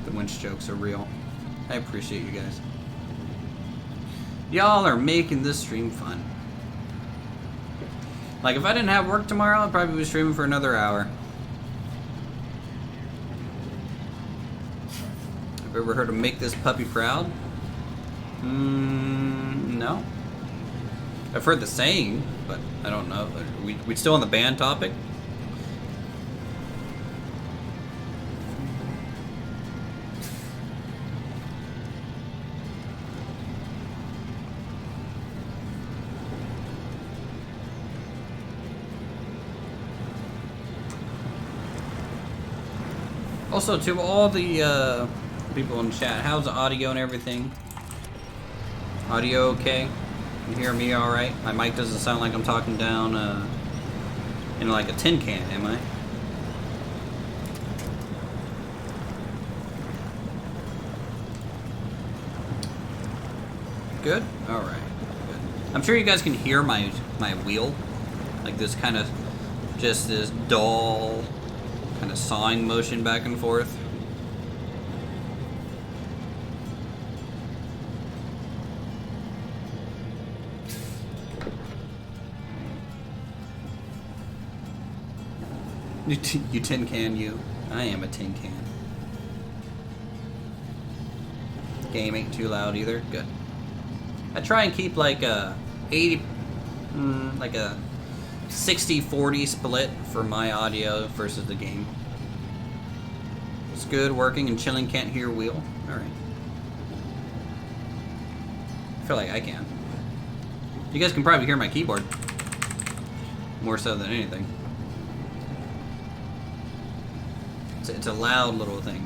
The winch jokes are real. I appreciate you guys. Y'all are making this stream fun. Like, if I didn't have work tomorrow, I'd probably be streaming for another hour. Have you ever heard of Make This Puppy Proud? No. I've heard the saying, but I don't know. We still on the band topic? Also, to all the people in chat, how's the audio and everything? Audio okay? You hear me alright? My mic doesn't sound like I'm talking down in like a tin can, am I? Good? Alright. Good. I'm sure you guys can hear my wheel. Like this kind of, just this dull kind of sawing motion back and forth. You tin can you. I am a tin can. Game ain't too loud either. Good. I try and keep like a 80, like a 60-40 split for my audio versus the game. It's good working and chilling. Can't hear wheel. All right. I feel like I can. You guys can probably hear my keyboard more so than anything. It's a loud little thing.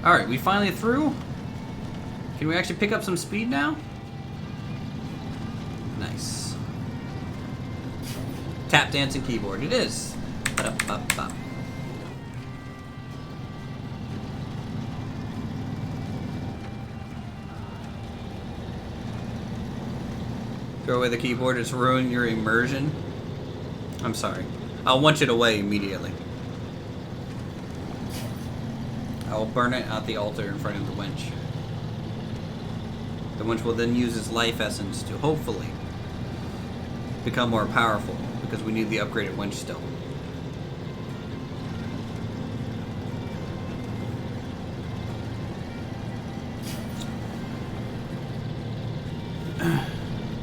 Alright, we finally through. Can we actually pick up some speed now? Nice. Tap dancing keyboard. It is. Ba-da-ba-ba. Throw away the keyboard, it's ruined your immersion. I'm sorry. I'll want it away immediately. I will burn it at the altar in front of the winch. The winch will then use its life essence to hopefully become more powerful, because we need the upgraded winch still.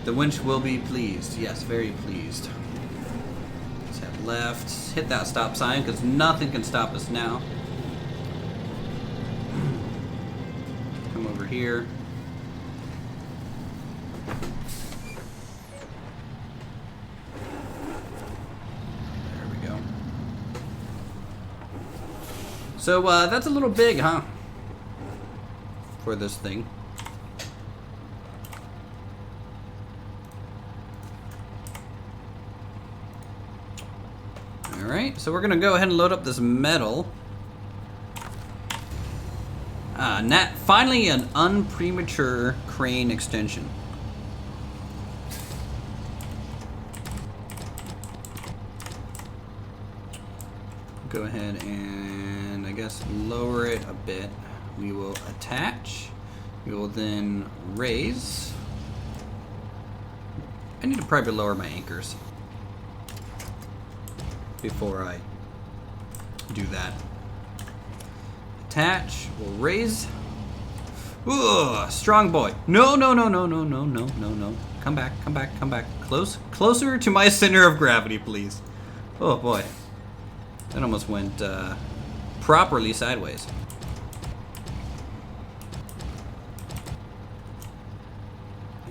The winch will be pleased. Yes, very pleased. Let's head left. Hit that stop sign, because nothing can stop us now. Come over here. There we go. So, that's a little big, huh? For this thing. Alright, so we're going to go ahead and load up this metal. Finally, an unpremature crane extension. Go ahead and, I guess, lower it a bit. We will attach. We will then raise. I need to probably lower my anchors before I do that. Attach, we'll raise. Ugh, strong boy. No, no, no, no, no, no, no, no, no. Come back, come back, come back. Closer to my center of gravity, please. Oh boy. That almost went properly sideways.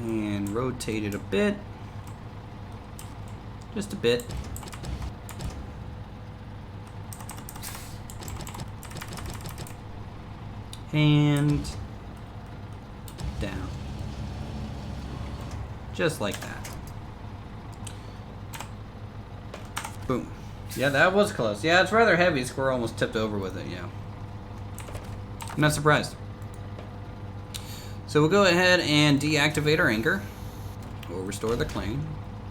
And rotate it a bit. Just a bit. And down. Just like that. Boom. Yeah, that was close. Yeah, it's rather heavy. Squirrel almost tipped over with it, yeah. I'm not surprised. So we'll go ahead and deactivate our anchor. We'll restore the crane.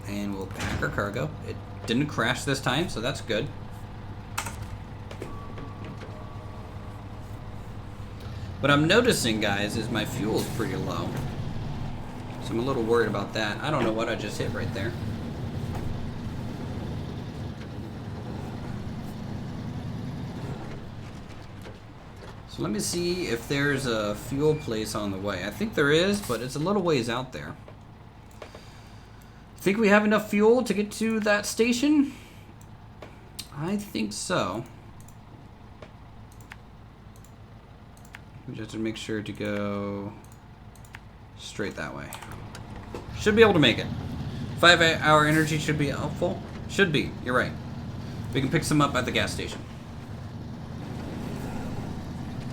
And we'll pack our cargo. It didn't crash this time, so that's good. What I'm noticing, guys, is my fuel's pretty low. So I'm a little worried about that. I don't know what I just hit right there. So let me see if there's a fuel place on the way. I think there is, but it's a little ways out there. Think we have enough fuel to get to that station? I think so. We just have to make sure to go straight that way. Should be able to make it. 5-hour energy should be helpful. Should be. You're right. We can pick some up at the gas station.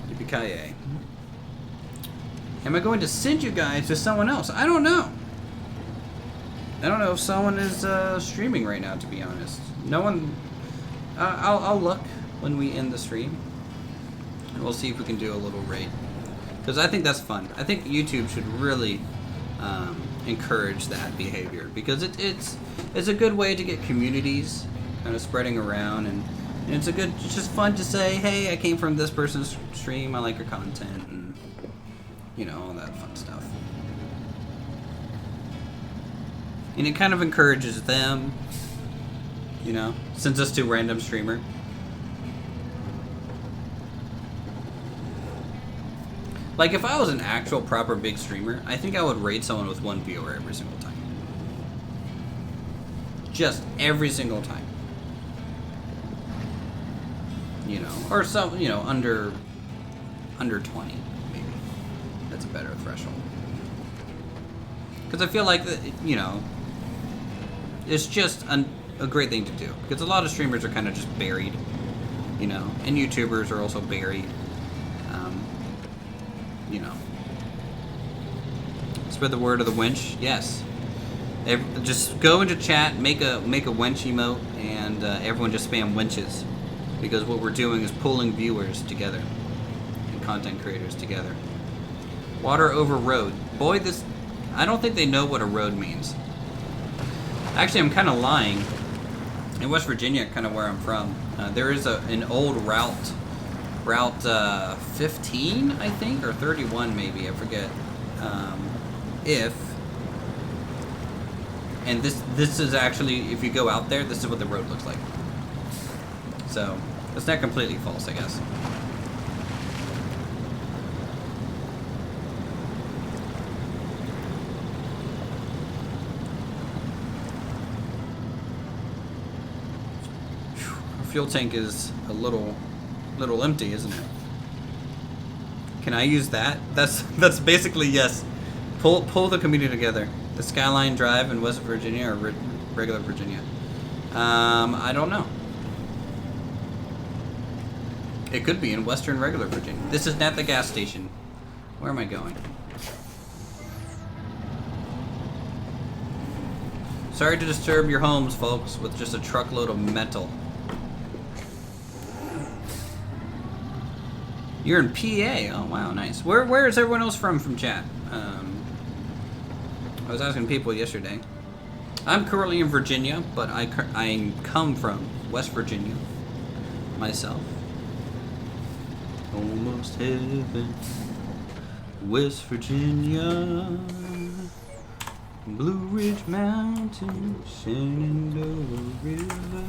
Yippee-ki-yay. Am I going to send you guys to someone else? I don't know. I don't know if someone is streaming right now, to be honest. No one... I'll look when we end the stream. And we'll see if we can do a little raid. Because I think that's fun. I think YouTube should really encourage that behavior. Because it's a good way to get communities kind of spreading around. And it's just fun to say, hey, I came from this person's stream. I like your content. And, you know, all that fun stuff. And it kind of encourages them, you know, sends us to a random streamer. Like, if I was an actual proper big streamer, I think I would raid someone with 1 viewer every single time. Just every single time. You know, or some, you know, under 20, maybe. That's a better threshold. Because I feel like, you know, it's just a great thing to do. Because a lot of streamers are kind of just buried, you know, and YouTubers are also buried. You know, spread the word of the winch. Yes, just go into chat, make a winch emote, and everyone just spam winches, because what we're doing is pulling viewers together and content creators together. Water over road. Boy, this, I don't think they know what a road means. Actually, I'm kind of lying. In West Virginia, kind of where I'm from, there is an old Route 15, I think, or 31 maybe, I forget. And this is actually, if you go out there, this is what the road looks like. So, it's not completely false, I guess. Fuel tank is a little empty, isn't it? Can I use that? That's basically yes. Pull the community together. The Skyline Drive in West Virginia or regular Virginia? I don't know. It could be in Western regular Virginia. This is not the gas station. Where am I going? Sorry to disturb your homes, folks, with just a truckload of metal. You're in PA. Oh wow, nice. Where is everyone else from chat? I was asking people yesterday. I'm currently in Virginia, but I come from West Virginia myself. Almost heaven, West Virginia, Blue Ridge Mountain, Shenandoah River.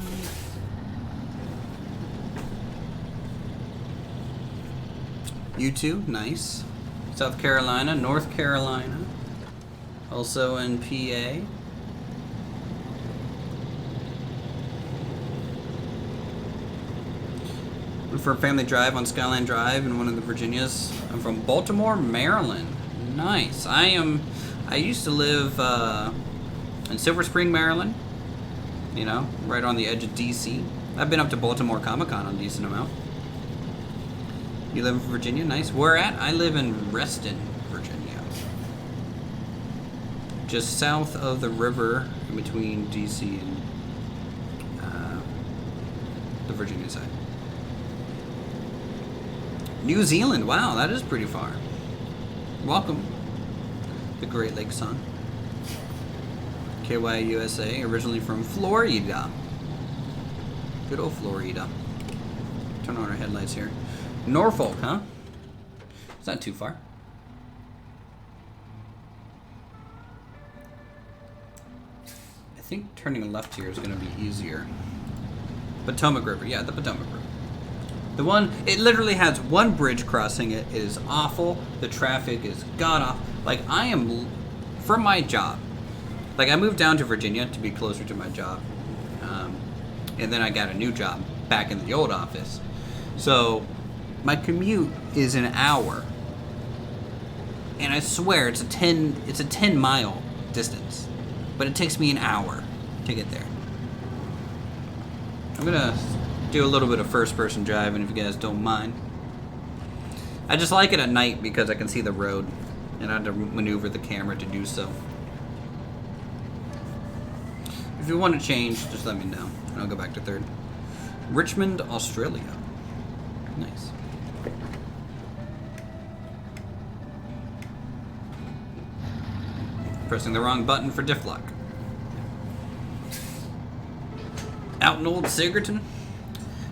You too, nice. South Carolina, North Carolina, also in PA. Went for a family drive on Skyline Drive in one of the Virginias. I'm from Baltimore, Maryland. Nice. I used to live in Silver Spring, Maryland. You know, right on the edge of DC. I've been up to Baltimore Comic-Con a decent amount. You live in Virginia? Nice. Where at? I live in Reston, Virginia. Just south of the river in between DC and the Virginia side. New Zealand. Wow, that is pretty far. Welcome. The Great Lakes song. KY USA, originally from Florida. Good old Florida. Turn on our headlights here. Norfolk, huh? It's not too far. I think turning left here is going to be easier. Potomac River, yeah, the Potomac River. The one, it literally has one bridge crossing it. It is awful. The traffic is god-awful. Like, I am, for my job, like, I moved down to Virginia to be closer to my job. And then I got a new job back in the old office. So my commute is an hour, and I swear it's a 10-mile distance, but it takes me an hour to get there. I'm gonna do a little bit of first-person driving if you guys don't mind. I just like it at night because I can see the road, and I have to maneuver the camera to do so. If you want to change, just let me know, and I'll go back to third. Richmond, Australia. Nice. Pressing the wrong button for diff lock. Out in Old Sigerton?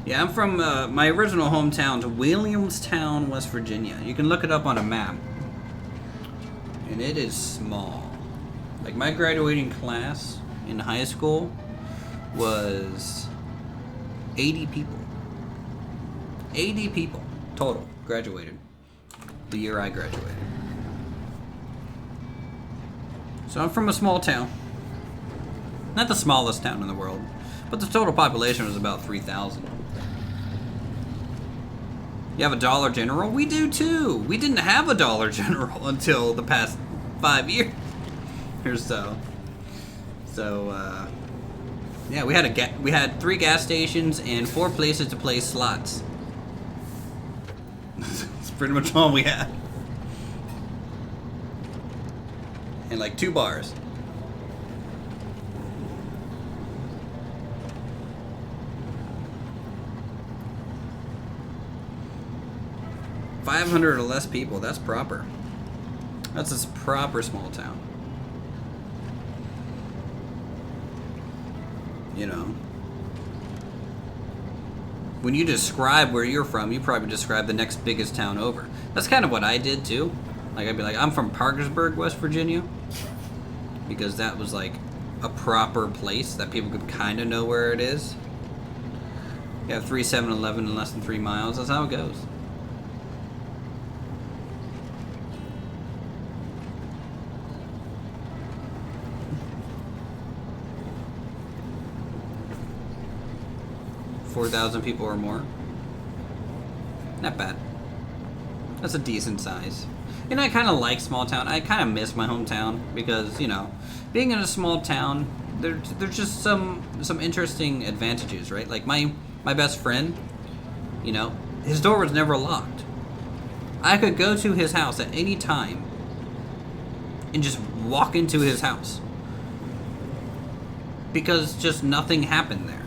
Yeah, I'm from my original hometown, to Williamstown, West Virginia. You can look it up on a map. And it is small. Like my graduating class in high school was 80 people. 80 people total graduated the year I graduated. So I'm from a small town. Not the smallest town in the world, but the total population was about 3,000. You have a Dollar General? We do too. We didn't have a Dollar General until the past 5 years or so. So, yeah, we had 3 gas stations and 4 places to play slots. That's pretty much all we had. And like 2 bars. $500 or less people, that's proper. That's a proper small town. You know. When you describe where you're from, you probably describe the next biggest town over. That's kind of what I did too. Like I'd be like, I'm from Parkersburg, West Virginia. Because that was like a proper place that people could kind of know where it is. You have 3 7-Eleven in less than 3 miles. That's how it goes. $4,000 people or more. Not bad. That's a decent size. And I kind of like small town. I kind of miss my hometown because, you know, being in a small town, there's just some interesting advantages, right? Like my best friend, you know, his door was never locked. I could go to his house at any time and just walk into his house because just nothing happened there,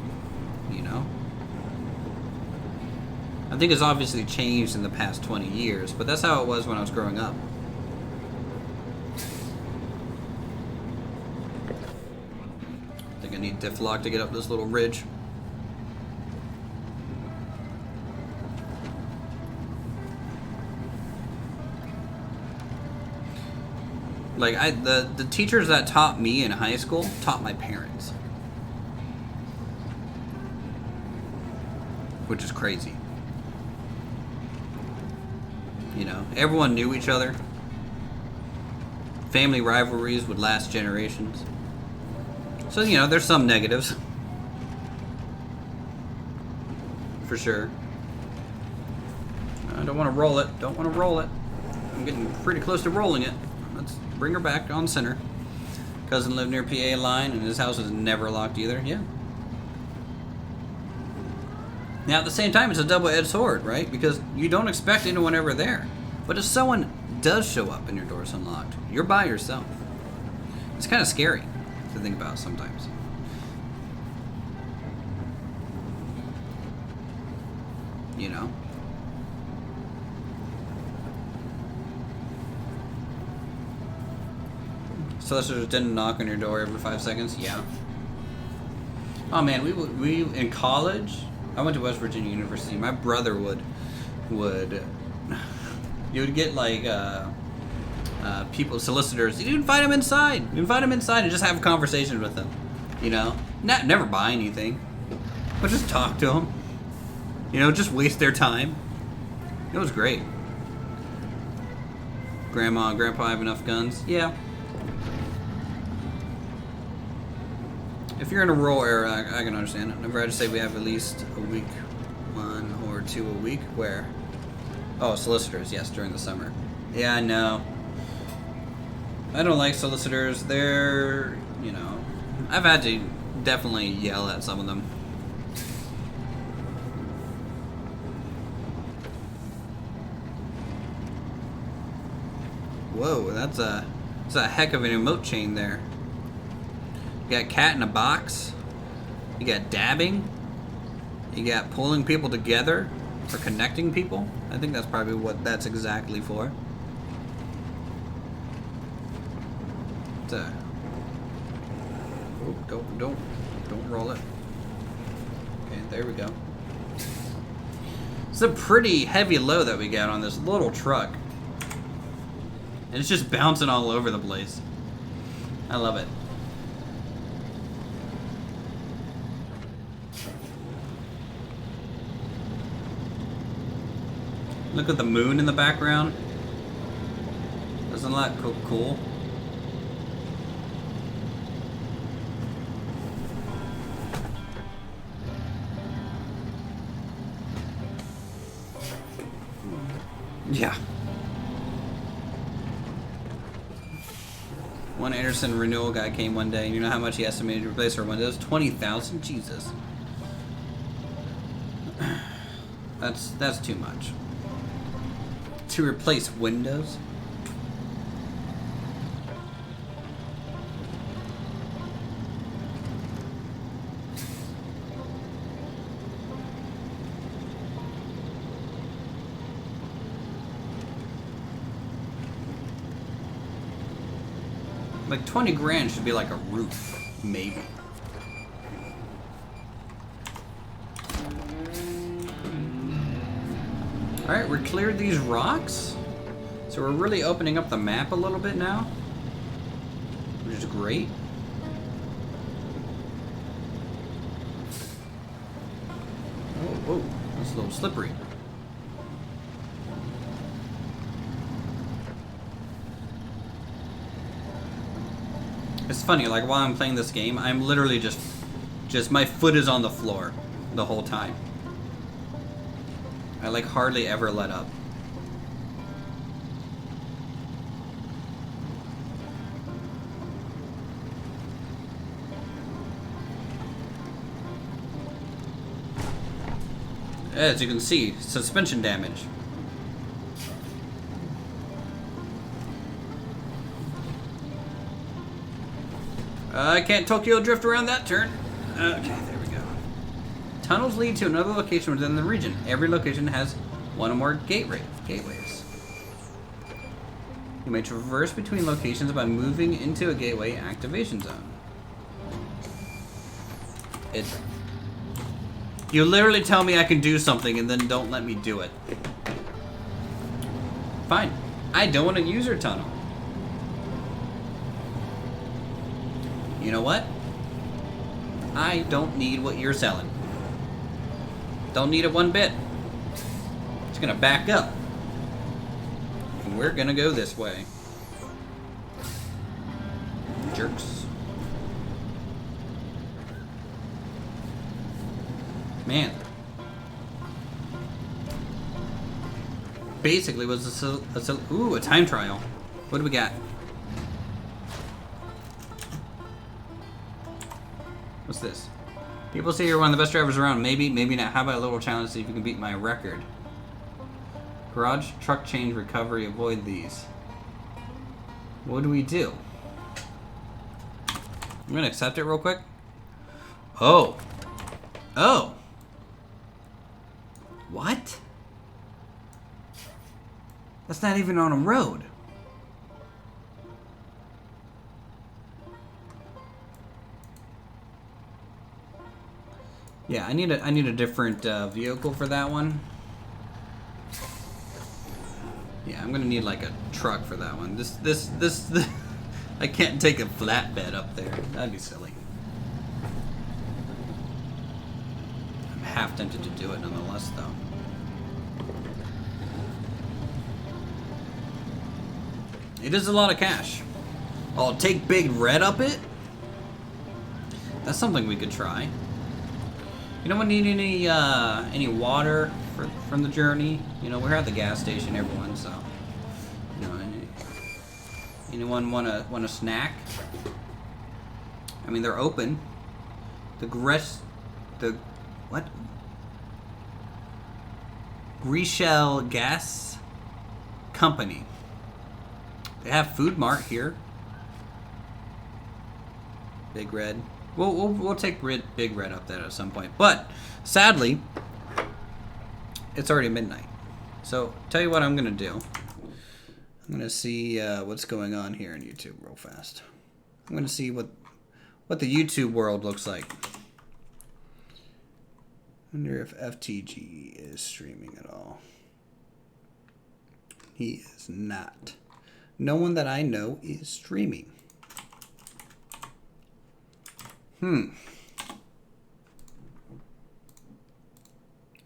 you know? I think it's obviously changed in the past 20 years, but that's how it was when I was growing up. I think I need diff lock to get up this little ridge. Like the teachers that taught me in high school taught my parents, which is crazy. You know, everyone knew each other. Family rivalries would last generations. So, you know, there's some negatives. For sure. I don't want to roll it. Don't want to roll it. I'm getting pretty close to rolling it. Let's bring her back on center. Cousin lived near PA line and his house was never locked either. Yeah. Now, at the same time, it's a double-edged sword, right? Because you don't expect anyone ever there. But if someone does show up and your door's unlocked, you're by yourself. It's kind of scary to think about sometimes. You know? Solicitors didn't knock on your door every 5 seconds? Yeah. Oh man, we in college, I went to West Virginia University. My brother would you would get like people, solicitors. You'd invite them inside. You invite them inside and just have a conversation with them. You know, never buy anything, but just talk to them. You know, just waste their time. It was great. Grandma and Grandpa have enough guns? Yeah. If you're in a rural area, I can understand it. Whenever I just say we have at least a week, 1 or 2 a week, where... Oh, solicitors, yes, during the summer. Yeah, I know. I don't like solicitors. They're, you know... I've had to definitely yell at some of them. Whoa, that's a heck of an emote chain there. You got cat in a box. You got dabbing. You got pulling people together for connecting people. I think that's probably what that's exactly for. Oh, don't roll it. Okay, there we go. It's a pretty heavy load that we got on this little truck. And it's just bouncing all over the place. I love it. Look at the moon in the background. Doesn't that look cool? Yeah. One Anderson renewal guy came one day, and you know how much he estimated to replace our windows? 20,000? Jesus. That's too much. To replace windows? Like 20 grand should be like a roof, maybe. Alright, we cleared these rocks. So we're really opening up the map a little bit now, which is great. Oh, whoa, that's a little slippery. It's funny, like while I'm playing this game, I'm literally just my foot is on the floor the whole time. I like hardly ever let up. As you can see, suspension damage. I can't Tokyo drift around that turn. Okay, there we go. Tunnels lead to another location within the region. Every location has one or more gateways. You may traverse between locations by moving into a gateway activation zone. You literally tell me I can do something and then don't let me do it. Fine. I don't want to use your tunnel. You know what? I don't need what you're selling. Don't need it one bit. It's gonna back up. And we're gonna go this way. Jerks. Man. Basically was a time trial. What do we got? What's this? People say you're one of the best drivers around. Maybe, maybe not. How about a little challenge to see if you can beat my record? Garage, truck change, recovery. Avoid these. What do we do? I'm gonna accept it real quick. Oh. Oh. What? That's not even on a road. Yeah, I need a different vehicle for that one. Yeah, I'm gonna need like a truck for that one. This I can't take a flatbed up there. That'd be silly. I'm half tempted to do it nonetheless, though. It is a lot of cash. I'll take Big Red up it. That's something we could try. You don't need any water from the journey. You know, we're at the gas station, everyone. So, you know, anyone want a snack? I mean, they're open. What? Grishel Gas Company. They have Food Mart here. Big Red. We'll take Big Red up there at some point. But sadly, it's already midnight. So tell you what I'm gonna do. I'm gonna see what's going on here on YouTube real fast. I'm gonna see what the YouTube world looks like. Wonder if FTG is streaming at all. He is not. No one that I know is streaming.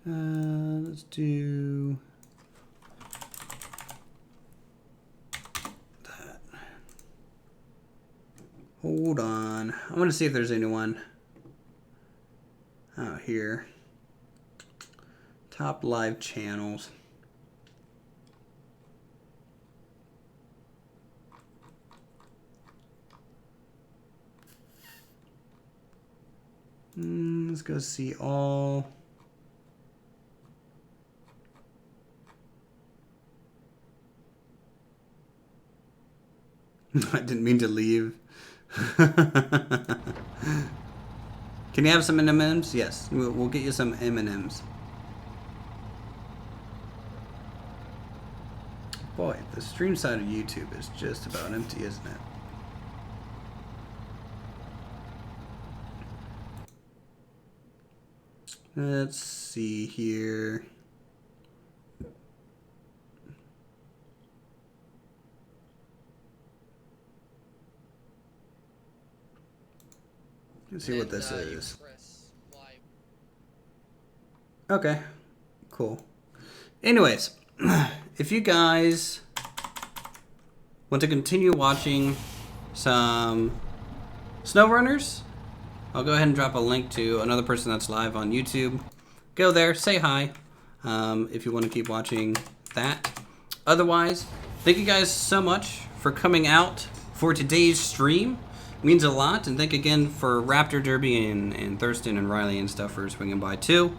Let's do that. Hold on. I want to see if there's anyone out here. Top live channels. Let's go see all. I didn't mean to leave. Can you have some M&Ms? Yes, we'll get you some M&Ms. Boy, the stream side of YouTube is just about empty, isn't it? Let's see here. Let's see what this is. Okay, cool. Anyways, if you guys want to continue watching some SnowRunners, I'll go ahead and drop a link to another person that's live on YouTube. Go there, say hi, if you want to keep watching that. Otherwise, thank you guys so much for coming out for today's stream. It means a lot, and thank again for Raptor Derby and Thurston and Riley and stuff for swinging by too.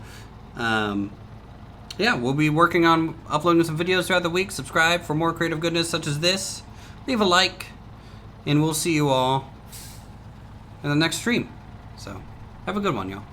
Yeah, we'll be working on uploading some videos throughout the week. Subscribe for more creative goodness such as this. Leave a like, and we'll see you all in the next stream. So, have a good one, y'all.